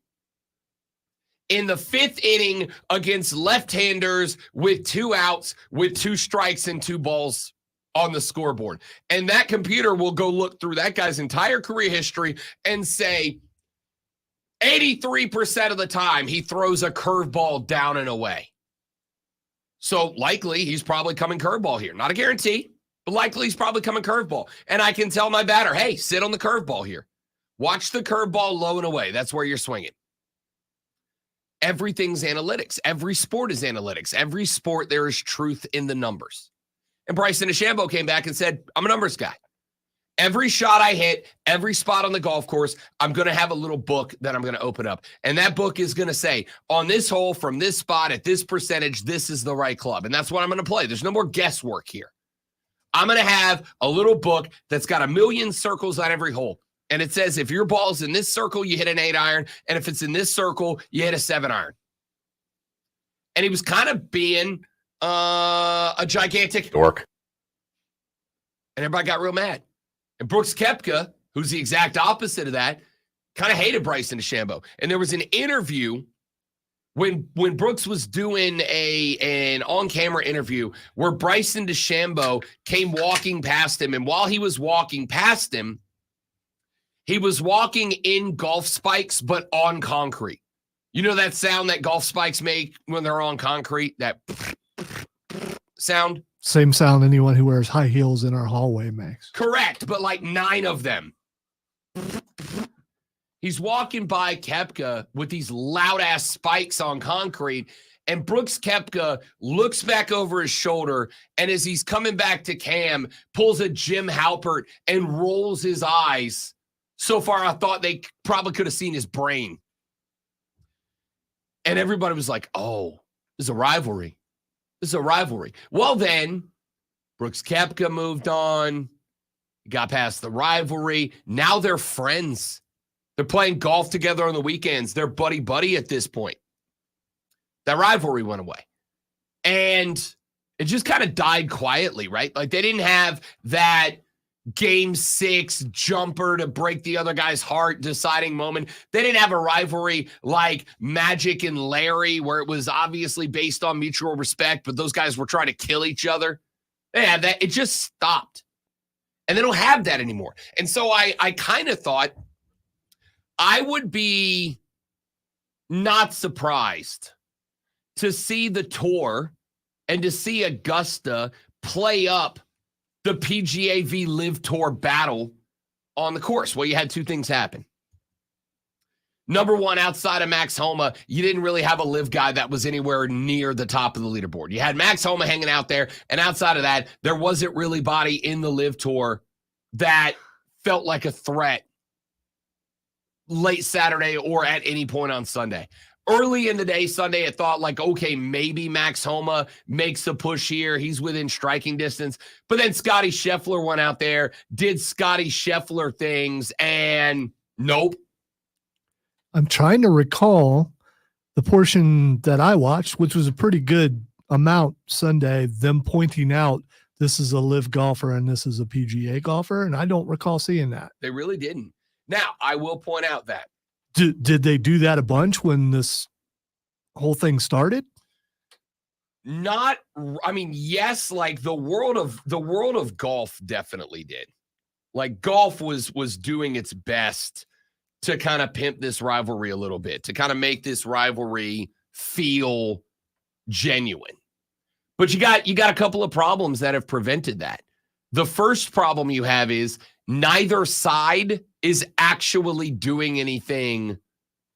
in the fifth inning against left-handers with 2 outs, with 2 strikes and 2 balls on the scoreboard? And that computer will go look through that guy's entire career history and say 83% of the time he throws a curveball down and away. So likely he's probably coming curveball here. Not a guarantee, but likely he's probably coming curveball. And I can tell my batter, hey, sit on the curveball here. Watch the curveball low and away. That's where you're swinging. Everything's analytics. Every sport is analytics. Every sport, there is truth in the numbers. And Bryson DeChambeau came back and said, I'm a numbers guy. Every shot I hit, every spot on the golf course, I'm going to have a little book that I'm going to open up. And that book is going to say, on this hole, from this spot, at this percentage, this is the right club. And that's what I'm going to play. There's no more guesswork here. I'm going to have a little book that's got 1 million circles on every hole. And it says, if your ball's in this circle, you hit an 8 iron. And if it's in this circle, you hit a 7 iron. And he was kind of being a gigantic Dork. and everybody got real mad. And Brooks Koepka, who's the exact opposite of that, kind of hated Bryson DeChambeau. And there was an interview when Brooks was doing an on-camera interview where Bryson DeChambeau came walking past him. And while he was walking past him, he was walking in golf spikes, but on concrete. You know that sound that golf spikes make when they're on concrete? That sound? Same sound anyone who wears high heels in our hallway makes. Correct, but like 9 of them. He's walking by Koepka with these loud-ass spikes on concrete, and Brooks Koepka looks back over his shoulder, and as he's coming back to Cam, pulls a Jim Halpert and rolls his eyes. So far, I thought they probably could have seen his brain. And everybody was like, oh, this is a rivalry. This is a rivalry. Well, then, Brooks Koepka moved on, got past the rivalry. Now they're friends. They're playing golf together on the weekends. They're buddy-buddy at this point. That rivalry went away. And it just kind of died quietly, right? Like they didn't have that Game 6 jumper to break the other guy's heart deciding moment. They didn't have a rivalry like Magic and Larry where it was obviously based on mutual respect, but those guys were trying to kill each other. They had that. It just stopped. And they don't have that anymore. And so I kind of thought I would be not surprised to see the tour and to see Augusta play up the PGA v Live Tour battle on the course. Well, you had 2 things happen. Number one, outside of Max Homa, you didn't really have a Live guy that was anywhere near the top of the leaderboard. You had Max Homa hanging out there, and outside of that, there wasn't really body in the Live Tour that felt like a threat late Saturday or at any point on Sunday. Early in the day, Sunday, I thought like, okay, maybe Max Homa makes a push here. He's within striking distance. But then Scottie Scheffler went out there, did Scottie Scheffler things, and nope. I'm trying to recall the portion that I watched, which was a pretty good amount Sunday, them pointing out this is a Live golfer and this is a PGA golfer, and I don't recall seeing that. They really didn't. Now, I will point out that. Did they do that a bunch when this whole thing started? Not, I mean, yes, like the world of golf definitely did. Like golf was doing its best to kind of pimp this rivalry a little bit, to kind of make this rivalry feel genuine. But you got a couple of problems that have prevented that. The first problem you have is neither side is actually doing anything,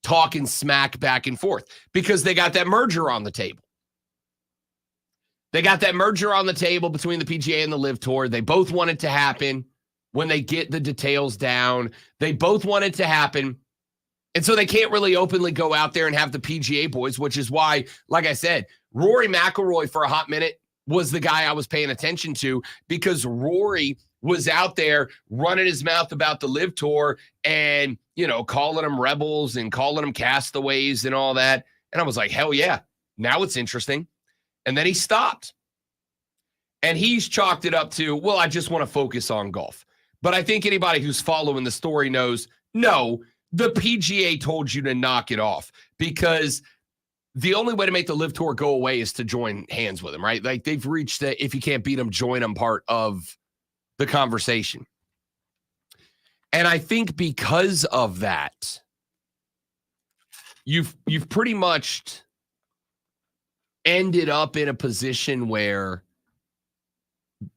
talking smack back and forth, because they got that merger on the table. They got that merger on the table between the PGA and the Live Tour. They both want it to happen when they get the details down. They both want it to happen. And so they can't really openly go out there and have the PGA boys, which is why, like I said, Rory McIlroy for a hot minute was the guy I was paying attention to, because Rory was out there running his mouth about the Live Tour and, you know, calling them rebels and calling them castaways and all that. And I was like, hell yeah, now it's interesting. And then he stopped. And he's chalked it up to, well, I just want to focus on golf. But I think anybody who's following the story knows, no, the PGA told you to knock it off, because the only way to make the Live Tour go away is to join hands with them, right? Like they've reached the, if you can't beat them, join them part of the conversation. And I think because of that, you've pretty much ended up in a position where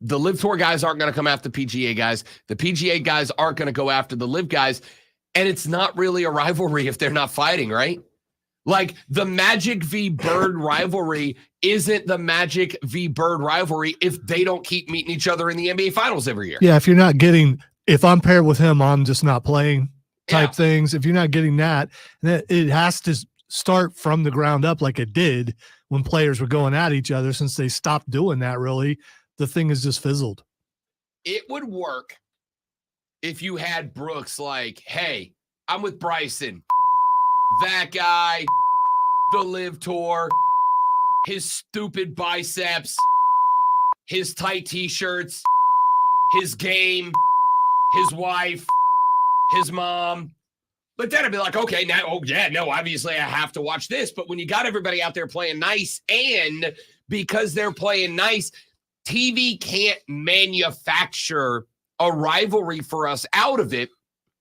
the Live Tour guys aren't going to come after the PGA guys. The PGA guys aren't going to go after the Live guys. And it's not really a rivalry if they're not fighting, right? Like the Magic v. Bird rivalry isn't the Magic v. Bird rivalry if they don't keep meeting each other in the NBA Finals every year. Yeah, if you're not getting, if I'm paired with him, I'm just not playing type things. If you're not getting that, then it has to start from the ground up like it did when players were going at each other. Since they stopped doing that, really, the thing has just fizzled. It would work if you had Brooks like, hey, I'm with Bryson, that guy, the Live Tour, his stupid biceps, his tight t-shirts, his game, his wife, his mom. But then I'd be like, okay, now, obviously I have to watch this. But when you got everybody out there playing nice, and because they're playing nice, TV can't manufacture a rivalry for us out of it.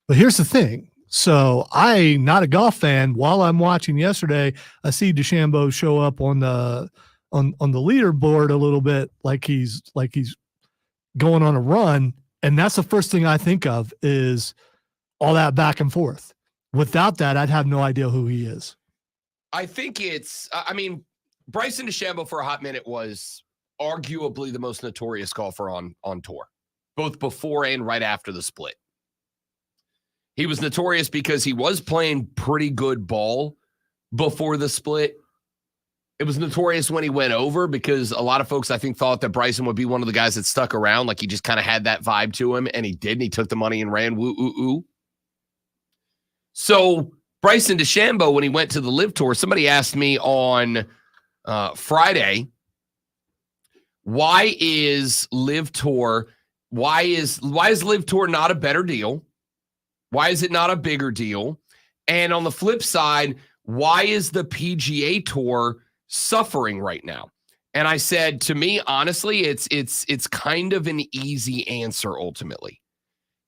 But here's the thing. So not a golf fan. While I'm watching yesterday, I see DeChambeau show up on the leaderboard a little bit, like he's going on a run. And that's the first thing I think of is all that back and forth. Without that, I'd have no idea who he is. I think Bryson DeChambeau for a hot minute was arguably the most notorious golfer on tour, both before and right after the split. He was notorious because he was playing pretty good ball before the split. It was notorious when he went over because a lot of folks, I think, thought that Bryson would be one of the guys that stuck around. Like he just kind of had that vibe to him, and he did, and he took the money and ran. Woo. So Bryson DeChambeau, when he went to the LIV Tour, somebody asked me on Friday, why is LIV Tour not a better deal? Why is it not a bigger deal? And on the flip side, why is the PGA Tour suffering right now? And I said, to me, honestly, it's kind of an easy answer ultimately.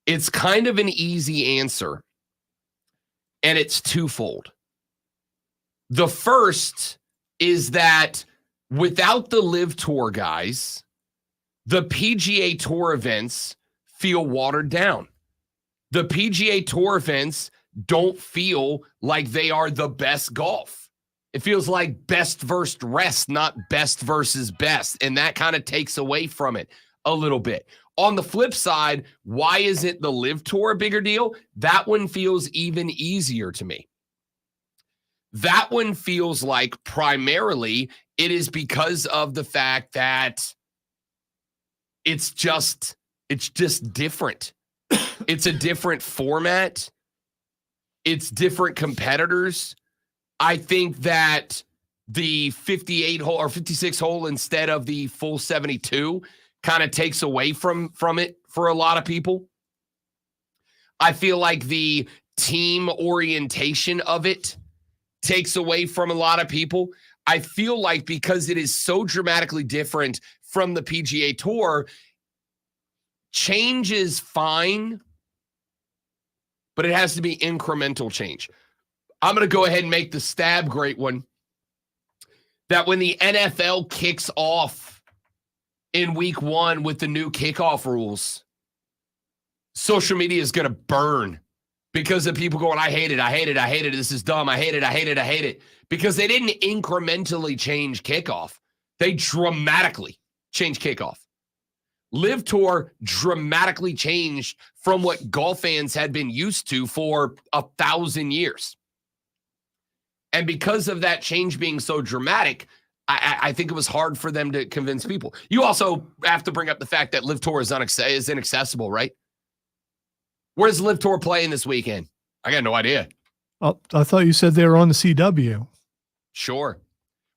It's kind of an easy answer, and it's twofold. The first is that without the LIV Tour guys, the PGA Tour events feel watered down. The PGA Tour events don't feel like they are the best golf. It feels like best versus rest, not best versus best. And that kind of takes away from it a little bit. On the flip side, why isn't the LIV Tour a bigger deal? That one feels even easier to me. That one feels like primarily it is because of the fact that it's just different. It's a different format. It's different competitors. I think that the 58 hole or 56 hole instead of the full 72 kind of takes away from it for a lot of people. I feel like the team orientation of it takes away from a lot of people. I feel like because it is so dramatically different from the PGA Tour, change is fine, but it has to be incremental change. I'm going to go ahead and make the stab great one. That when the NFL kicks off in week 1 with the new kickoff rules, social media is going to burn because of people going, I hate it. This is dumb. I hate it. Because they didn't incrementally change kickoff. They dramatically changed kickoff. LIV Tour dramatically changed from what golf fans had been used to for 1,000 years. And because of that change being so dramatic, I think it was hard for them to convince people. You also have to bring up the fact that LIV Tour is inaccessible, right? Where does LIV Tour playing this weekend? I got no idea. Oh, I thought you said they were on the CW. Sure.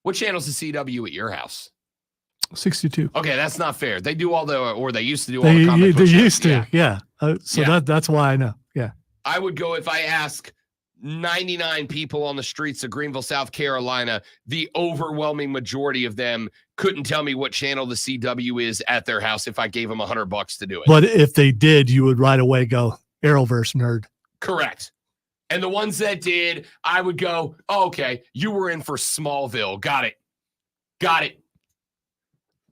What channel's the CW at your house? 62. Okay, that's not fair. They do they used to do all They the comic book shows. used to, yeah. That's why I know. Yeah. I would go if I ask 99 people on the streets of Greenville, South Carolina, the overwhelming majority of them couldn't tell me what channel the CW is at their house if I gave them $100 to do it. But if they did, you would right away go Arrowverse nerd. Correct. And the ones that did, I would go, oh, okay, you were in for Smallville. Got it.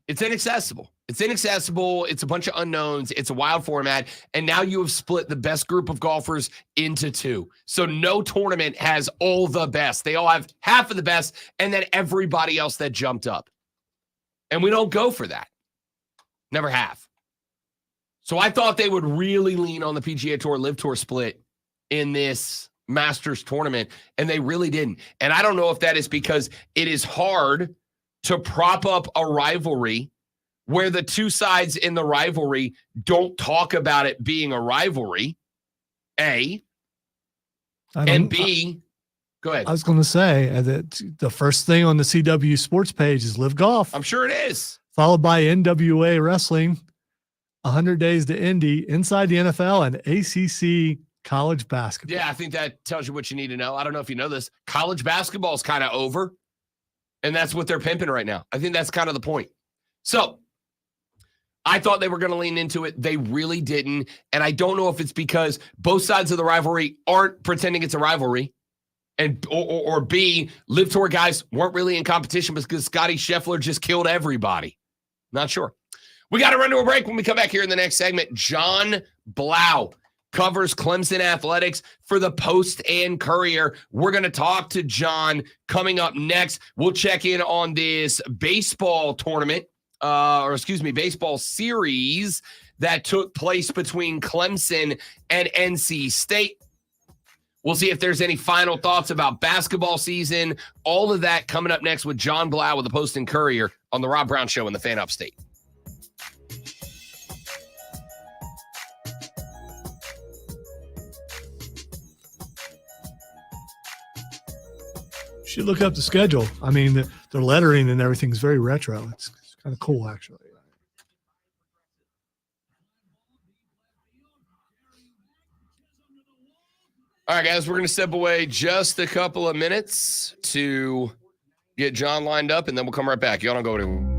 It's inaccessible. It's a bunch of unknowns. It's a wild format. And now you have split the best group of golfers into 2. So no tournament has all the best. They all have half of the best and then everybody else that jumped up. And we don't go for that. Never have. So I thought they would really lean on the PGA Tour LIV Tour split in this Masters tournament, and they really didn't. And I don't know if that is because it is hard to prop up a rivalry where the two sides in the rivalry don't talk about it being a rivalry, A, and B, Go ahead. I was going to say that the first thing on the CW Sports page is Live Golf, I'm sure it is. followed by NWA Wrestling, 100 Days to Indy, Inside the NFL, and ACC College Basketball. Yeah, I think that tells you what you need to know. I don't know if you know this. College basketball is kind of over, and that's what they're pimping right now. I think that's kind of the point. So I thought they were going to lean into it. They really didn't, and I don't know if it's because both sides of the rivalry aren't pretending it's a rivalry, and or B, Live Tour guys weren't really in competition because Scottie Scheffler just killed everybody. Not sure. We got to run to a break. When we come back here in the next segment, John Blau covers Clemson athletics for the Post and Courier. We're going to talk to John coming up next. We'll check in on this baseball tournament, baseball series that took place between Clemson and NC State. We'll see if there's any final thoughts about basketball season. All of that coming up next with John Blau with the Post and Courier on the Rob Brown Show in the Fan Upstate. You should look up the schedule. I mean, their lettering and everything's very retro. It's kind of cool, actually. All right, guys, we're going to step away just a couple of minutes to get John lined up, and then we'll come right back. Y'all don't go anywhere.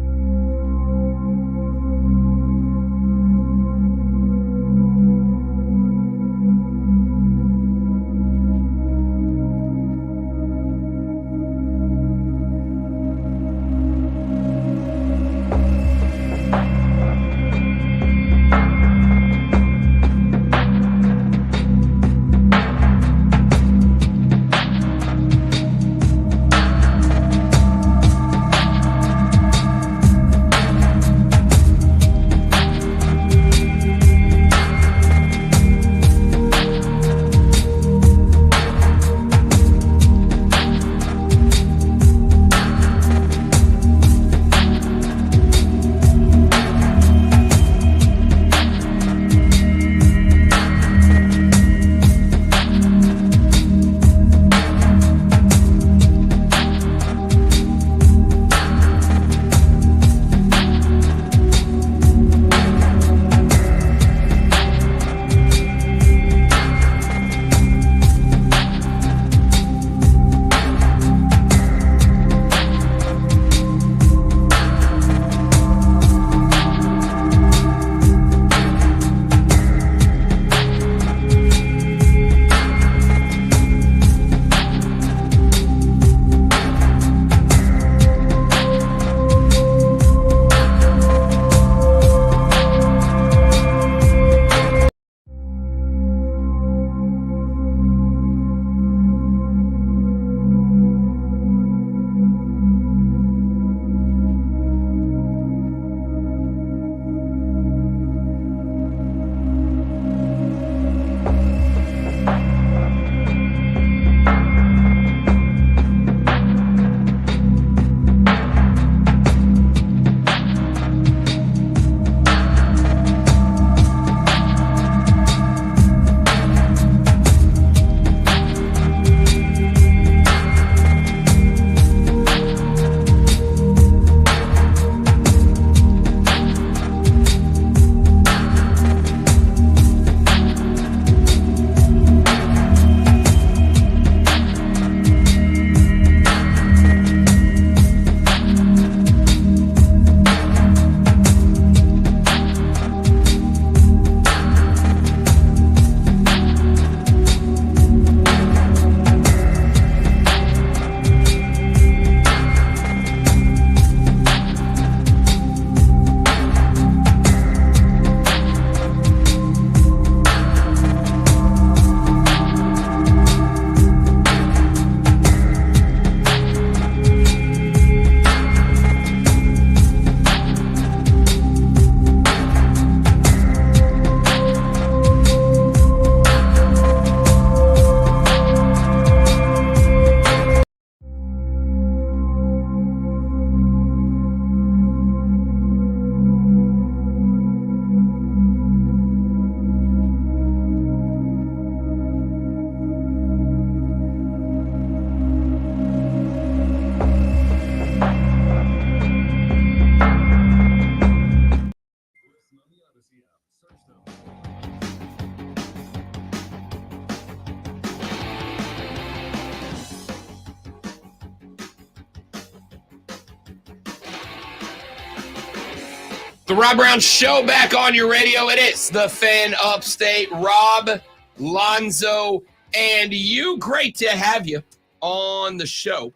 The Rob Brown Show back on your radio. It is the Fan Upstate. Rob, Lonzo, and you. Great to have you on the show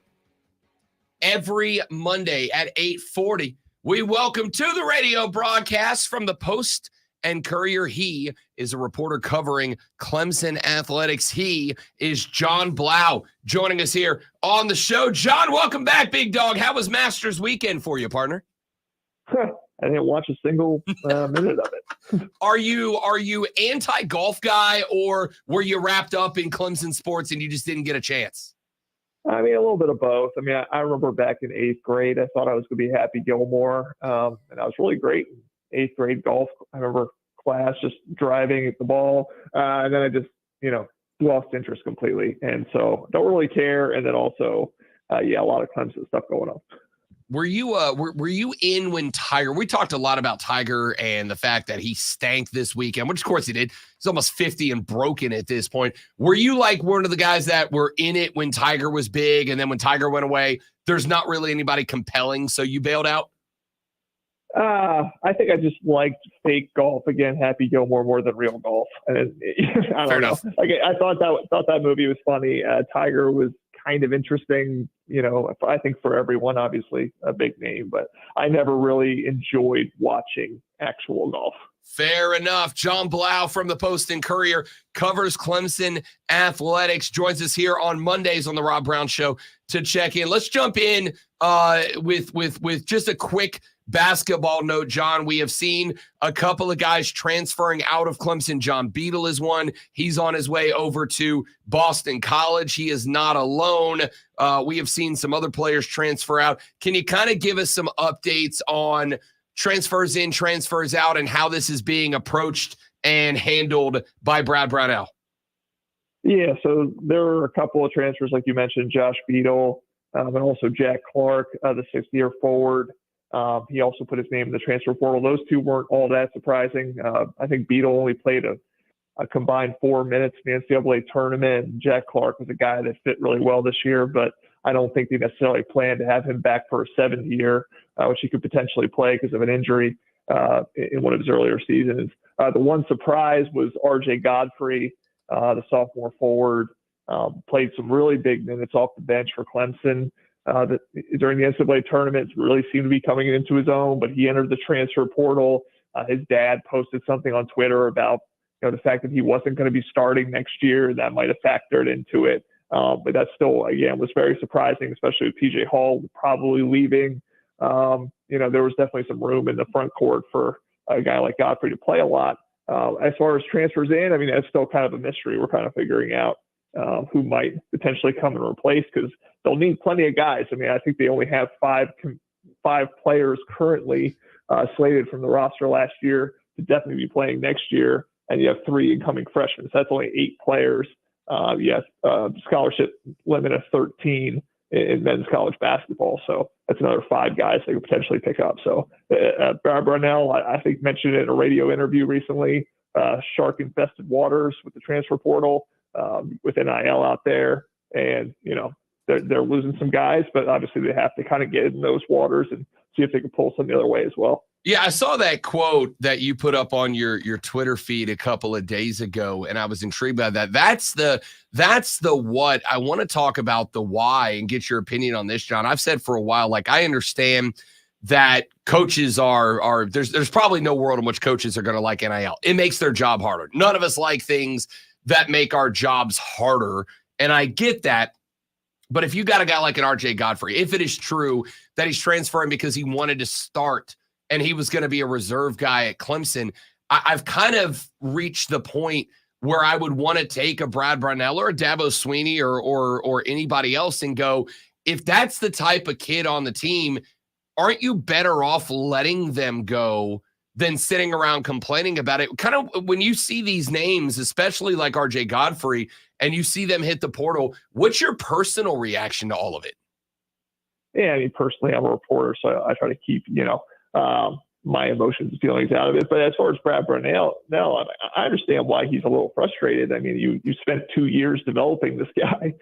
every Monday at 8:40. We welcome to the radio broadcast from the Post and Courier. He is a reporter covering Clemson athletics. He is John Blau joining us here on the show. John, welcome back, big dog. How was Masters weekend for you, partner? I didn't watch a single minute of it. Are you anti-golf guy, or were you wrapped up in Clemson sports and you just didn't get a chance? I mean, a little bit of both. I mean, I remember back in 8th grade, I thought I was going to be Happy Gilmore, and I was really great in 8th grade golf. I remember class just driving at the ball, and then I just, lost interest completely. And so don't really care. And then also, a lot of Clemson stuff going on. Were you were you in when Tiger? We talked a lot about Tiger and the fact that he stank this weekend, which of course he did. He's almost 50 and broken at this point. Were you like one of the guys that were in it when Tiger was big, and then when Tiger went away, there's not really anybody compelling, so you bailed out? I think I just liked fake golf again, Happy Gilmore, more than real golf. And I don't know. Like, I thought that movie was funny. Tiger was kind of interesting, I think for everyone, obviously a big name, but I never really enjoyed watching actual golf. Fair enough. John Blau from the Post and Courier covers Clemson athletics, joins us here on Mondays on the Rob Brown Show to check in. Let's jump in with just a quick basketball note, John. We have seen a couple of guys transferring out of Clemson. John Beadle is one. He's on his way over to Boston College. He is not alone. We have seen some other players transfer out. Can you kind of give us some updates on transfers in, transfers out, and how this is being approached and handled by Brad Brownell? Yeah, so there are a couple of transfers, like you mentioned, Josh Beadle, and also Jack Clark, the 6th-year forward. He also put his name in the transfer portal. Those two weren't all that surprising. I think Beadle only played a combined 4 minutes in the NCAA tournament. And Jack Clark was a guy that fit really well this year, but I don't think they necessarily plan to have him back for a 7th year, which he could potentially play because of an injury in one of his earlier seasons. The one surprise was R.J. Godfrey, the sophomore forward, played some really big minutes off the bench for Clemson. That during the NCAA tournament really seemed to be coming into his own, but he entered the transfer portal. His dad posted something on Twitter about the fact that he wasn't going to be starting next year. That might have factored into it. But that still, again, was very surprising, especially with PJ Hall probably leaving. There was definitely some room in the front court for a guy like Godfrey to play a lot. As far as transfers in, I mean, that's still kind of a mystery. We're kind of figuring out who might potentially come and replace, because they'll need plenty of guys. I mean, I think they only have five players currently slated from the roster last year to definitely be playing next year, and you have 3 incoming freshmen. So that's only 8 players. Scholarship limit of 13 in men's college basketball. So that's another 5 guys they could potentially pick up. So Brad Brownell, I think, mentioned it in a radio interview recently, shark-infested waters with the transfer portal, with NIL out there. And, they're losing some guys, but obviously they have to kind of get in those waters and see if they can pull some the other way as well. Yeah, I saw that quote that you put up on your Twitter feed a couple of days ago, and I was intrigued by that. That's the what. I want to talk about the why and get your opinion on this, John. I've said for a while, like, I understand that coaches are there's probably no world in which coaches are going to like NIL. It makes their job harder. None of us like things that make our jobs harder, and I get that. But if you got a guy like an RJ Godfrey, if it is true that he's transferring because he wanted to start and he was going to be a reserve guy at Clemson, I've kind of reached the point where I would want to take a Brad Brownell or a Dabo Sweeney or anybody else and go, if that's the type of kid on the team, aren't you better off letting them go than sitting around complaining about it? Kind of when you see these names, especially like RJ Godfrey, and you see them hit the portal, what's your personal reaction to all of it? Yeah, I mean, personally, I'm a reporter, so I try to keep, my emotions and feelings out of it. But as far as Brad Brownell, I understand why he's a little frustrated. I mean, you spent 2 years developing this guy.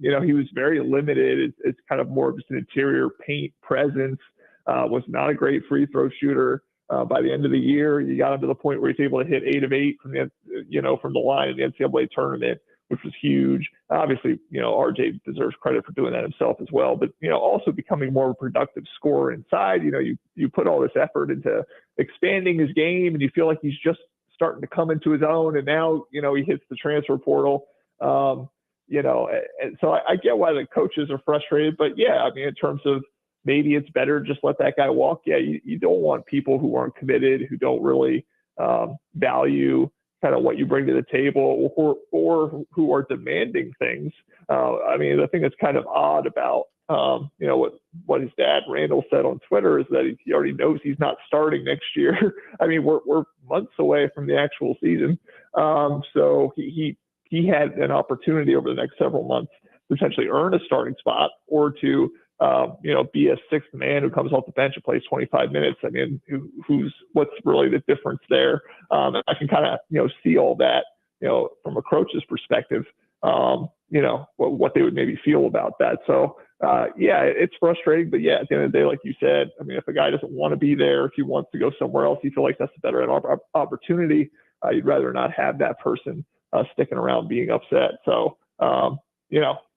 He was very limited. It's kind of more of just an interior paint presence, was not a great free throw shooter. by the end of the year, you got him to the point where he's able to hit 8 of 8 from from the line in the NCAA tournament, which was huge. Obviously, RJ deserves credit for doing that himself as well, but, also becoming more of a productive scorer inside. You put all this effort into expanding his game, and you feel like he's just starting to come into his own. And now, he hits the transfer portal. And so I get why the coaches are frustrated, but yeah, I mean, in terms of maybe it's better just let that guy walk. Yeah, you don't want people who aren't committed, who don't really value kind of what you bring to the table, or who are demanding things. I mean, the thing that's kind of odd about what his dad Randall said on Twitter is that he already knows he's not starting next year. I mean, we're months away from the actual season, so he had an opportunity over the next several months to potentially earn a starting spot, or to be a sixth man who comes off the bench and plays 25 minutes. I mean, what's really the difference there? And I can kind of, see all that, from a coach's perspective, what they would maybe feel about that. So, yeah, it's frustrating, but yeah, at the end of the day, like you said, I mean, if a guy doesn't want to be there, if he wants to go somewhere else, you feel like that's a better opportunity. You'd rather not have that person sticking around being upset. So,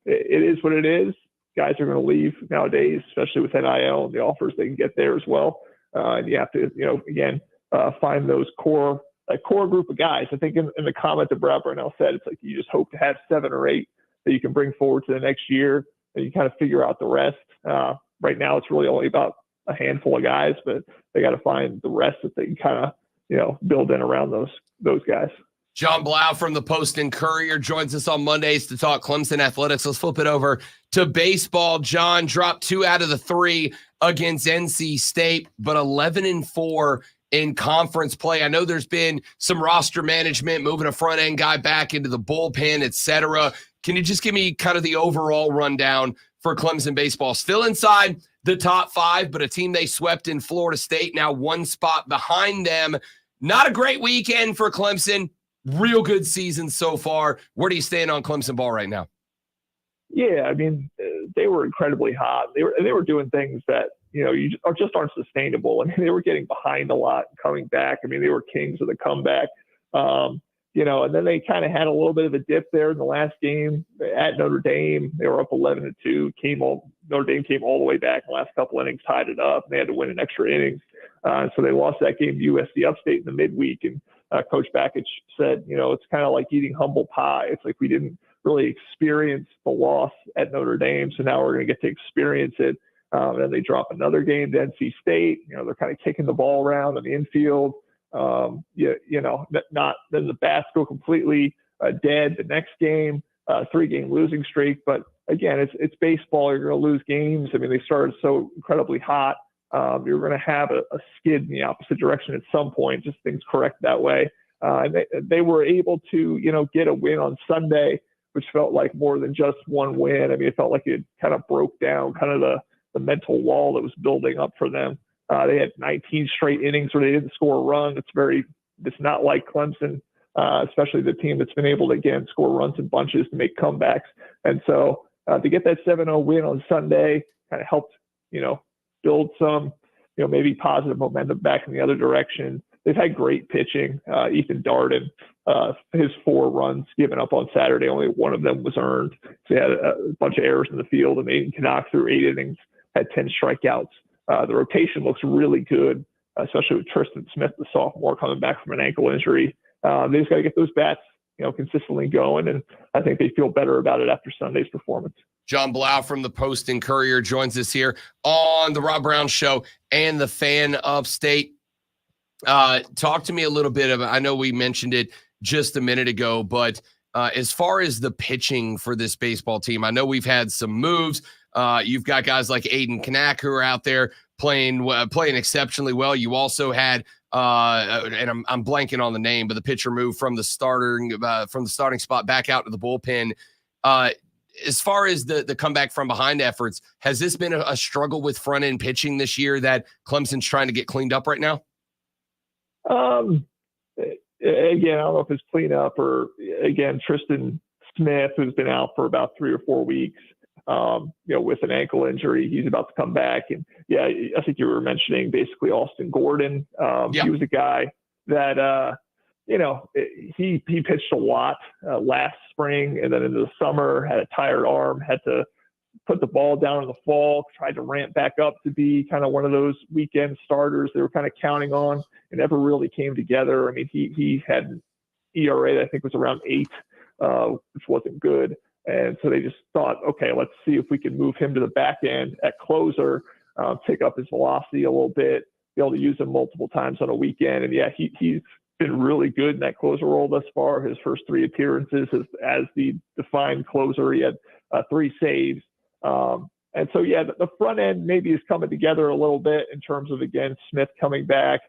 it is what it is. Guys are going to leave nowadays, especially with NIL and the offers they can get there as well. And you have to, find those core group of guys. I think in the comment that Brad Brownell said, it's like you just hope to have 7 or 8 that you can bring forward to the next year, and you kind of figure out the rest. Right now, it's really only about a handful of guys, but they got to find the rest that they can kind of, build in around those guys. John Blau from the Post and Courier joins us on Mondays to talk Clemson athletics. Let's flip it over to baseball. John dropped 2 out of the 3 against NC State, but 11-4 in conference play. I know there's been some roster management, moving a front-end guy back into the bullpen, et cetera. Can you just give me kind of the overall rundown for Clemson baseball? Still inside the top 5, but a team they swept in Florida State, now 1 spot behind them. Not a great weekend for Clemson. Real good season so far. Where do you stand on Clemson ball right now? Yeah, I mean, they were incredibly hot. They were doing things that, you just aren't sustainable. I mean, they were getting behind a lot and coming back. I mean, they were kings of the comeback. And then they kind of had a little bit of a dip there in the last game at Notre Dame. They were up 11-2. Notre Dame came all the way back in the last couple innings, tied it up, and they had to win an extra innings. So they lost that game to USC Upstate in the midweek. And Coach Bakich said, it's kind of like eating humble pie. It's like we didn't really experience the loss at Notre Dame, so now we're going to get to experience it. And then they drop another game to NC State. They're kind of kicking the ball around on the infield. Not then the bats go completely dead the next game, 3-game losing streak. But again, it's baseball. You're going to lose games. I mean, they started so incredibly hot. You're going to have a skid in the opposite direction at some point, just things correct that way. And they were able to, get a win on Sunday, which felt like more than just one win. I mean, it felt like it kind of broke down kind of the mental wall that was building up for them. They had 19 straight innings where they didn't score a run. It's not like Clemson, especially the team that's been able to, again, score runs in bunches to make comebacks. And so to get that 7-0 win on Sunday kind of helped, build some, maybe positive momentum back in the other direction. They've had great pitching. Ethan Darden, his 4 runs given up on Saturday, only one of them was earned. So he had a bunch of errors in the field, and Aiden Canuck through 8 innings had 10 strikeouts. The rotation looks really good, especially with Tristan Smith, the sophomore, coming back from an ankle injury. They just got to get those bats, consistently going, and I think they feel better about it after Sunday's performance. John Blau from the Post and Courier joins us here on the Rob Brown Show and the Fan Upstate. Talk to me a little bit about, I know we mentioned it just a minute ago, but as far as the pitching for this baseball team, I know we've had some moves. You've got guys like Aiden Canuck who are out there playing exceptionally well. You also had, and I'm blanking on the name, but the pitcher moved from the starting spot back out to the bullpen. As far as the comeback from behind efforts, has this been a struggle with front end pitching this year that Clemson's trying to get cleaned up right now? Again, I don't know if it's cleanup or, again, Tristan Smith, who's been out for about 3 or 4 weeks. with an ankle injury. He's about to come back. And yeah, I think you were mentioning basically Austin Gordon. He was a guy that, he pitched a lot last spring, and then into the summer had a tired arm, had to put the ball down in the fall, tried to ramp back up to be kind of one of those weekend starters they were kind of counting on. It never really came together. I mean, he had an ERA that I think was around 8, which wasn't good. And so they just thought, okay, let's see if we can move him to the back end at closer, pick up his velocity a little bit, be able to use him multiple times on a weekend. And yeah, he's been really good in that closer role thus far. His first 3 appearances as the defined closer, he had 3 saves. And so, yeah, the front end maybe is coming together a little bit in terms of, again, Smith coming back.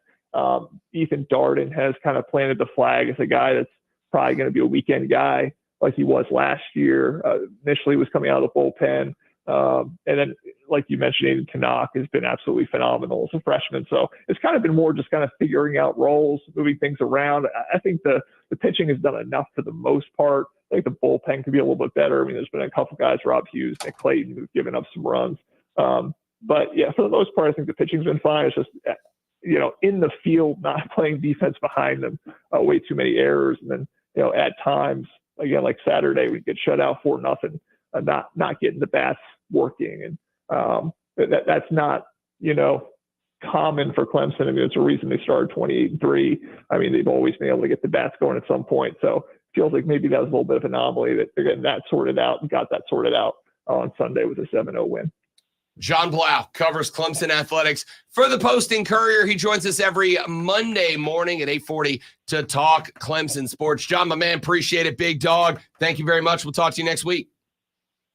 Ethan Darden has kind of planted the flag as a guy that's probably going to be a weekend guy like he was last year. Initially was coming out of the bullpen. And then, like you mentioned, Aiden Canuck has been absolutely phenomenal as a freshman. So it's kind of been more just kind of figuring out roles, moving things around. I think the pitching has done enough for the most part. I think the bullpen could be a little bit better. I mean, there's been a couple guys, Rob Hughes, Nick Clayton, who've given up some runs. But yeah, for the most part, I think the pitching's been fine. It's just, in the field, not playing defense behind them, way too many errors. And then, at times, again, like Saturday, we get shut out 4-0, not getting the bats working. And that's not, common for Clemson. I mean, it's a reason they started 28-3. I mean, they've always been able to get the bats going at some point. So it feels like maybe that was a little bit of an anomaly that they're getting that sorted out and got that sorted out on Sunday with a 7-0 win. John Blau covers Clemson athletics for the Post-Courier. He joins us every Monday morning at 8:40 to talk Clemson sports. John, my man, appreciate it, big dog. Thank you very much. We'll talk to you next week.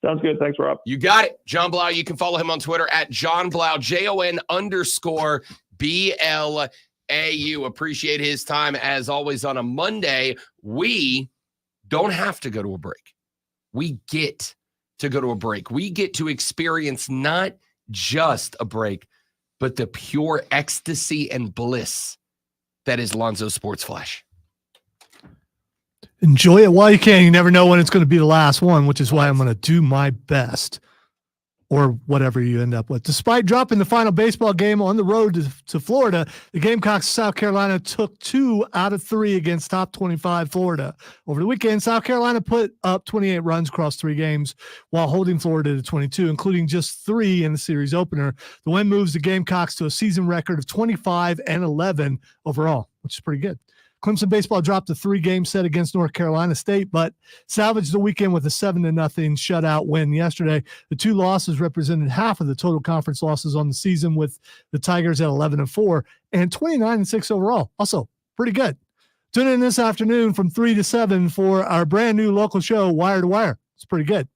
Sounds good. Thanks, Rob. You got it. John Blau. You can follow him on Twitter at John Blau, JON_BLAU. Appreciate his time as always on a Monday. We don't have to go to a break. We get to go to a break. We get to experience not just a break, but the pure ecstasy and bliss that is Lonzo Sports Flash. Enjoy it while you can. You never know when it's going to be the last one, which is why I'm going to do my best, or whatever you end up with. Despite dropping the final baseball game on the road to Florida, the Gamecocks of South Carolina took 2 out of 3 against top 25 Florida. Over the weekend, South Carolina put up 28 runs across 3 games while holding Florida to 22, including just 3 in the series opener. The win moves the Gamecocks to a season record of 25-11 overall, which is pretty good. Clemson baseball dropped a 3-game set against North Carolina State, but salvaged the weekend with a 7-0 shutout win yesterday. The 2 losses represented half of the total conference losses on the season, with the Tigers at 11-4 and 29-6 overall. Also, pretty good. Tune in this afternoon from 3 to 7 for our brand new local show, Wire to Wire. It's pretty good.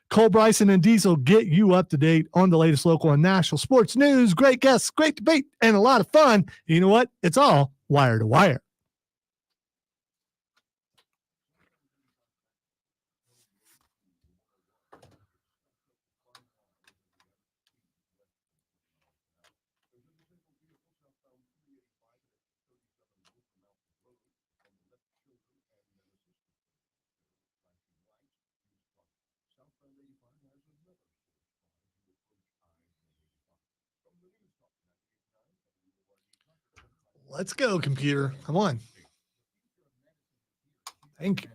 Cole Bryson and Diesel get you up to date on the latest local and national sports news, great guests, great debate, and a lot of fun. You know what? It's all Wire to Wire. Let's go, computer. Come on. Thank you.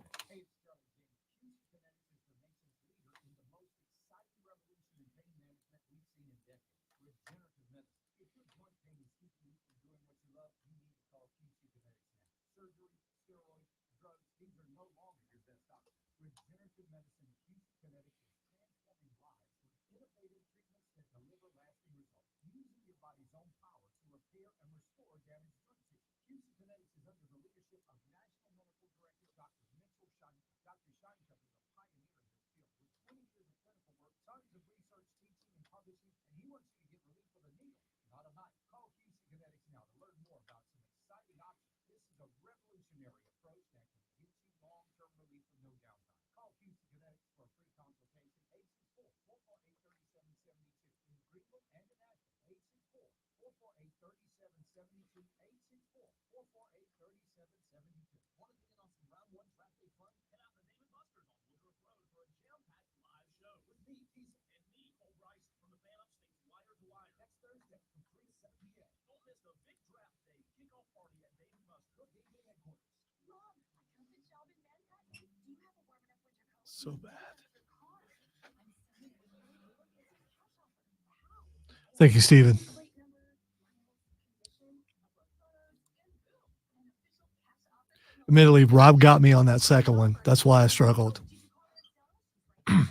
the Vic Draft Day kickoff party at Dave & Buster's Game Day headquarters. So bad. Thank you, Steven. Admittedly, Rob got me on that second one. That's why I struggled. I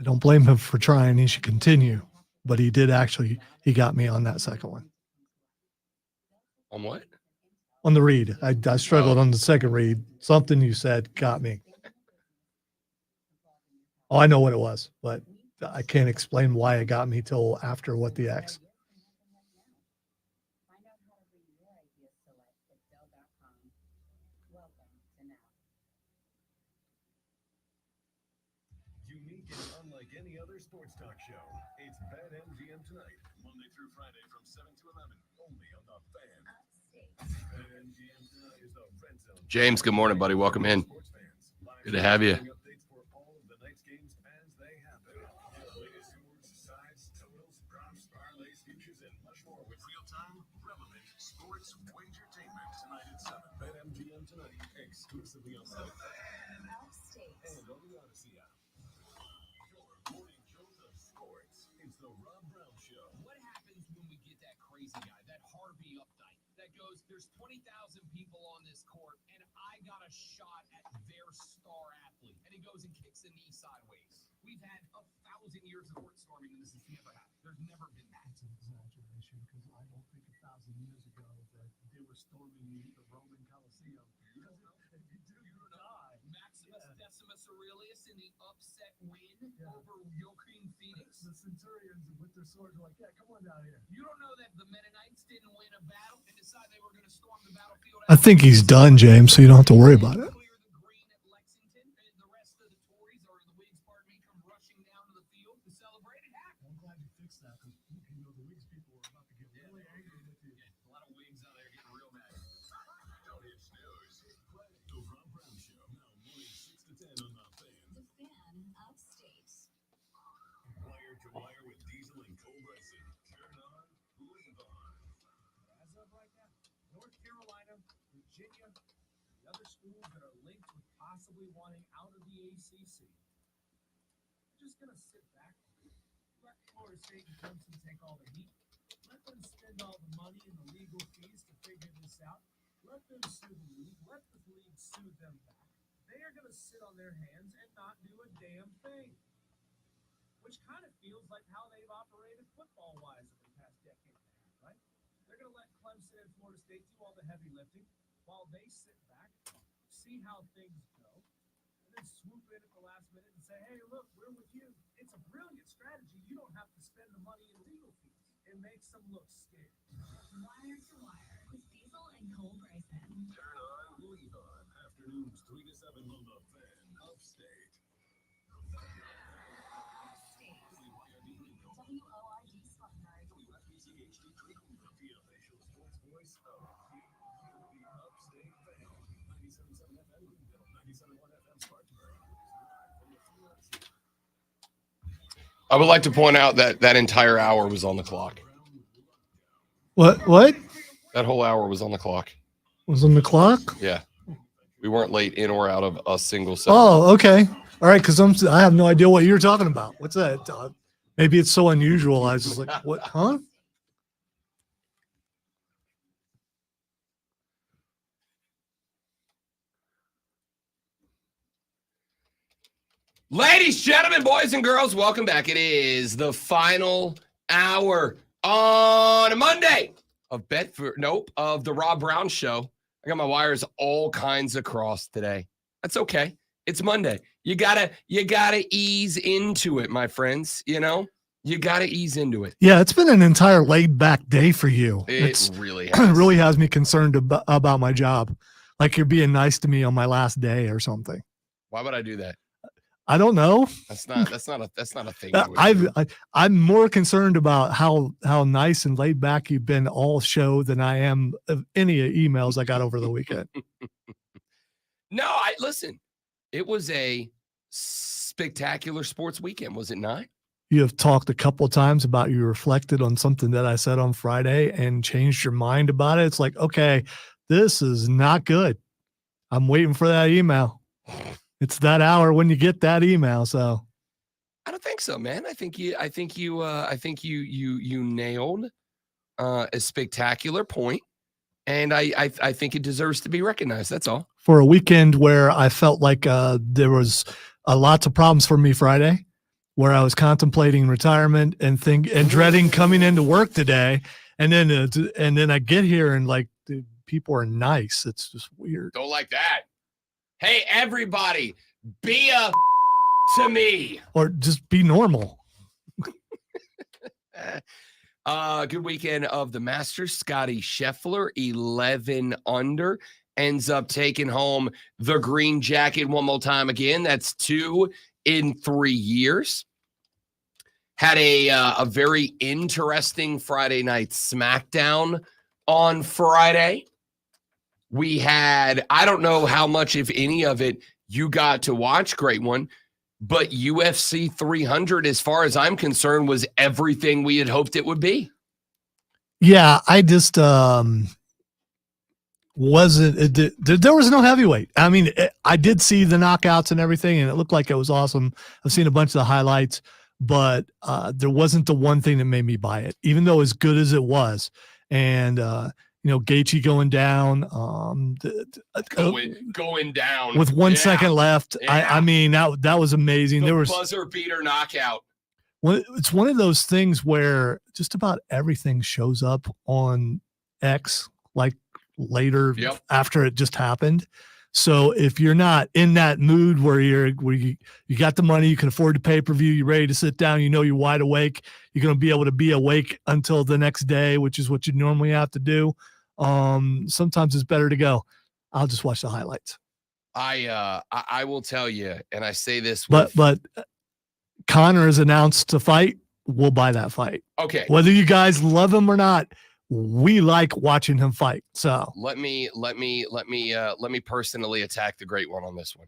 don't blame him for trying. He should continue. But he got me on that second one. On what? On the read. I struggled on the second read. Something you said got me. Oh, I know what it was, but I can't explain why it got me till after what the X. Unique and unlike any other sports talk show, it's BetMGM Tonight, Monday through Friday from 7 to 11, only on the Fan. BetMGM Tonight is the red zone. James, good morning, buddy. Welcome in. Good to have you. Updates for all of the night's games as they happen. Latest scores, sides, totals, props, parlays, futures, and much more with real-time, relevant sports wagertainment tonight at 7. BetMGM Tonight, exclusively on the Fan and on the Odyssey app. Your morning jolt of sports. It's the Rob Brown Show. What happens when we get that crazy guy, that Harvey Updike, that goes, there's 20,000 people on this court, and I got a shot at their star athlete, and he goes and kicks a knee sideways. We've had 1,000 years of court storming, and this has never happened. There's never been that. It's an exaggeration because I don't think 1,000 years ago that they were storming the Roman Colosseum. If you do, you die. Maximus Decimus Aurelius in the upset win over Joachim Phoenix. The centurions with their swords were like, yeah, come on down here. You don't know that the Mennonites didn't win a battle and decide they were going to storm the battlefield. I think he's done, James, so you don't have to worry about it. Clear the green at Lexington, and the rest of the Tories, or the Whigs, pardon me, come rushing down to the field to celebrate. It happened. I'm glad you fixed that because you know the Whigs people are about to get really angry with you. Yeah, a lot of Whigs out there getting real mad. Don't hit snooze. The Rob Brown Show, now morning 6 to 10 on the Fan. The Fan Upstate. Wire to wire with Diesel and Cole Bryson. Turn on, leave on. As of right now, North Carolina, Virginia, the other schools that are linked with possibly wanting out of the ACC. We're just going to sit back, let Florida State and Clemson take all the heat, let them spend all the money and the legal fees to figure this out, let them sue the league, let the league sue them back. They are going to sit on their hands and not do a damn thing, which kind of feels like how they've operated football-wise over the past decade and a half, right? They're going to let Clemson and Florida State do all the heavy lifting while they sit back, see how things go, and then swoop in at the last minute and say, hey, look, we're with you. It's a brilliant strategy. You don't have to spend the money in legal fees. It makes them look scared. Wire to Wire with Diesel and Cole Bryson. Turn on, leave on. Afternoons 3 to 7 on the Fan. Upstate. WORD Spartanburg. WFBC HD Treatment, the official sports voice of the Upstate Fan. 97.7 FM Greenville, 97.1 FM Spartanburg. I would like to point out that that entire hour was on the clock. What? That whole hour was on the clock. Was on the clock? Yeah. We weren't late in or out of a single second. Oh, okay. All right, because I have no idea what you're talking about. What's that? Maybe it's so unusual. I was just like, what? Huh? Ladies, gentlemen, boys and girls, welcome back. It is the final hour on a Monday of of the Rob Brown Show. I got my wires all kinds of crossed today. That's okay. It's Monday. You gotta ease into it, my friends. You know, you gotta ease into it. Yeah, it's been an entire laid back day for you. It really has. It really has me concerned about my job. Like you're being nice to me on my last day or something. Why would I do that? I don't know. That's not a thing. I'm more concerned about how nice and laid back you've been all show than I am of any emails I got over the weekend. No, listen. It was a spectacular sports weekend, was it not? You have talked a couple of times about you reflected on something that I said on Friday and changed your mind about it. It's like, okay, this is not good. I'm waiting for that email. It's that hour when you get that email. So I don't think so, man. I think you nailed a spectacular point, and I think it deserves to be recognized. That's all. for a weekend where I felt like there was lots of problems for me Friday, where I was contemplating retirement and dreading coming into work today, and then I get here and like, dude, people are nice. It's just weird. Don't like that. Hey, everybody, be a to me, or just be normal. Good weekend of the Masters. Scottie Scheffler, 11 under, ends up taking home the green jacket one more time again. That's 2 in 3 years. Had a very interesting Friday night SmackDown on Friday. We had, I don't know how much, if any of it, you got to watch, great one, but UFC 300, as far as I'm concerned, was everything we had hoped it would be. Yeah, I just wasn't. There was no heavyweight. I mean, I did see the knockouts and everything, and it looked like it was awesome. I've seen a bunch of the highlights, but there wasn't the one thing that made me buy it, even though as good as it was. And Gaethje going down, going down with 1 second left. Yeah. I mean, that was amazing. There was buzzer beater knockout. Well, it's one of those things where just about everything shows up on X, like later after it just happened. So if you're not in that mood where you got the money, you can afford the pay-per-view, you're ready to sit down, you're wide awake, you're going to be able to be awake until the next day, which is what you normally have to do. Sometimes it's better to go, I'll just watch the highlights. I will tell you, and I say this, but Conor is announced to fight. We'll buy that fight. Okay. Whether you guys love him or not, we like watching him fight. So let me personally attack the great one on this one.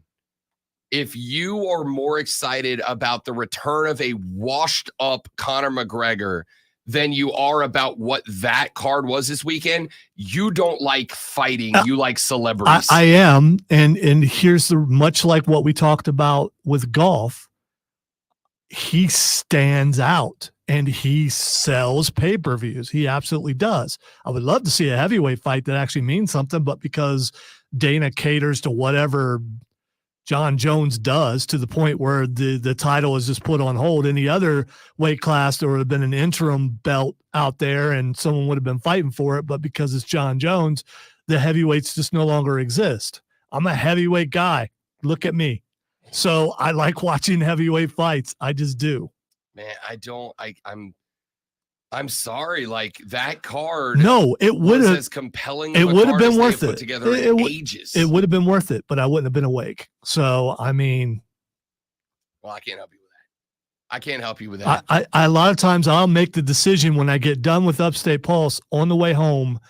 If you are more excited about the return of a washed up Conor McGregor than you are about what that card was this weekend, you don't like fighting. You like celebrities. I am. And here's much like what we talked about with golf. He stands out and he sells pay-per-views. He absolutely does. I would love to see a heavyweight fight that actually means something, but because Dana caters to whatever John Jones does, to the point where the title is just put on hold. Any other weight class, there would have been an interim belt out there and someone would have been fighting for it. But because it's John Jones, the heavyweights just no longer exist. I'm a heavyweight guy. Look at me. So I like watching heavyweight fights. I just do. Man, I'm sorry. Like that card. No, it would have as compelling. It would have been worth it. Put together in ages. It would have been worth it, but I wouldn't have been awake. So I mean, well, I can't help you with that. I can't help you with that. I a lot of times I'll make the decision when I get done with Upstate Pulse on the way home.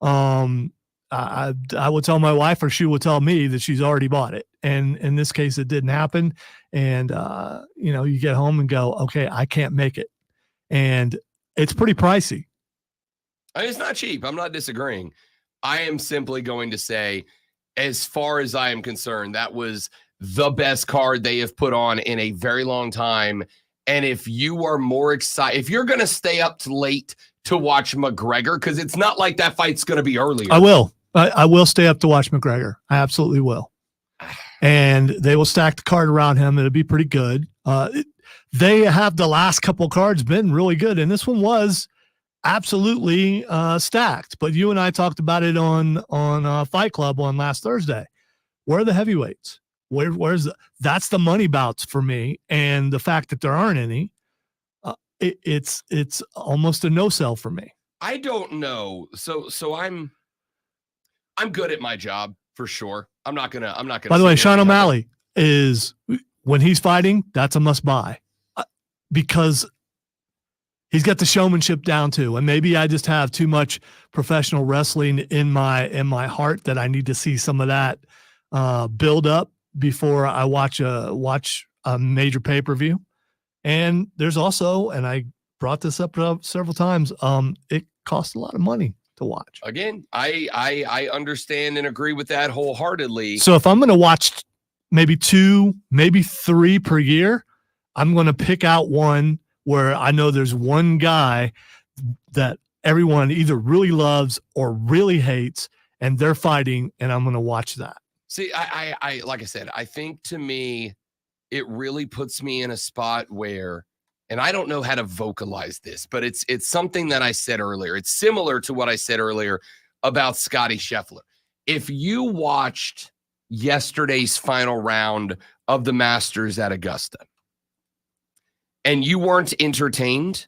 I will tell my wife, or she will tell me that she's already bought it. And in this case, it didn't happen. And, you get home and go, okay, I can't make it. And it's pretty pricey. It's not cheap. I'm not disagreeing. I am simply going to say, as far as I am concerned, that was the best card they have put on in a very long time. And if you are more excited, if you're going to stay up to late to watch McGregor, because it's not like that fight's going to be earlier. I will. I will stay up to watch McGregor. I absolutely will. And they will stack the card around him. It'll be pretty good. They have the last couple cards been really good. And this one was absolutely stacked. But you and I talked about it on Fight Club on last Thursday. Where are the heavyweights? That's the money bouts for me. And the fact that there aren't any, it's almost a no sell for me. I don't know. So I'm good at my job for sure. I'm not gonna. By the way, Sean O'Malley is, when he's fighting, that's a must buy, because he's got the showmanship down too. And maybe I just have too much professional wrestling in my heart that I need to see some of that build up before I watch a major pay-per-view. And there's also, and I brought this up several times, it costs a lot of money to watch. Again, I understand and agree with that wholeheartedly. So if I'm going to watch maybe 2, maybe 3 per year, I'm going to pick out one where I know there's one guy that everyone either really loves or really hates, and they're fighting, and I'm going to watch that. See, I like I said, I think to me, it really puts me in a spot where, and I don't know how to vocalize this, but it's something that I said earlier. It's similar to what I said earlier about Scottie Scheffler. If you watched yesterday's final round of the Masters at Augusta and you weren't entertained,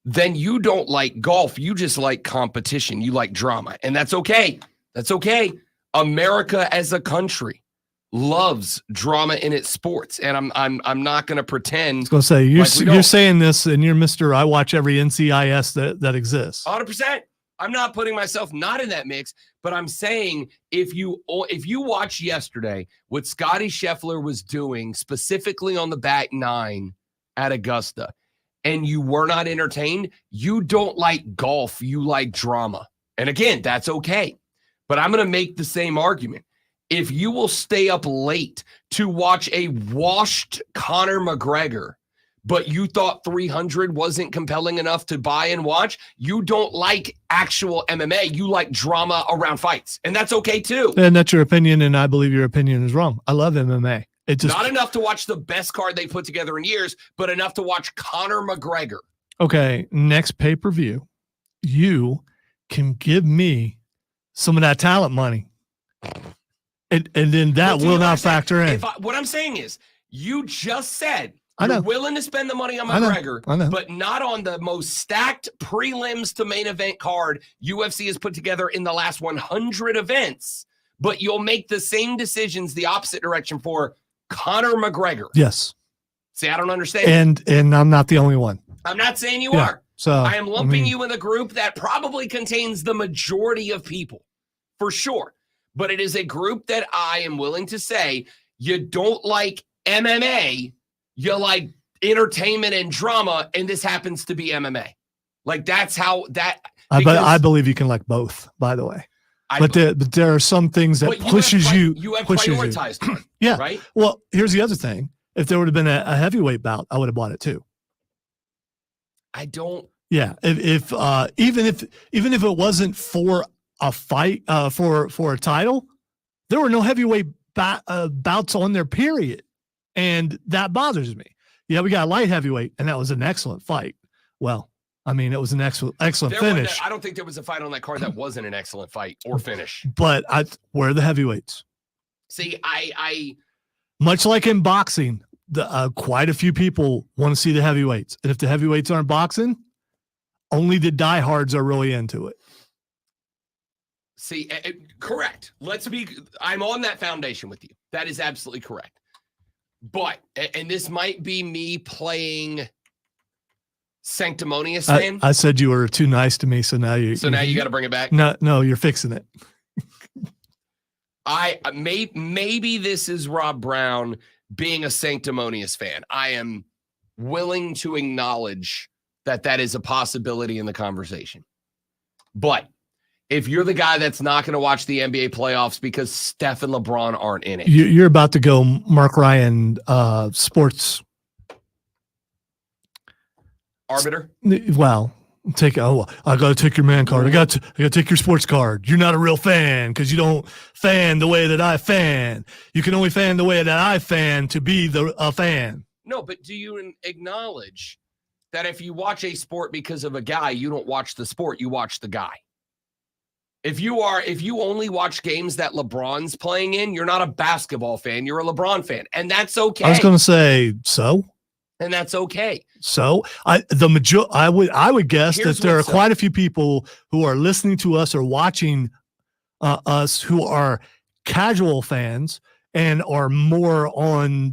then you don't like golf. You just like competition. You like drama. And that's okay. That's okay. America as a country loves drama in its sports. And I'm not going to pretend. I was going to say, you're saying this and you're Mr. I watch every NCIS that exists. 100%. I'm not putting myself not in that mix, but I'm saying if you watch yesterday what Scottie Scheffler was doing specifically on the back 9 at Augusta, and you were not entertained, you don't like golf, you like drama. And again, that's okay. But I'm going to make the same argument. If you will stay up late to watch a washed Conor McGregor, but you thought 300 wasn't compelling enough to buy and watch, you don't like actual MMA. You like drama around fights. And that's okay too. And that's your opinion, and I believe your opinion is wrong. I love MMA. It just not enough to watch the best card they put together in years, but enough to watch Conor McGregor. Okay, next pay-per-view, you can give me some of that talent money. And then that will not factor in. What I'm saying is, you just said I know. you're willing to spend the money on McGregor, but not on the most stacked prelims to main event card UFC has put together in the last 100 events. But you'll make the same decisions the opposite direction for Conor McGregor. Yes. See, I don't understand. And I'm not the only one. I'm not saying you are. So I am lumping you in the group that probably contains the majority of people, for sure. But it is a group that I am willing to say you don't like MMA, you like entertainment and drama, and this happens to be MMA. Like that's how that. I believe you can like both, by the way. But there are some things that pushes you. You have pushes prioritized one, yeah. Right. Well, here's the other thing. If there would have been a heavyweight bout, I would have bought it too. I don't. Yeah. If even if it wasn't for a fight for a title, there were no heavyweight bouts on there, period. And that bothers me. Yeah, we got a light heavyweight, and that was an excellent fight. Well, I mean, it was an excellent finish. I don't think there was a fight on that card that wasn't an excellent fight or finish. But where are the heavyweights? See, I much like in boxing, quite a few people want to see the heavyweights. And if the heavyweights aren't boxing, only the diehards are really into it. See, correct. I'm on that foundation with you. That is absolutely correct. But, and this might be me playing sanctimonious fan. I said you were too nice to me, so now you got to bring it back. No, you're fixing it. Maybe this is Rob Brown being a sanctimonious fan. I am willing to acknowledge that is a possibility in the conversation. But if you're the guy that's not going to watch the NBA playoffs because Steph and LeBron aren't in it, you're about to go Mark Ryan sports arbiter. Well, I got to take your man card. I got to take your sports card. You're not a real fan because you don't fan the way that I fan. You can only fan the way that I fan to be a fan. No, but do you acknowledge that if you watch a sport because of a guy, you don't watch the sport, you watch the guy? If you only watch games that LeBron's playing in, you're not a basketball fan, you're a LeBron fan. And that's okay. I was going to say, so? And that's okay. So I would guess that there are quite a few people who are listening to us or watching us who are casual fans and are more on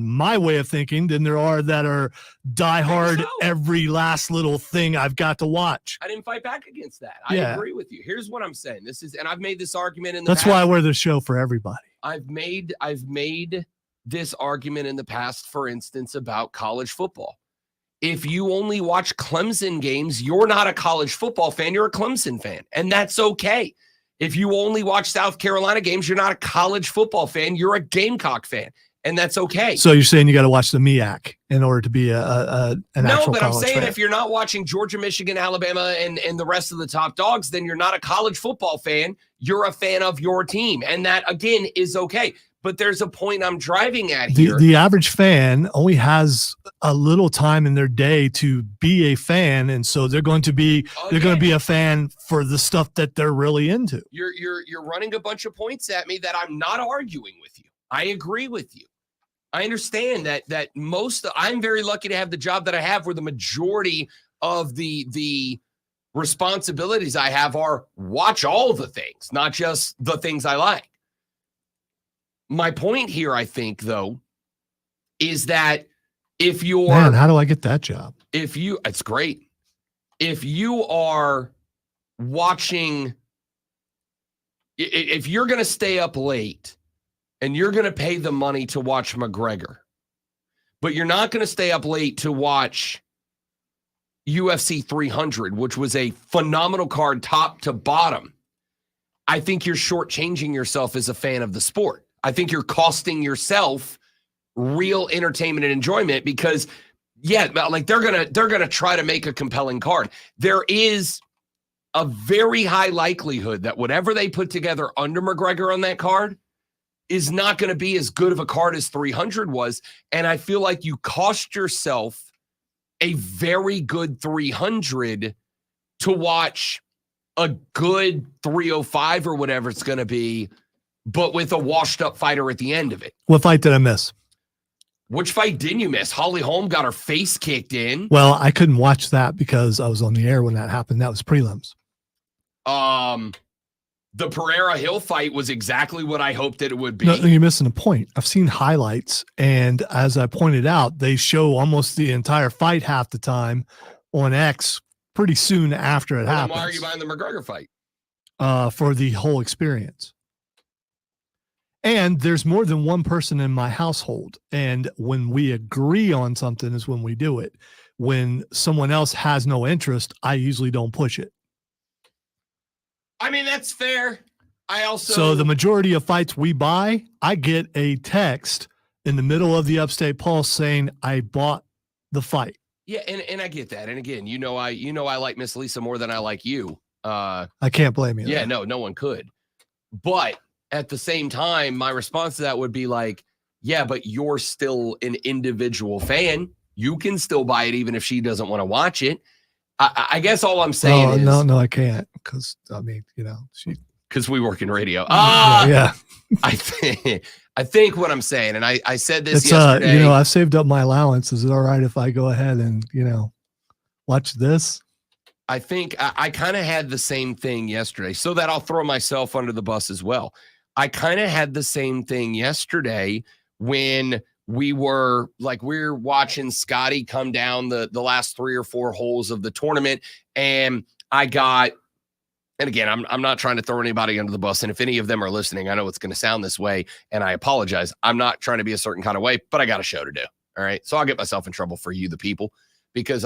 my way of thinking than there are that are diehard every last little thing I've got to watch. I didn't fight back against that. I agree with you. Here's what I'm saying. And I've made this argument in the past. That's why we're the show for everybody. I've made this argument in the past, for instance, about college football. If you only watch Clemson games, you're not a college football fan, you're a Clemson fan, and that's okay. If you only watch South Carolina games, you're not a college football fan, you're a Gamecock fan, and that's okay. So you're saying you got to watch the MEAC in order to be an actual but I'm college saying fan. if you're not watching Georgia, Michigan, Alabama, and the rest of the top dogs, then you're not a college football fan. You're a fan of your team, and that, again, is okay. But there's a point I'm driving at here. The average fan only has a little time in their day to be a fan, and so they're going to be a fan for the stuff that they're really into. You're running a bunch of points at me that I'm not arguing with you. I agree with you. I understand that I'm very lucky to have the job that I have, where the majority of the responsibilities I have are watch all the things, not just the things I like. My point here, I think, though, is that if you're... Man, how do I get that job? It's great. If you are watching... If you're going to stay up late and you're going to pay the money to watch McGregor, but you're not going to stay up late to watch UFC 300, which was a phenomenal card top to bottom, I think you're shortchanging yourself as a fan of the sport. I think you're costing yourself real entertainment and enjoyment because, like they're gonna try to make a compelling card. There is a very high likelihood that whatever they put together under McGregor on that card is not going to be as good of a card as 300 was, and I feel like you cost yourself a very good 300 to watch a good 305 or whatever it's going to be, but with a washed-up fighter at the end of it. What fight did I miss? Which fight didn't you miss? Holly Holm got her face kicked in. Well, I couldn't watch that because I was on the air when that happened. That was prelims. The Pereira Hill fight was exactly what I hoped that it would be. No, you're missing a point. I've seen highlights, and as I pointed out, they show almost the entire fight half the time on X pretty soon after it happens. Why are you buying the McGregor fight? For the whole experience. And there's more than one person in my household. And when we agree on something is when we do it. When someone else has no interest, I usually don't push it. I mean, that's fair. So the majority of fights we buy, I get a text in the middle of the Upstate Pulse saying I bought the fight. Yeah, and I get that. And again, I like Miss Lisa more than I like you. I can't blame you. Yeah, no one could. But at the same time, my response to that would be like, yeah, but you're still an individual fan. You can still buy it even if she doesn't want to watch it. I guess all I'm saying is... No, I can't. Because, I mean, because we work in radio. Yeah. I think what I'm saying, and I said this yesterday. I've saved up my allowance. Is it all right if I go ahead and, watch this? I think I kind of had the same thing yesterday, so that I'll throw myself under the bus as well. I kind of had the same thing yesterday when we're watching Scottie come down the last 3 or 4 holes of the tournament, and again, I'm not trying to throw anybody under the bus, and if any of them are listening, I know it's going to sound this way, and I apologize. I'm not trying to be a certain kind of way, but I got a show to do, all right? So I'll get myself in trouble for you, the people, because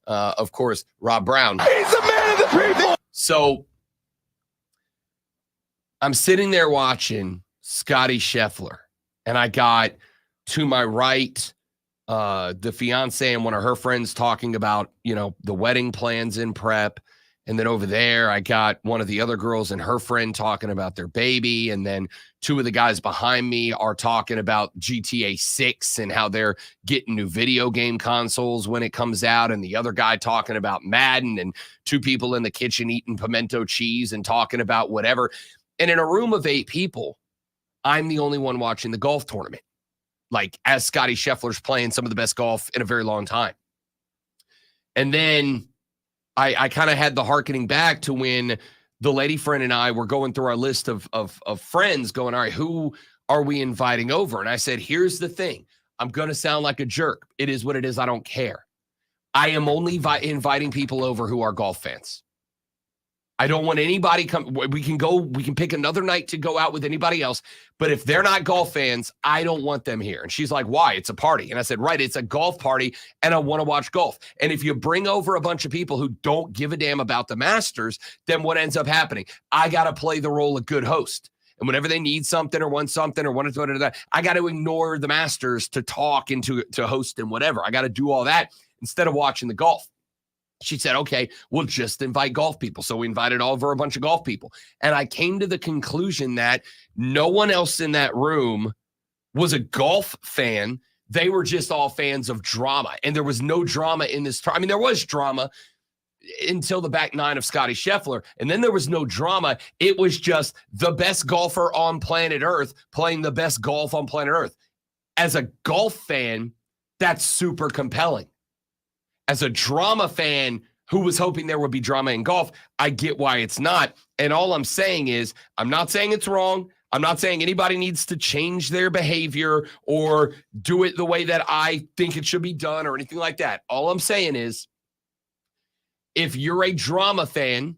of course, Rob Brown. He's a man of the people. So I'm sitting there watching Scottie Scheffler, and I got to my right the fiance and one of her friends talking about, the wedding plans in prep. And then over there, I got one of the other girls and her friend talking about their baby. And then 2 of the guys behind me are talking about GTA 6 and how they're getting new video game consoles when it comes out. And the other guy talking about Madden, and 2 people in the kitchen eating pimento cheese and talking about whatever. And in a room of 8 people, I'm the only one watching the golf tournament. Like, as Scottie Scheffler's playing some of the best golf in a very long time. And then I kind of had the hearkening back to when the lady friend and I were going through our list of friends going, all right, who are we inviting over? And I said, here's the thing. I'm going to sound like a jerk. It is what it is. I don't care. I am only inviting people over who are golf fans. I don't want anybody come. We can pick another night to go out with anybody else. But if they're not golf fans, I don't want them here. And she's like, why? It's a party. And I said, right, it's a golf party and I want to watch golf. And if you bring over a bunch of people who don't give a damn about the Masters, then what ends up happening? I got to play the role of good host. And whenever they need something or want something or want to do that, I got to ignore the Masters to talk and to host and whatever. I got to do all that instead of watching the golf. She said, okay, we'll just invite golf people. So we invited over a bunch of golf people. And I came to the conclusion that no one else in that room was a golf fan. They were just all fans of drama. And there was no drama in this. I mean, there was drama until the back nine of Scottie Scheffler. And then there was no drama. It was just the best golfer on planet Earth playing the best golf on planet Earth. As a golf fan, that's super compelling. As a drama fan who was hoping there would be drama in golf, I get why it's not. And all I'm saying is, I'm not saying it's wrong. I'm not saying anybody needs to change their behavior or do it the way that I think it should be done or anything like that. All I'm saying is, if you're a drama fan,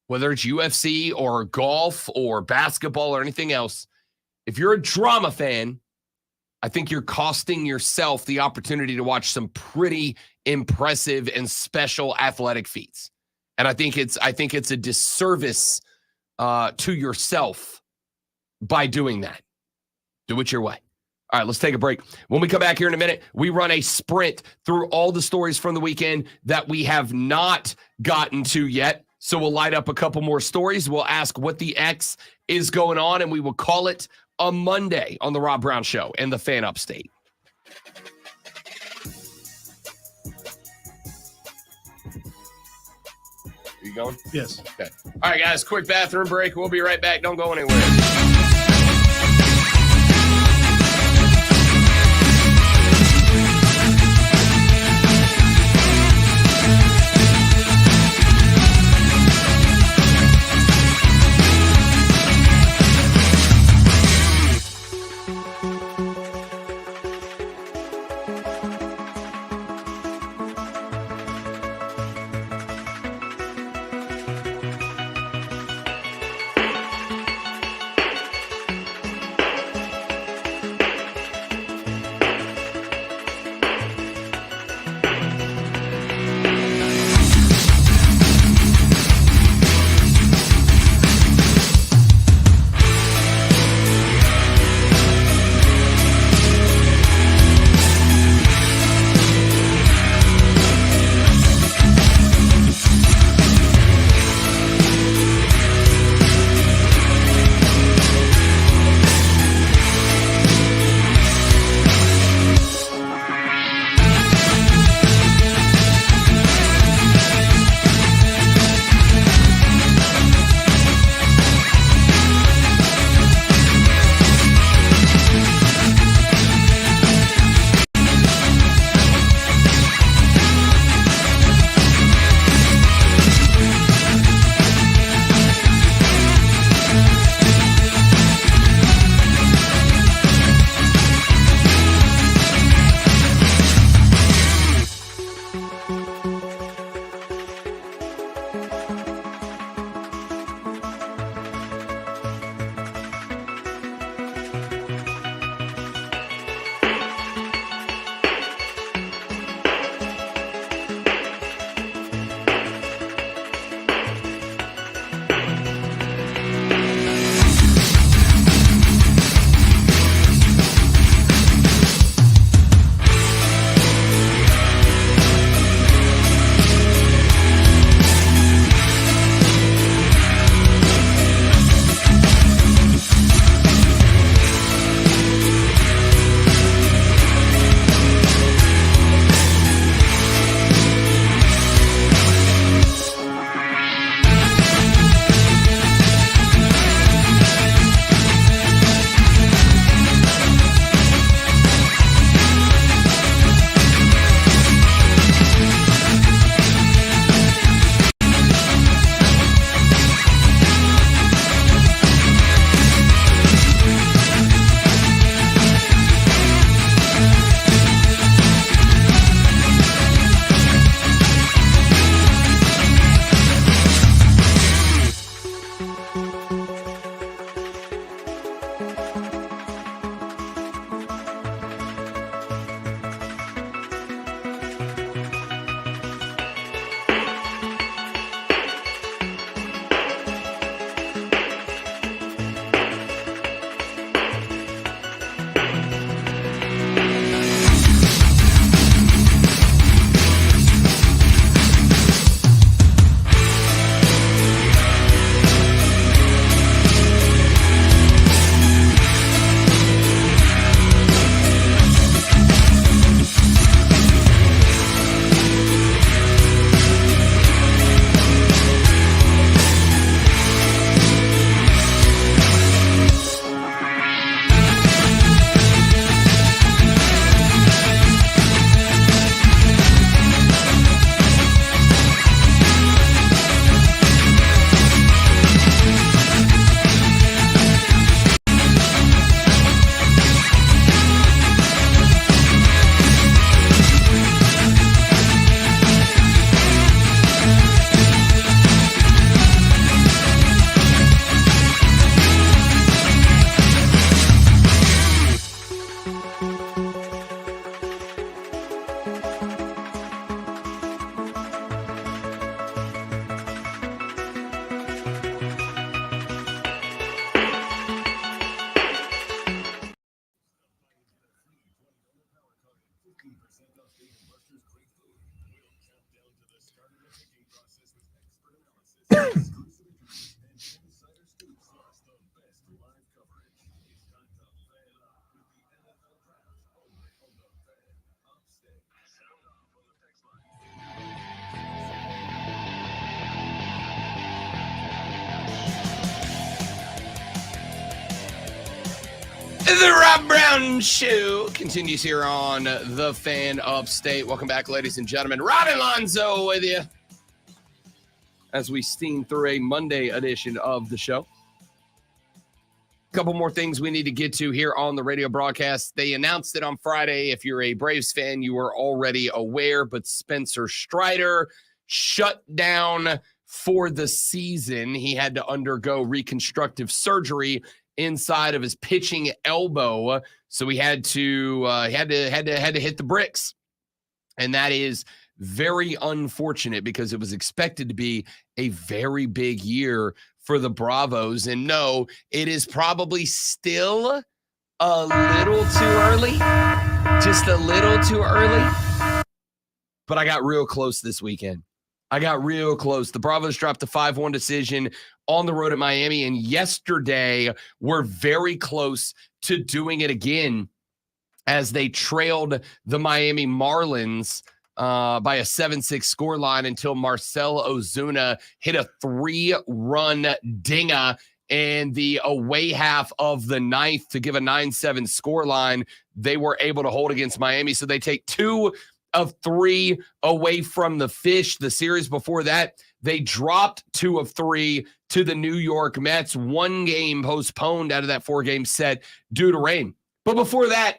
whether it's UFC or golf or basketball or anything else, if you're a drama fan, I think you're costing yourself the opportunity to watch some pretty impressive and special athletic feats. And I think it's a disservice to yourself by doing that. Do it your way. All right, let's take a break. When we come back here in a minute, we run a sprint through all the stories from the weekend that we have not gotten to yet. So we'll light up a couple more stories. We'll ask what the X is going on, and we will call it a Monday on the Rob Brown Show and the Fan Upstate. Are you going? Yes. Okay. All right, guys, quick bathroom break. We'll be right back. Don't go anywhere. The Rob Brown Show continues here on The Fan Upstate. Welcome back, ladies and gentlemen. Rod and Lonzo with you as we steam through a Monday edition of the show. A couple more things we need to get to here on the radio broadcast. They announced it on Friday. If you're a Braves fan, you were already aware, but Spencer Strider shut down for the season. He had to undergo reconstructive surgery inside of his pitching elbow, so he had to hit the bricks, and that is very unfortunate because it was expected to be a very big year for the Bravos. And no, it is probably still a little too early, just a little too early. But I got real close this weekend. I got real close. The Bravos dropped a 5-1 decision on the road at Miami, and yesterday were very close to doing it again as they trailed the Miami Marlins by a 7-6 scoreline until Marcell Ozuna hit a 3-run dinger in the away half of the ninth to give a 9-7 scoreline. They were able to hold against Miami, so they take 2 of 3 away from the Fish. The series before that, they dropped 2 of 3 to the New York Mets. 1 game postponed out of that 4-game set due to rain. But before that,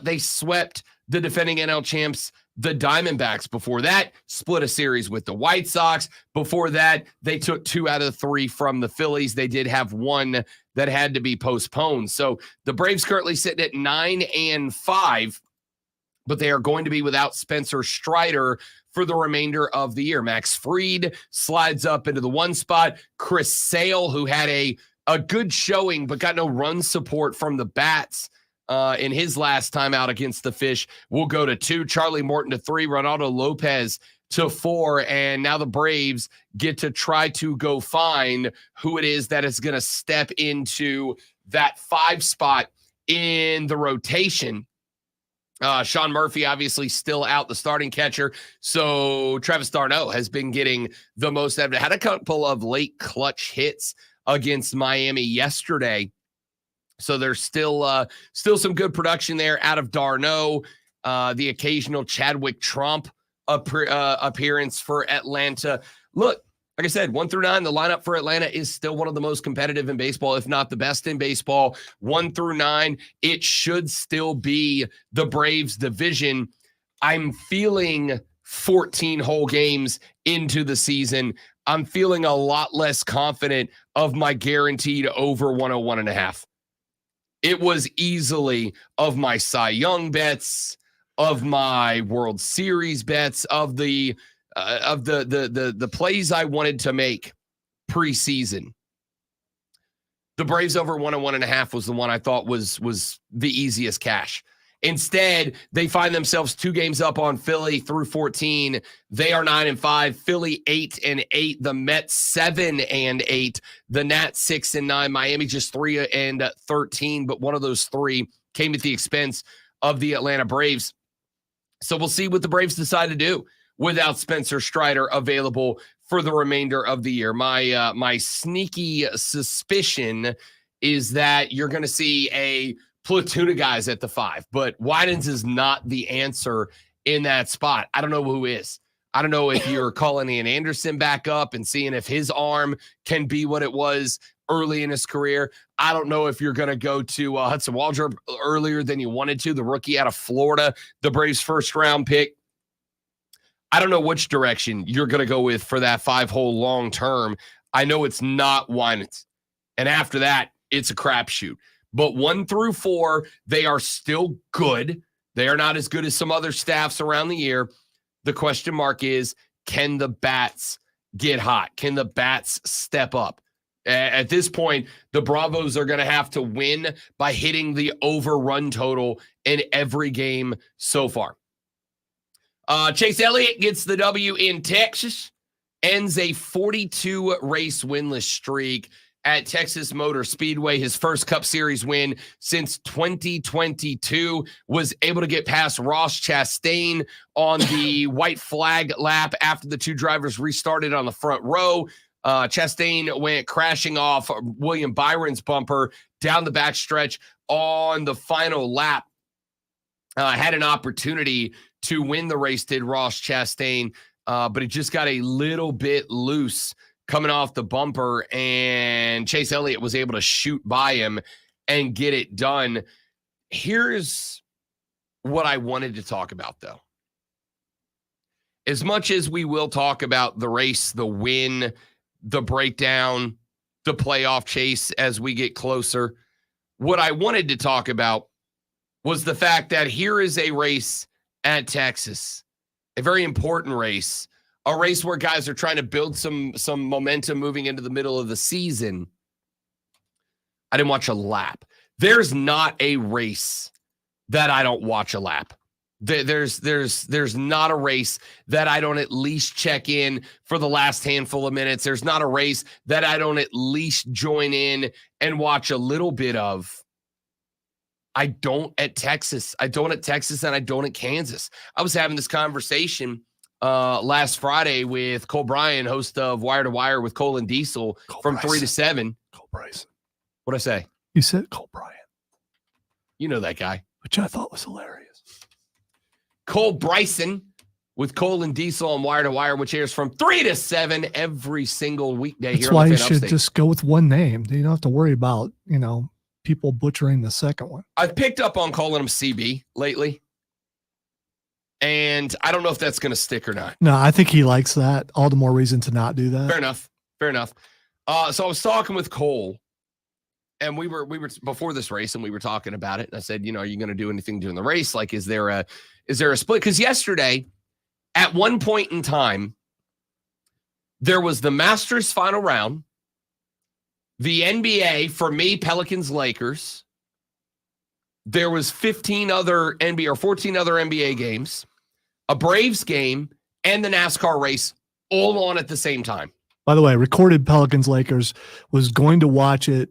they swept the defending NL champs, the Diamondbacks. Before that, split a series with the White Sox. Before that, they took 2 out of 3 from the Phillies. They did have 1 that had to be postponed. So the Braves currently sitting at 9-5. But they are going to be without Spencer Strider for the remainder of the year. Max Fried slides up into the 1 spot. Chris Sale, who had a good showing but got no run support from the bats in his last time out against the Fish, will go to 2. Charlie Morton to 3. Ronaldo Lopez to 4. And now the Braves get to try to go find who it is that is going to step into that 5 spot in the rotation. Sean Murphy obviously still out, the starting catcher. So Travis d'Arnaud has been getting the most out of it. Had a couple of late clutch hits against Miami yesterday. So there's still some good production there out of d'Arnaud. The occasional Chadwick Trump appearance for Atlanta. Look, like I said, 1 through 9, the lineup for Atlanta is still one of the most competitive in baseball, if not the best in baseball. 1 through 9, it should still be the Braves division. I'm feeling 14 whole games into the season. I'm feeling a lot less confident of my guaranteed over 101.5. It was easily of my Cy Young bets, of my World Series bets, of the plays I wanted to make preseason. The Braves over 101.5 was the one I thought was the easiest cash. Instead, they find themselves 2 games up on Philly through 14. They are 9-5. Philly 8-8. The Mets 7-8. The Nats 6-9. Miami just 3-13. But one of those 3 came at the expense of the Atlanta Braves. So we'll see what the Braves decide to do without Spencer Strider available for the remainder of the year. My sneaky suspicion is that you're going to see a platoon of guys at the 5, but Widens is not the answer in that spot. I don't know who is. I don't know if you're calling Ian Anderson back up and seeing if his arm can be what it was early in his career. I don't know if you're going to go to Hudson Waldrop earlier than you wanted to, the rookie out of Florida, the Braves' first-round pick. I don't know which direction you're going to go with for that 5-hole long term. I know it's not Winans. And after that, it's a crapshoot. But 1 through 4, they are still good. They are not as good as some other staffs around the year. The question mark is, can the bats get hot? Can the bats step up? At this point, the Bravos are going to have to win by hitting the over-run total in every game so far. Chase Elliott gets the W in Texas, ends a 42-race winless streak at Texas Motor Speedway. His first Cup Series win since 2022, was able to get past Ross Chastain on the white flag lap after the 2 drivers restarted on the front row. Chastain went crashing off William Byron's bumper down the backstretch on the final lap. Had an opportunity to win the race, did Ross Chastain, but it just got a little bit loose coming off the bumper, and Chase Elliott was able to shoot by him and get it done. Here's what I wanted to talk about, though. As much as we will talk about the race, the win, the breakdown, the playoff chase as we get closer, what I wanted to talk about was the fact that here is a race at Texas, a very important race, a race where guys are trying to build some momentum moving into the middle of the season. I didn't watch a lap. There's not a race that I don't watch a lap. There's not a race that I don't at least check in for the last handful of minutes. There's not a race that I don't at least join in and watch a little bit of. I don't at Texas. I don't at Texas, and I don't at Kansas. I was having this conversation last Friday with Cole Bryan, host of Wire to Wire with Cole and Diesel from 3 to 7. Cole Bryson. What'd I say? You said Cole Bryan. You know that guy. Which I thought was hilarious. Cole Bryson with Cole and Diesel on Wire to Wire, which airs from 3 to 7 every single weekday. That's here why on the you Fan should Upstate. just go with one name. You don't have to worry about, people butchering the second one. I've picked up on calling him CB lately, and I don't know if that's going to stick or not. No, I think he likes that. All the more reason to not do that. Fair enough. So I was talking with Cole, and we were before this race, and we were talking about it. And I said, are you going to do anything during the race? Like, is there a split? Because yesterday, at one point in time, there was the Masters final round, the NBA, for me, Pelicans, Lakers. There was 14 other NBA games, a Braves game, and the NASCAR race all on at the same time. By the way, recorded Pelicans Lakers, was going to watch it,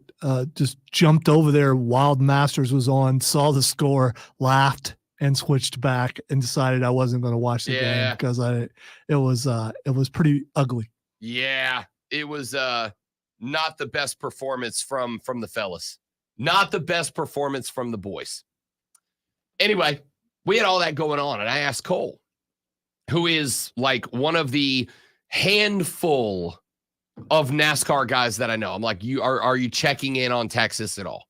just jumped over there while Masters was on, saw the score, laughed, and switched back and decided I wasn't going to watch the game because it was pretty ugly. Yeah, it was not the best performance from the fellas. Not the best performance from the boys. Anyway, we had all that going on, and I asked Cole, who is like one of the handful of NASCAR guys that I know. I'm like, are you checking in on Texas at all?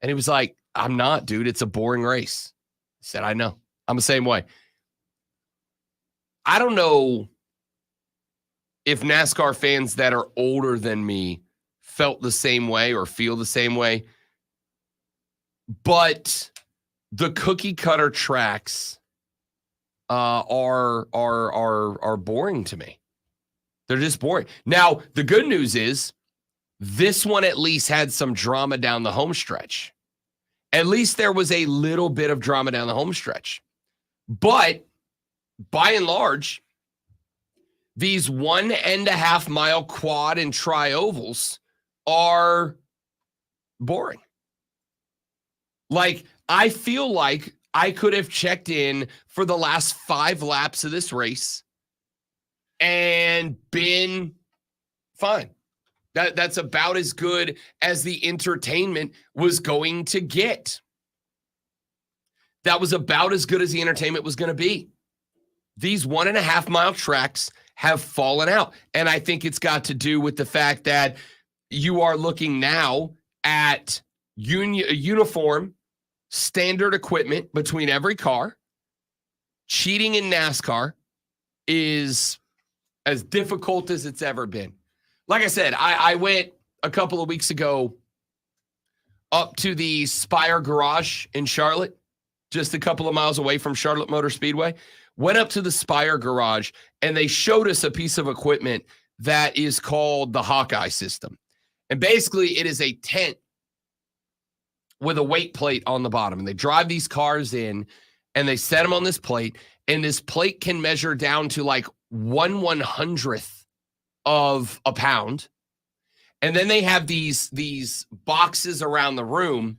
And he was like, I'm not, dude. It's a boring race. I said, I know. I'm the same way. I don't know if NASCAR fans that are older than me felt the same way or feel the same way, but the cookie cutter tracks are boring to me. They're just boring. Now, the good news is this one at least had some drama down the home stretch. At least there was a little bit of drama down the home stretch. But by and large, these 1.5 mile quad and tri-ovals are boring. Like, I feel like I could have checked in for the last 5 laps of this race and been fine. That's about as good as the entertainment was going to get. That was about as good as the entertainment was going to be. These 1.5 mile tracks have fallen out. And I think it's got to do with the fact that you are looking now at uniform standard equipment between every car. Cheating in NASCAR is as difficult as it's ever been. Like I said, I went a couple of weeks ago up to the Spire Garage in Charlotte, just a couple of miles away from Charlotte Motor Speedway. Went up to the Spire Garage, and they showed us a piece of equipment that is called the Hawkeye system. And basically, it is a tent with a weight plate on the bottom. And they drive these cars in, and they set them on this plate, and this plate can measure down to like 1/100th of a pound. And then they have these boxes around the room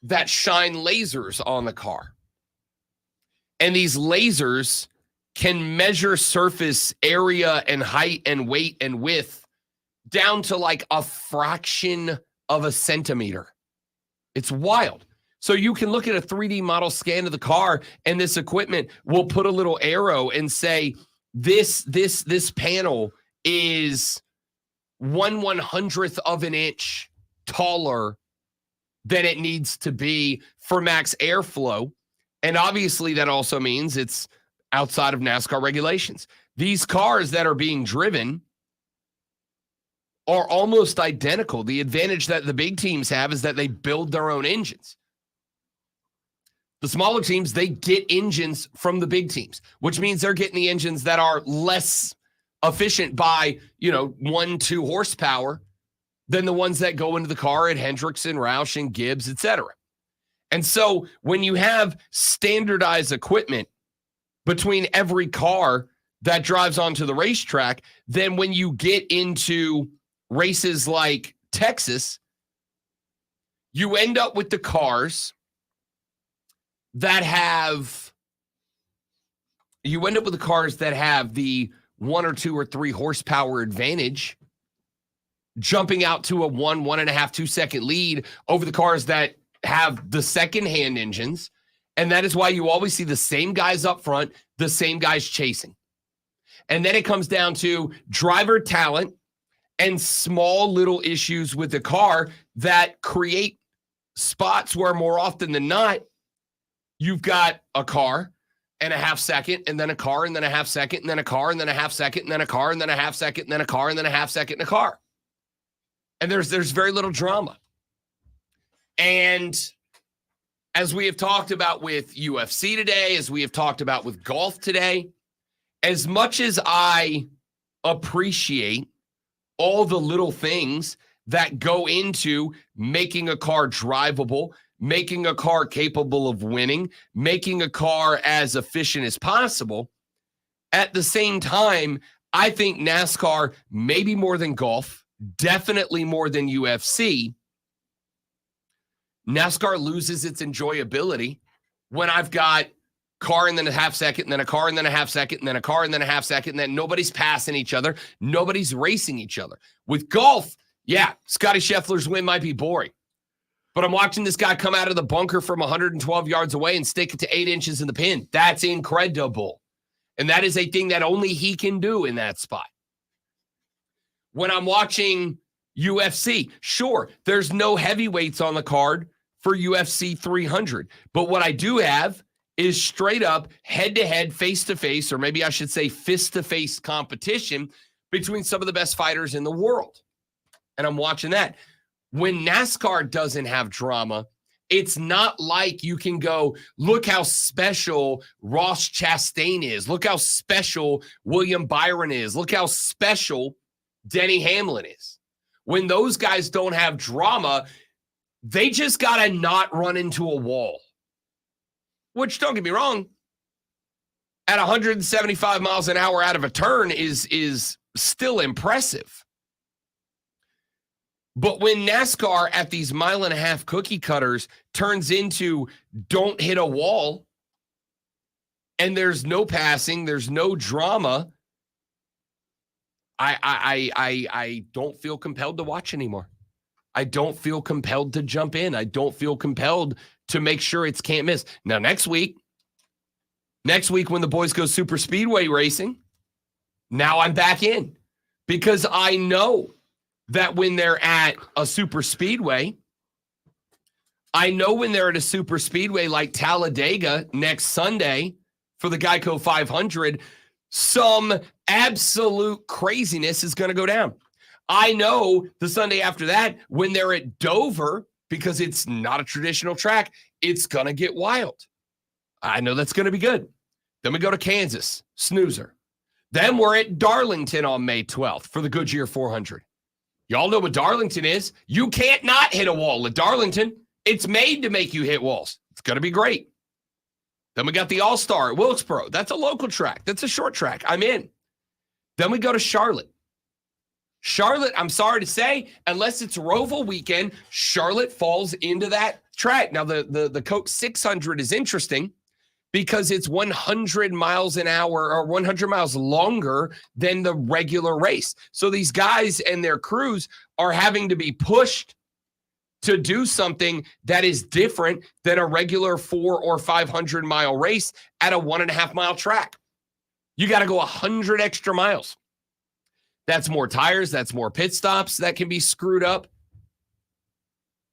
that shine lasers on the car. And these lasers can measure surface area and height and weight and width down to like a fraction of a centimeter. It's wild. So you can look at a 3D model scan of the car, and this equipment will put a little arrow and say, this panel is 1/100th of an inch taller than it needs to be for max airflow. And obviously that also means it's outside of NASCAR regulations. These cars that are being driven are almost identical. The advantage that the big teams have is that they build their own engines. The smaller teams, they get engines from the big teams, which means they're getting the engines that are less efficient by, 1-2 horsepower than the ones that go into the car at Hendrickson, Roush, and Gibbs, etc. And so when you have standardized equipment between every car that drives onto the racetrack, then when you get into races like Texas, you end up with the cars that have the 1 or 2 or 3 horsepower advantage, jumping out to a 1.5, 2 second lead over the cars that have the second-hand engines. And that is why you always see the same guys up front, the same guys chasing. And then it comes down to driver talent and small little issues with the car that create spots where more often than not, you've got a car and a half second, and then a car, and then a half second, and then a car, and then a half second, and then a car, and then a half second, and then a car, and then a half second, and a car. And there's very little drama. And as we have talked about with UFC today, as we have talked about with golf today, as much as I appreciate all the little things that go into making a car drivable, making a car capable of winning, making a car as efficient as possible, at the same time, I think NASCAR, maybe more than golf, definitely more than UFC, NASCAR loses its enjoyability when I've got car and then a half second, and then a car and then a half second, and then a car and then a half second, and then nobody's passing each other. Nobody's racing each other. With golf, yeah, Scottie Scheffler's win might be boring, but I'm watching this guy come out of the bunker from 112 yards away and stick it to 8 inches in the pin. That's incredible. And that is a thing that only he can do in that spot. When I'm watching UFC, sure, there's no heavyweights on the card for UFC 300. But what I do have is straight up head-to-head, face-to-face, or maybe I should say fist-to-face competition between some of the best fighters in the world. And I'm watching that. When NASCAR doesn't have drama, it's not like you can go, look how special Ross Chastain is. Look how special William Byron is. Look how special Denny Hamlin is. When those guys don't have drama, they just got to not run into a wall. Which, don't get me wrong, at 175 miles an hour out of a turn is still impressive. But when NASCAR at these 1.5 mile cookie cutters turns into don't hit a wall, and there's no passing, there's no drama, I don't feel compelled to watch anymore. I don't feel compelled to jump in. I don't feel compelled to make sure it's can't miss. Now, next week when the boys go super speedway racing, now I'm back in, because I know that when they're at a super speedway, like Talladega next Sunday for the Geico 500, some absolute craziness is going to go down. I know the Sunday after that, when they're at Dover, because it's not a traditional track, it's going to get wild. I know that's going to be good. Then we go to Kansas, snoozer. Then we're at Darlington on May 12th for the Goodyear 400. Y'all know what Darlington is. You can't not hit a wall at Darlington. It's made to make you hit walls. It's going to be great. Then we got the All-Star at Wilkesboro. That's a local track. That's a short track. I'm in. Then we go to Charlotte. Charlotte, I'm sorry to say, unless it's Roval weekend, Charlotte falls into that track. Now, the Coke 600 is interesting because it's 100 miles an hour or 100 miles longer than the regular race. So these guys and their crews are having to be pushed to do something that is different than a regular 400 or 500 mile race at a 1.5 mile track. You got to go 100 extra miles. That's more tires. That's more pit stops that can be screwed up.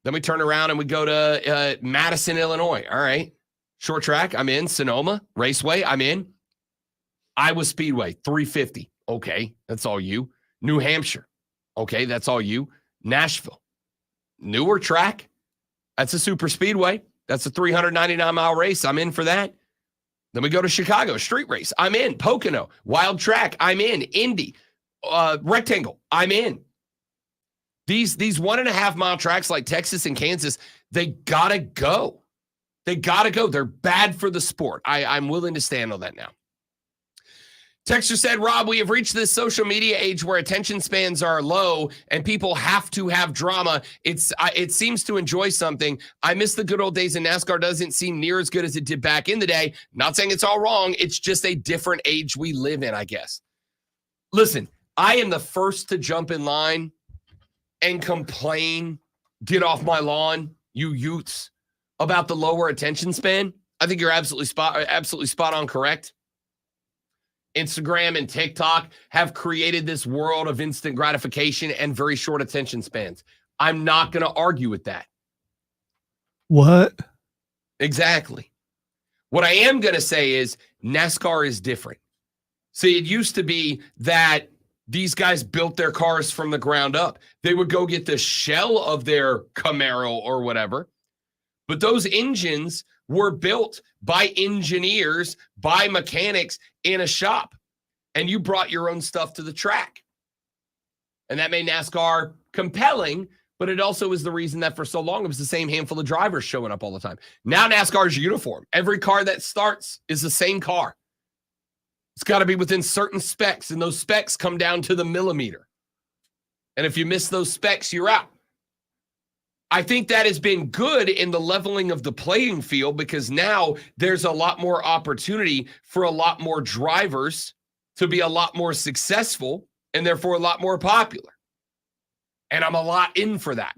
Then we turn around and we go to Madison, Illinois. All right. Short track, I'm in. Sonoma Raceway, I'm in. Iowa Speedway, 350. Okay, that's all you. New Hampshire. Okay, that's all you. Nashville. Newer track. That's a super speedway. That's a 399-mile race. I'm in for that. Then we go to Chicago, street race. I'm in. Pocono, wild track. I'm in. Indy, rectangle. I'm in. These 1.5 mile tracks like Texas and Kansas, they gotta go. They gotta go. They're bad for the sport. I'm willing to stand on that now. Texter said, Rob, we have reached this social media age where attention spans are low and people have to have drama. It seems to enjoy something. I miss the good old days, and NASCAR doesn't seem near as good as it did back in the day. Not saying it's all wrong. It's just a different age we live in, I guess. Listen, I am the first to jump in line and complain, get off my lawn, you youths, about the lower attention span. I think you're absolutely spot on correct. Instagram and TikTok have created this world of instant gratification and very short attention spans. I'm not going to argue with that. What? Exactly. What I am going to say is NASCAR is different. See, it used to be that these guys built their cars from the ground up. They would go get the shell of their Camaro or whatever, but those engines were built by engineers, by mechanics in a shop, and you brought your own stuff to the track. And that made NASCAR compelling, but it also was the reason that for so long it was the same handful of drivers showing up all the time. Now NASCAR is uniform. Every car that starts is the same car. It's got to be within certain specs, and those specs come down to the millimeter. And if you miss those specs, you're out. I think that has been good in the leveling of the playing field because now there's a lot more opportunity for a lot more drivers to be a lot more successful and therefore a lot more popular. And I'm a lot in for that.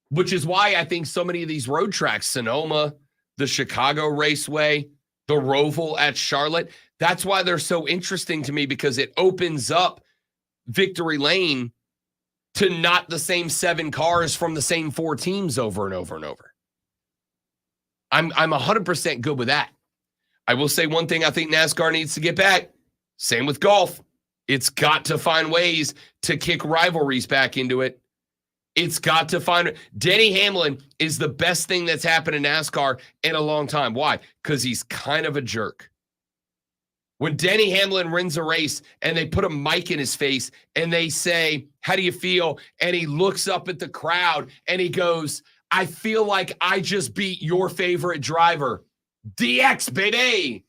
Which is why I think so many of these road tracks, Sonoma, the Chicago Raceway, the Roval at Charlotte, that's why they're so interesting to me because it opens up victory lane to not the same 7 cars from the same 4 teams over and over and over. I'm 100% good with that. I will say one thing I think NASCAR needs to get back. Same with golf. It's got to find ways to kick rivalries back into it. It's got to find. Denny Hamlin is the best thing that's happened in NASCAR in a long time. Why? Because he's kind of a jerk. When Denny Hamlin wins a race and they put a mic in his face and they say, how do you feel? And he looks up at the crowd and he goes, I feel like I just beat your favorite driver. DX, baby.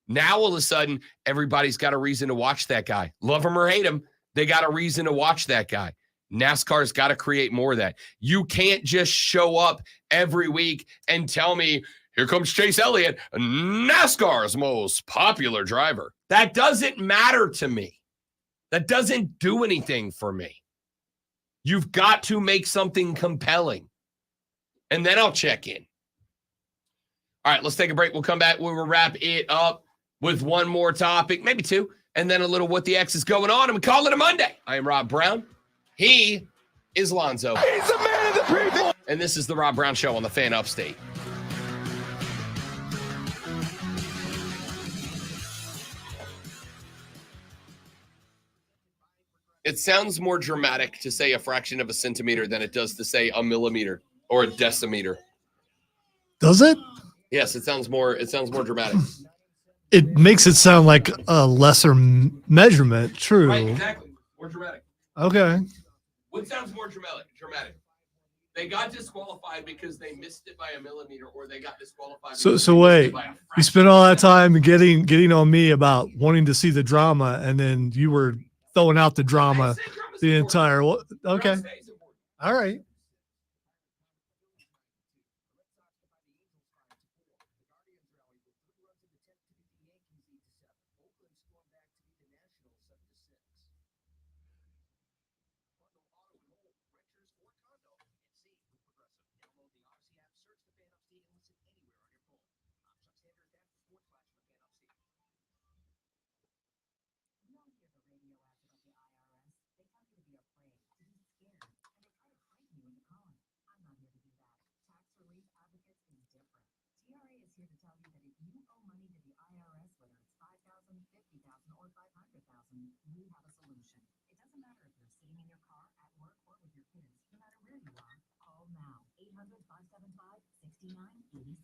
Now, all of a sudden, everybody's got a reason to watch that guy. Love him or hate him, they got a reason to watch that guy. NASCAR's got to create more of that. You can't just show up every week and tell me, here comes Chase Elliott, NASCAR's most popular driver. That doesn't matter to me. That doesn't do anything for me. You've got to make something compelling. And then I'll check in. All right, let's take a break. We'll come back. We'll wrap it up with one more topic, maybe 2, and then a little what the X is going on, and we call it a Monday. I am Rob Brown. He is Lonzo. He's the man of the people. And this is the Rob Brown Show on the Fan Upstate. It sounds more dramatic to say a fraction of a centimeter than it does to say a millimeter or a decimeter. Does it? Yes, it sounds more dramatic. It makes it sound like a lesser measurement. True. Right, exactly. More dramatic. Okay. What sounds more dramatic? They got disqualified because they missed it by a millimeter, or they got disqualified. So wait, you spent all that time getting on me about wanting to see the drama, and then you were throwing out the drama the entire. Okay. All right. question, we have a solution. It doesn't matter if you're sitting in your car, at work, or with your kids. No matter where you are, call now. 800-575-6986.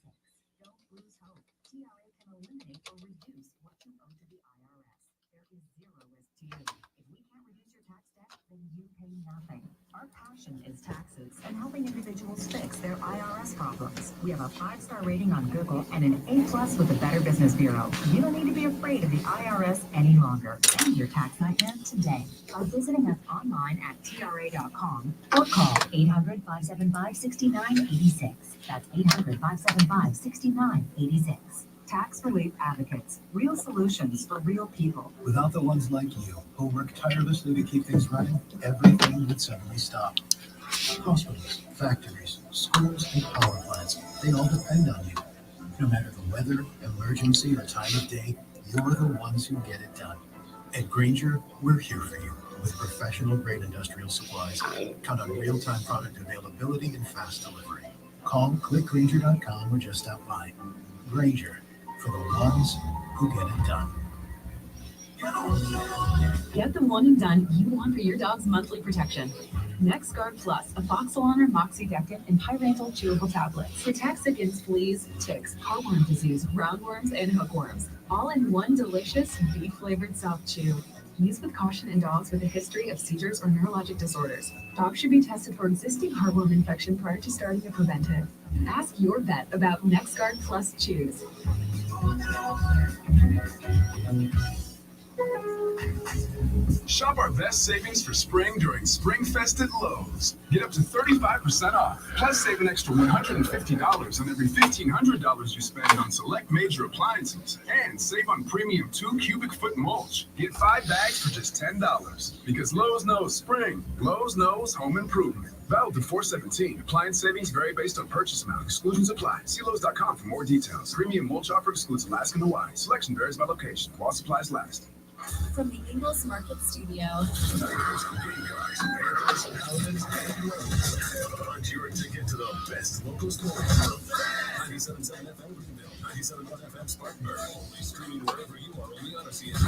Don't lose hope. TRA can eliminate or reduce what you owe to the IRS. There is zero risk to you. If we can't reduce your tax debt, then you pay nothing. Our passion is taxes and helping individuals fix their IRS problems. We have a 5-star rating on Google and an A+ with the Better Business Bureau. You don't need to be afraid of the IRS any longer. End your tax nightmare today by visiting us online at TRA.com or call 800-575-6986. That's 800-575-6986. Tax Relief Advocates. Real solutions for real people. Without the ones like you, who work tirelessly to keep things running, everything would suddenly stop. Hospitals, factories, schools, and power plants, they all depend on you. No matter the weather, emergency, or time of day, you're the ones who get it done. At Grainger, we're here for you with professional-grade industrial supplies. Count on real-time product availability and fast delivery. Call, click Grainger.com, or just stop by. Grainger, for the ones who get it done. Get the one and done you want for your dog's monthly protection. NexGuard Plus, a Foxalon or Moxidectin and Pyrantel chewable tablets. Protects against fleas, ticks, heartworm disease, roundworms, and hookworms. All in one delicious beef-flavored soft chew. Used with caution in dogs with a history of seizures or neurologic disorders. Dogs should be tested for existing heartworm infection prior to starting a preventive. Ask your vet about NexGuard Plus Chews. Shop our best savings for spring during Spring Fest at Lowe's. Get up to 35% off, plus save an extra $150 on every $1,500 you spend on select major appliances, and save on premium 2 cubic foot mulch. Get 5 bags for just $10. Because Lowe's knows spring. Lowe's knows home improvement. Valid through 4/17. Appliance savings vary based on purchase amount. Exclusions apply. See Lowe's.com for more details. Premium mulch offer excludes Alaska and Hawaii. Selection varies by location. While supplies last. From the Ingles Market Studio. Your ticket to the best local stories. 97.7 FM Greenville, 97.1 FM Spartanburg. Only streaming wherever you are on the Odyssey app.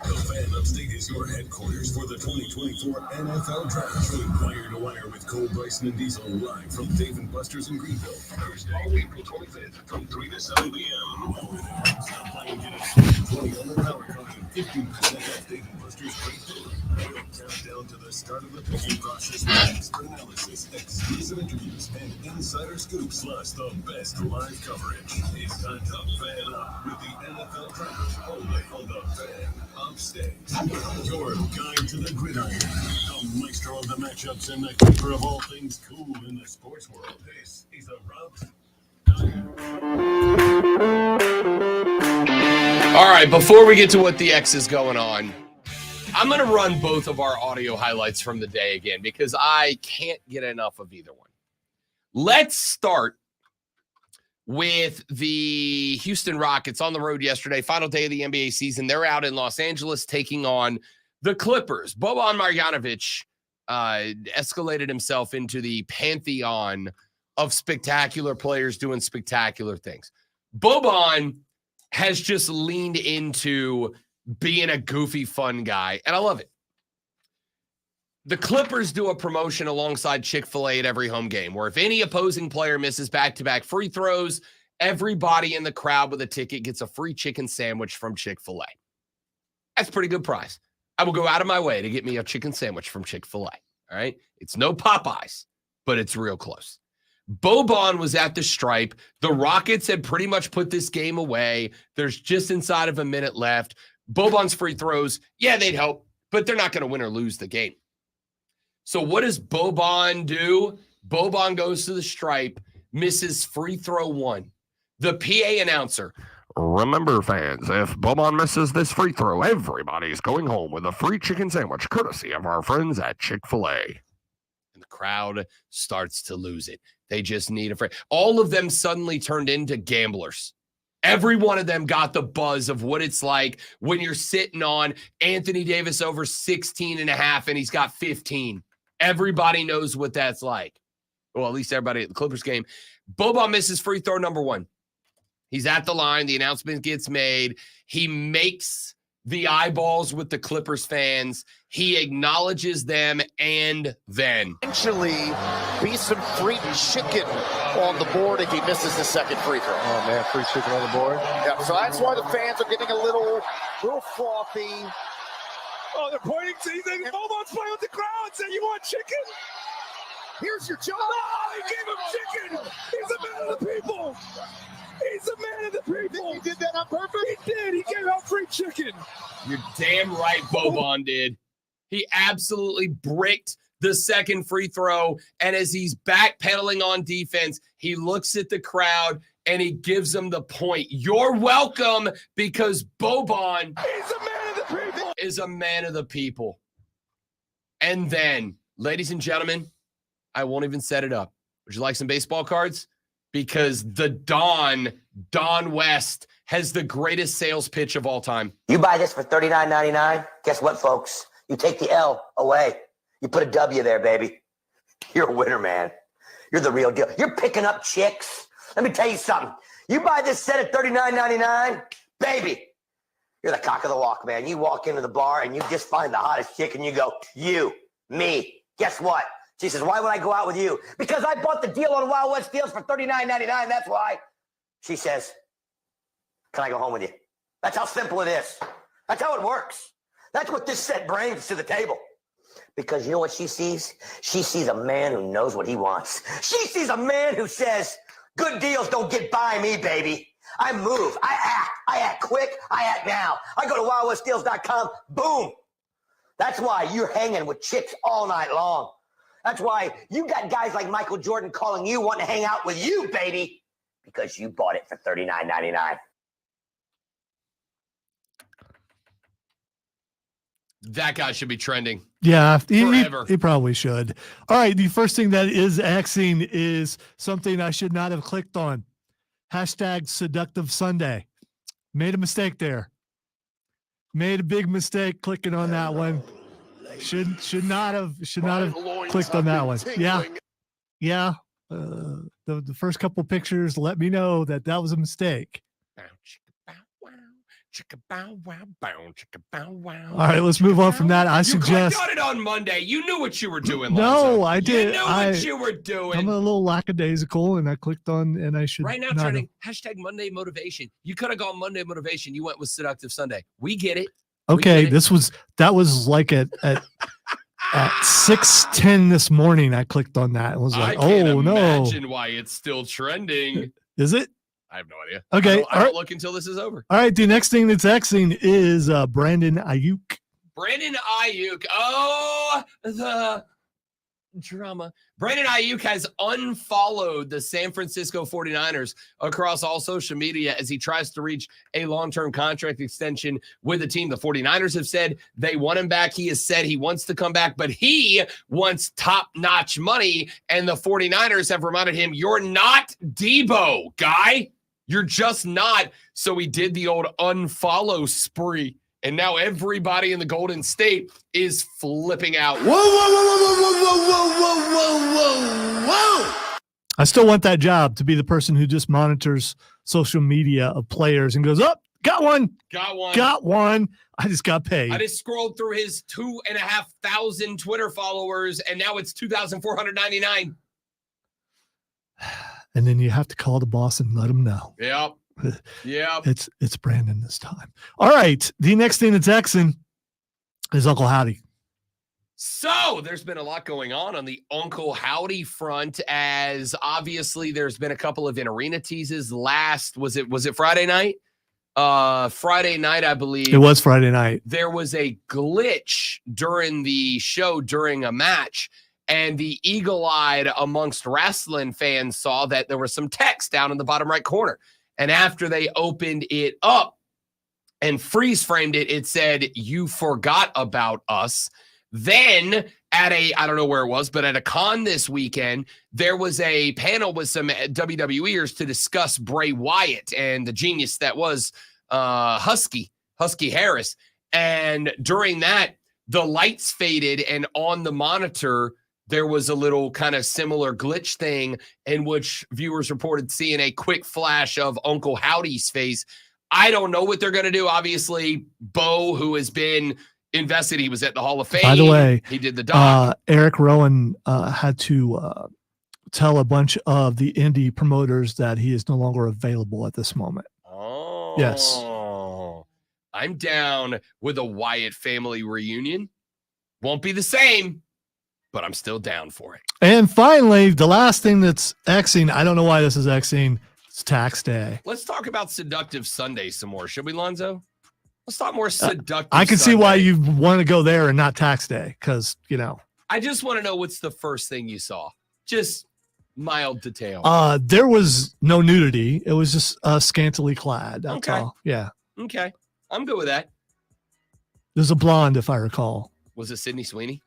The Fan Upstate is your headquarters for the 2024 NFL Draft. Join Wire to Wire with Cole Bryson and Diesel live from Dave & Buster's in Greenville. Thursday, April 25th from 3 to 7 p.m. Stop by and get a 20 on the power card and 15% off Dave & Buster's great food. We'll count down to the start of the picking process with expert analysis, exclusive interviews, and insider scoops, plus the best live coverage. It's time to fan up with the NFL Draft only on the Fan Upstate. Your guide to the gridiron, the maestro of the matchups, and the keeper of all things cool in the sports world. This is a Rob. All right, before we get to what the X is going on, I'm going to run both of our audio highlights from the day again because I can't get enough of either one. Let's start with the Houston Rockets on the road yesterday, final day of the NBA season. They're out in Los Angeles taking on the Clippers. Boban Marjanovic escalated himself into the pantheon of spectacular players doing spectacular things. Boban has just leaned into being a goofy, fun guy, and I love it. The Clippers do a promotion alongside Chick-fil-A at every home game, where if any opposing player misses back-to-back free throws, everybody in the crowd with a ticket gets a free chicken sandwich from Chick-fil-A. That's a pretty good prize. I will go out of my way to get me a chicken sandwich from Chick-fil-A, all right? It's no Popeyes, but it's real close. Boban was at the stripe. The Rockets had pretty much put this game away. There's just inside of a minute left. Boban's free throws, yeah, they'd help, but they're not going to win or lose the game. So what does Boban do? Boban goes to the stripe, misses free throw 1. The PA announcer, remember fans, if Boban misses this free throw, everybody's going home with a free chicken sandwich courtesy of our friends at Chick-fil-A. And the crowd starts to lose it. They just need a free. All of them suddenly turned into gamblers. Every one of them got the buzz of what it's like when you're sitting on Anthony Davis over 16.5 and he's got 15. Everybody knows what that's like. Well, at least everybody at the Clippers game. Boban misses free throw number 1. He's at the line. The announcement gets made. He makes the eyeballs with the Clippers fans. He acknowledges them, and then Eventually be some free chicken on the board if he misses the second free throw. Oh, man, free chicken on the board. Yeah, so that's why the fans are getting a little frothy. Oh, they're pointing to you. Boban's playing with the crowd saying, you want chicken? Here's your job. No, he gave him chicken. He's a man of the people. He's a man of the people. He did that on purpose? He did. He gave out free chicken. you're damn right Boban did. He absolutely bricked the second free throw, and as he's backpedaling on defense, he looks at the crowd, and he gives them the point. You're welcome, because Boban He's a man of the people. is a man of the people. And then, ladies and gentlemen, I won't even set it up. Would you like some baseball cards? Because the Don West, has the greatest sales pitch of all time. You buy this for $39.99. Guess what, folks? You take the L away. You put a W there, baby. You're a winner, man. You're the real deal. You're picking up chicks. Let me tell you something. You buy this set at $39.99, baby. You're the cock of the walk, man. You walk into the bar and you just find the hottest chick and you go, you, me. Guess what? She says, why would I go out with you? Because I bought the deal on Wild West Deals for $39.99. That's why. She says, can I go home with you? That's how simple it is. That's how it works. That's what this set brings to the table. Because you know what she sees? She sees a man who knows what he wants. She sees a man who says, good deals don't get by me, baby. I move. I act quick. I act now. I go to wildwestdeals.com. Boom. That's why you're hanging with chicks all night long. That's why you got guys like Michael Jordan calling you, wanting to hang out with you, baby, because you bought it for $39.99. That guy should be trending. Yeah, forever. He probably should. All right, the first thing that is Xing is something I should not have clicked on. Hashtag seductive Sunday. Made a mistake there. Made a big mistake clicking on that one. Should not have clicked on that one. Yeah. The first couple pictures let me know that was a mistake. All right, let's move on from that. I suggest. You clicked on it on Monday. You knew what you were doing. No, Lonzo. I did. You knew what you were doing. I'm a little lackadaisical, and I clicked on, and I should. Right now, trending hashtag Monday motivation. You could have gone Monday motivation. You went with seductive Sunday. We get it. Okay, that was like at 6:10 this morning. I clicked on that and was like, I can't oh no. Imagine why it's still trending. Is it? I have no idea. Okay, I don't look until this is over. All right, the next thing that's Xing is Brandon Ayuk. Brandon Ayuk. Oh, the drama. Brandon Ayuk has unfollowed the San Francisco 49ers across all social media as he tries to reach a long-term contract extension with the team. The 49ers have said they want him back. He has said he wants to come back, but he wants top-notch money, and the 49ers have reminded him, you're not Debo, guy. You're just not. So he did the old unfollow spree. And now everybody in the Golden State is flipping out. Whoa, whoa, whoa, whoa, whoa, whoa, whoa, whoa, whoa. I still want that job, to be the person who just monitors social media of players and goes, oh, got one. I just got paid. I just scrolled through his 2,500 Twitter followers, and now it's 2,499. And then you have to call the boss and let him know. Yep. Yeah, it's Brandon this time. All right, the next thing that's Xing is Uncle Howdy. So there's been a lot going on the Uncle Howdy front, as obviously there's been a couple of in-arena teases. Was it Friday night? Friday night, I believe. It was Friday night. There was a glitch during the show during a match, and the eagle-eyed amongst wrestling fans saw that there was some text down in the bottom right corner. And after they opened it up and freeze framed it, it said, you forgot about us. Then at I don't know where it was, but at a con this weekend, there was a panel with some WWEers to discuss Bray Wyatt and the genius that was Husky Harris. And during that, the lights faded, and on the monitor, there was a little kind of similar glitch thing in which viewers reported seeing a quick flash of Uncle Howdy's face. I don't know what they're going to do. Obviously, Bo, who has been invested, he was at the Hall of Fame. By the way, he did the doc. Eric Rowan had to tell a bunch of the indie promoters that he is no longer available at this moment. Oh, yes. I'm down with a Wyatt family reunion. Won't be the same, but I'm still down for it. And finally, the last thing that's Xing, I don't know why this is Xing, it's tax day. Let's talk about Seductive Sunday some more. Should we, Lonzo? Let's talk more Seductive I can Sunday. see why you want to go there and not tax day because, you know. I just want to know what's the first thing you saw. Just mild detail. There was no nudity. It was just scantily clad. That's all. Yeah. Okay. I'm good with that. There's a blonde, if I recall. Was it Sydney Sweeney?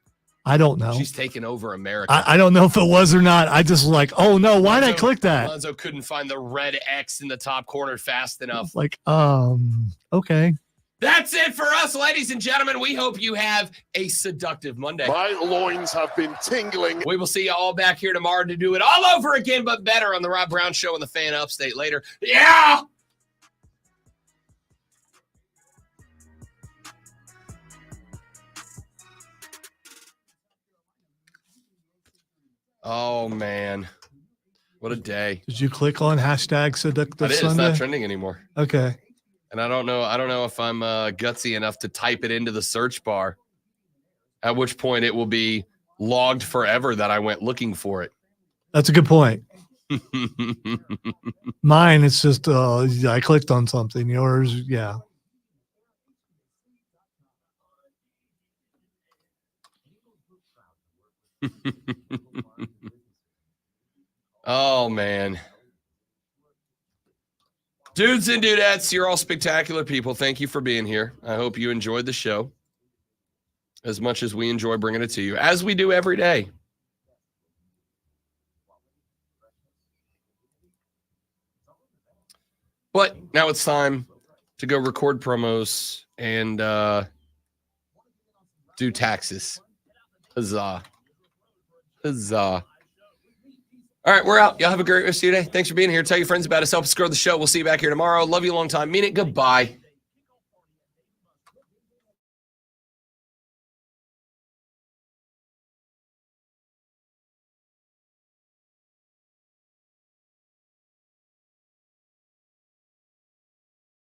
I don't know. She's taken over America. I don't know if it was or not. I just like, oh no, why did I click that? Lonzo couldn't find the red X in the top corner fast enough. Like, okay. That's it for us, ladies and gentlemen. We hope you have a seductive Monday. My loins have been tingling. We will see you all back here tomorrow to do it all over again, but better on the Rob Brown Show and the Fan Upstate later. Yeah! Oh, man. What a day. Did you click on hashtag Seductive It's Sunday? not trending anymore. Okay. And I don't know if I'm gutsy enough to type it into the search bar, at which point it will be logged forever that I went looking for it. That's a good point. Mine, it's just I clicked on something. Yours, yeah. Oh, man. Dudes and dudettes, you're all spectacular people. Thank you for being here. I hope you enjoyed the show as much as we enjoy bringing it to you, as we do every day. But now it's time to go record promos and do taxes. Huzzah. Huzzah. All right, we're out. Y'all have a great rest of your day. Thanks for being here. Tell your friends about us. Help us grow the show. We'll see you back here tomorrow. Love you a long time. Mean it. Goodbye.